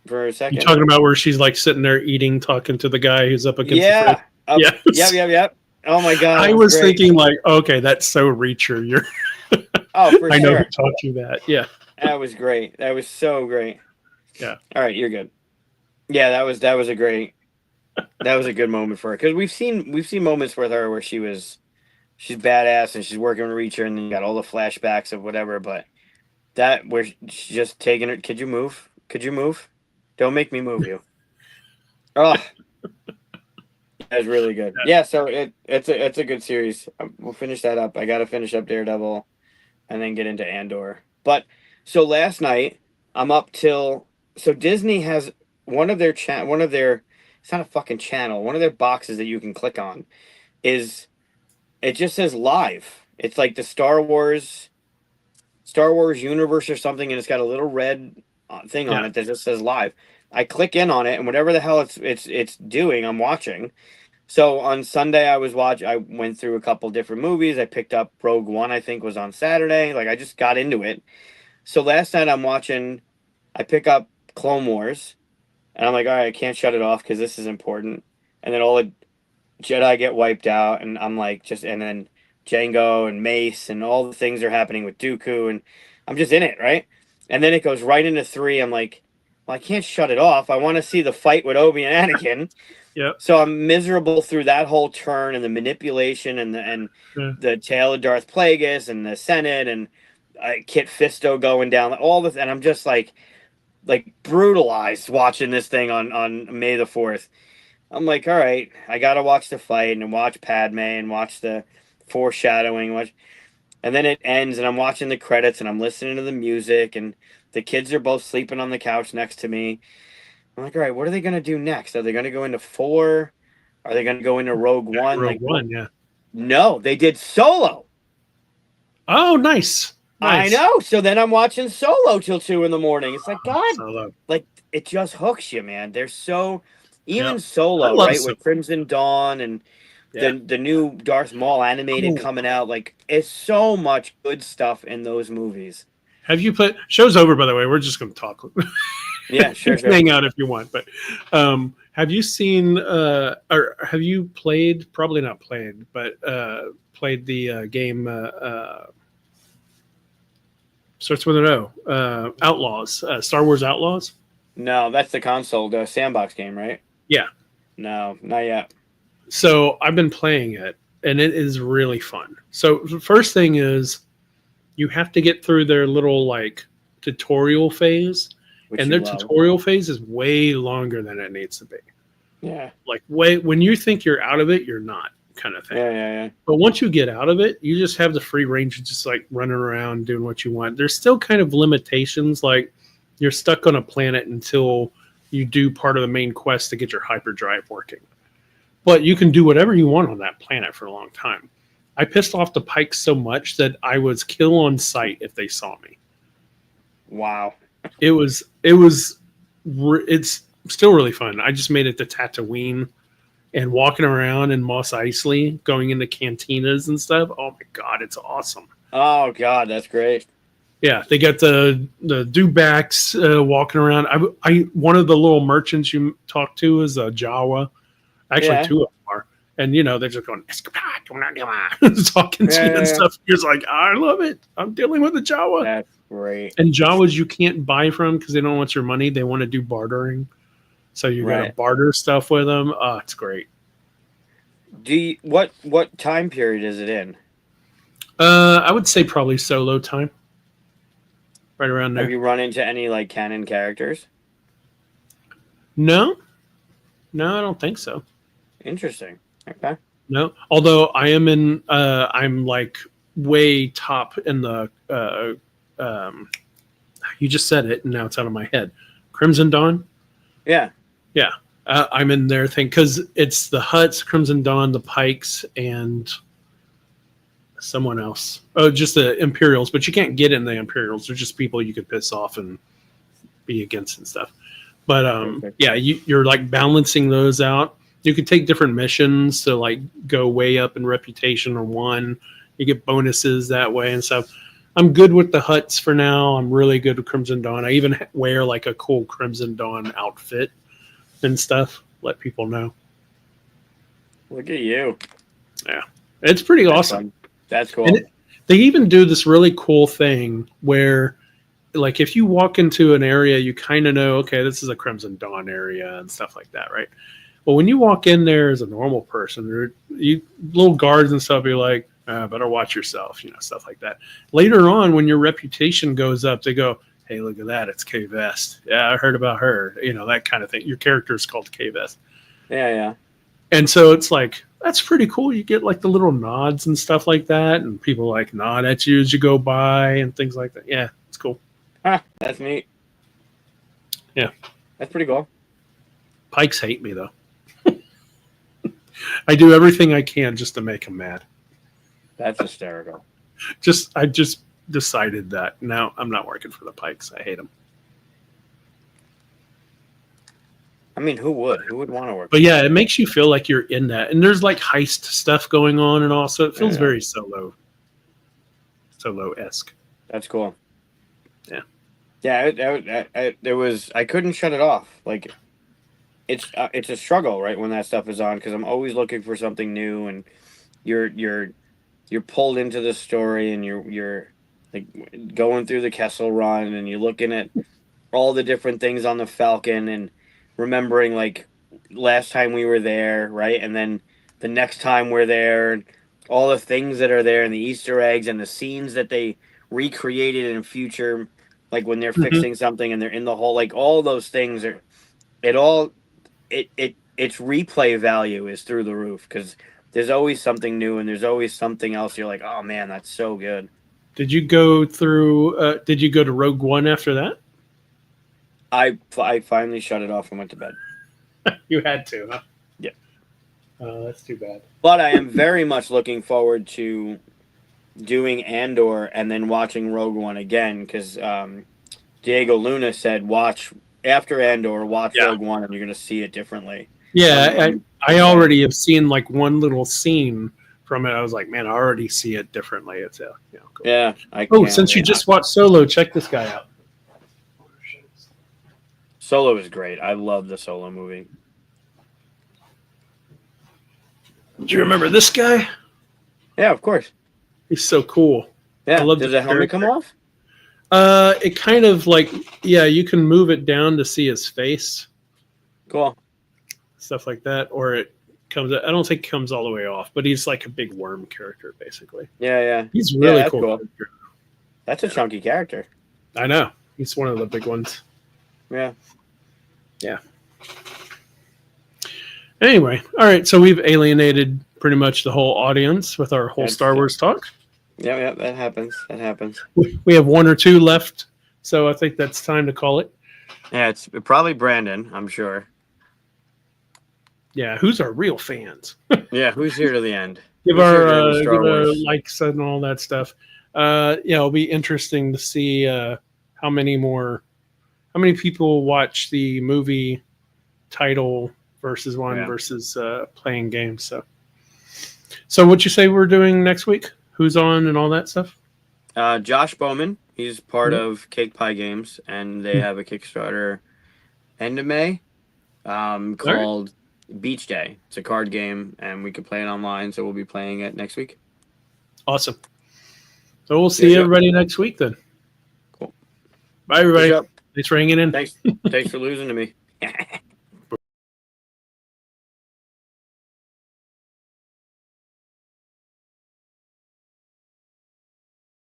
for a second. You talking about where she's like sitting there eating, talking to the guy who's up against Yeah. the fridge? Yes. Yep. Oh my god. I was great. thinking like, okay, that's so Reacher. You're Oh, for I know sure. who taught you that. Yeah. That was great. That was so great. Yeah. All right, you're good. Yeah, that was a great. That was a good moment for her because we've seen moments with her where she's badass and she's working with Reacher and then you got all the flashbacks of whatever, but that where she's just taking her. Could you move? Don't make me move you. Oh, that was really good. Yeah, so it's a good series. We'll finish that up. I got to finish up Daredevil, and then get into Andor. But so last night I'm up till Disney has one of their it's not a fucking channel. One of their boxes that you can click on it just says live. It's like the Star Wars Star Wars Universe or something, and it's got a little red thing on Yeah. it that just says live. I click in on it, and whatever the hell it's doing, I'm watching. So on Sunday, I went through a couple different movies. I picked up Rogue One. I think was on Saturday. Like I just got into it. So last night I'm watching. I pick up Clone Wars, and I'm like, all right, I can't shut it off because this is important. And then all the Jedi get wiped out, and I'm like, and then Django and Mace and all the things are happening with Dooku, and I'm just in it, right? And then it goes right into three. I'm like, well, I can't shut it off. I want to see the fight with Obi and Anakin. Yep. So I'm miserable through that whole turn and the manipulation and Yeah. the tale of Darth Plagueis and the Senate and Kit Fisto going down all this, and I'm just like brutalized watching this thing on May the 4th. I'm like, all right, I gotta watch the fight and watch Padme and watch the foreshadowing, and then it ends and I'm watching the credits and I'm listening to the music and the kids are both sleeping on the couch next to me. I'm like, all right, what are they gonna do next? Are they gonna go into 4? Are they gonna go into Rogue One? Rogue One, yeah. No, they did Solo. Oh, nice. I know. So then I'm watching Solo till 2 in the morning. It's like, God, Solo. like it just hooks you, man. They're so even I Solo, love right? Solo. With Crimson Dawn and the new Darth Maul animated coming out. Like it's so much good stuff in those movies. Have you put show's over, by the way? We're just going to talk. Yeah, sure. Hang out if you want, but have you seen or have you played? Probably not played, but played the game. Starts with an O. Outlaws. Star Wars Outlaws. No, that's the console, the sandbox game, right? Yeah. No, not yet. So I've been playing it, and it is really fun. So the first thing is you have to get through their little like tutorial phase, and their tutorial phase is way longer than it needs to be. Yeah. Like when you think you're out of it, you're not, kind of thing. Yeah. But once you get out of it, you just have the free range of just like running around doing what you want. There's still kind of limitations, like you're stuck on a planet until you do part of the main quest to get your hyperdrive working. But you can do whatever you want on that planet for a long time. I pissed off the Pikes so much that I was kill on sight if they saw me. Wow. It's still really fun. I just made it to Tatooine and walking around in Mos Eisley, going into cantinas and stuff. Oh my God, it's awesome. Oh God, that's great. Yeah, they got the dewbacks walking around. I one of the little merchants you talk to is a Jawa. Actually, two of them are, and they're just going talking to you and stuff. You're just like, I love it. I'm dealing with a Jawa. That's great. And Jawas you can't buy from because they don't want your money. They want to do bartering, so you got to barter stuff with them. Oh, it's great. What time period is it in? I would say probably Solo time. Right around there. Have you run into any like canon characters? No, I don't think so. Interesting. Okay. No, although I am in, I'm like way top in the. You just said it, and now it's out of my head. Crimson Dawn. Yeah. I'm in their thing because it's the Hutts, Crimson Dawn, the Pikes, and someone else. Oh, just the Imperials, but you can't get in the Imperials. They're just people you could piss off and be against and stuff. But yeah, you're like balancing those out. You could take different missions to like go way up in reputation or one. You get bonuses that way and stuff. I'm good with the Hutts for now. I'm really good with Crimson Dawn. I even wear like a cool Crimson Dawn outfit and stuff. Let people know. Look at you. Yeah, it's pretty awesome. Fun. That's cool. And they even do this really cool thing where, like, if you walk into an area, you kind of know, okay, this is a Crimson Dawn area and stuff like that, right? But when you walk in there as a normal person, little guards and stuff, you're like, better watch yourself, stuff like that. Later on, when your reputation goes up, they go, hey, look at that, it's Kay Vest. Yeah, I heard about her. That kind of thing. Your character is called Kay Vest. Yeah. And so it's like, that's pretty cool. You get like the little nods and stuff like that, and people like nod at you as you go by and things like that. Yeah, it's cool. That's neat. Yeah. That's pretty cool. Pikes hate me, though. I do everything I can just to make them mad. That's hysterical. I just decided that no, I'm not working for the Pikes. I hate them. I mean, who would? Who would want to work? But yeah, it makes you feel like you're in that, and there's like heist stuff going on, and also it feels Yeah. very Solo-esque. That's cool. Yeah. Yeah, there was. I couldn't shut it off. Like, it's a struggle, right, when that stuff is on, because I'm always looking for something new, and you're pulled into the story, and you're like going through the Kessel Run, and you're looking at all the different things on the Falcon, and remembering like last time we were there, right, and then the next time we're there, and all the things that are there, and the Easter eggs, and the scenes that they recreated in future, like when they're Mm-hmm. fixing something and they're in the hole, like all those things are it all its replay value is through the roof, because there's always something new, and there's always something else you're like, oh man, that's so good. Did you go through? Did you go to Rogue One after that? I finally shut it off and went to bed. You had to, huh? Yeah. That's too bad. But I am very much looking forward to doing Andor and then watching Rogue One again, because Diego Luna said watch after Andor, watch Rogue One, and you're going to see it differently. Yeah, I already have seen like one little scene from it. I was like, man, I already see it differently. It's cool. Yeah. Since you just watched Solo, check this guy out. Solo is great. I love the Solo movie. Do you remember this guy? Yeah, of course. He's so cool. Yeah. I love Does the helmet come off? It kind of like, yeah, you can move it down to see his face. Cool. Stuff like that. Or it comes, I don't think it comes all the way off, but he's like a big worm character, basically. Yeah. He's really that's cool. That's a chunky character. I know. He's one of the big ones. Yeah. Yeah. Anyway, all right. So we've alienated pretty much the whole audience with our whole Star Wars talk. Yeah, that happens. That happens. We have one or two left, so I think that's time to call it. Yeah, it's probably Brandon, I'm sure. Yeah, who's our real fans? Yeah, who's here to the end? Give our likes and all that stuff. Yeah, it'll be interesting to see how many people watch the movie title versus versus playing games. So what you say we're doing next week? Who's on and all that stuff? Josh Bowman. He's part of Cake Pie Games, and they have a Kickstarter end of May called Beach Day. It's a card game, and we can play it online, so we'll be playing it next week. Awesome. So we'll see everybody next week then. Cool. Bye, everybody. Thanks for hanging in. Thanks for losing to me.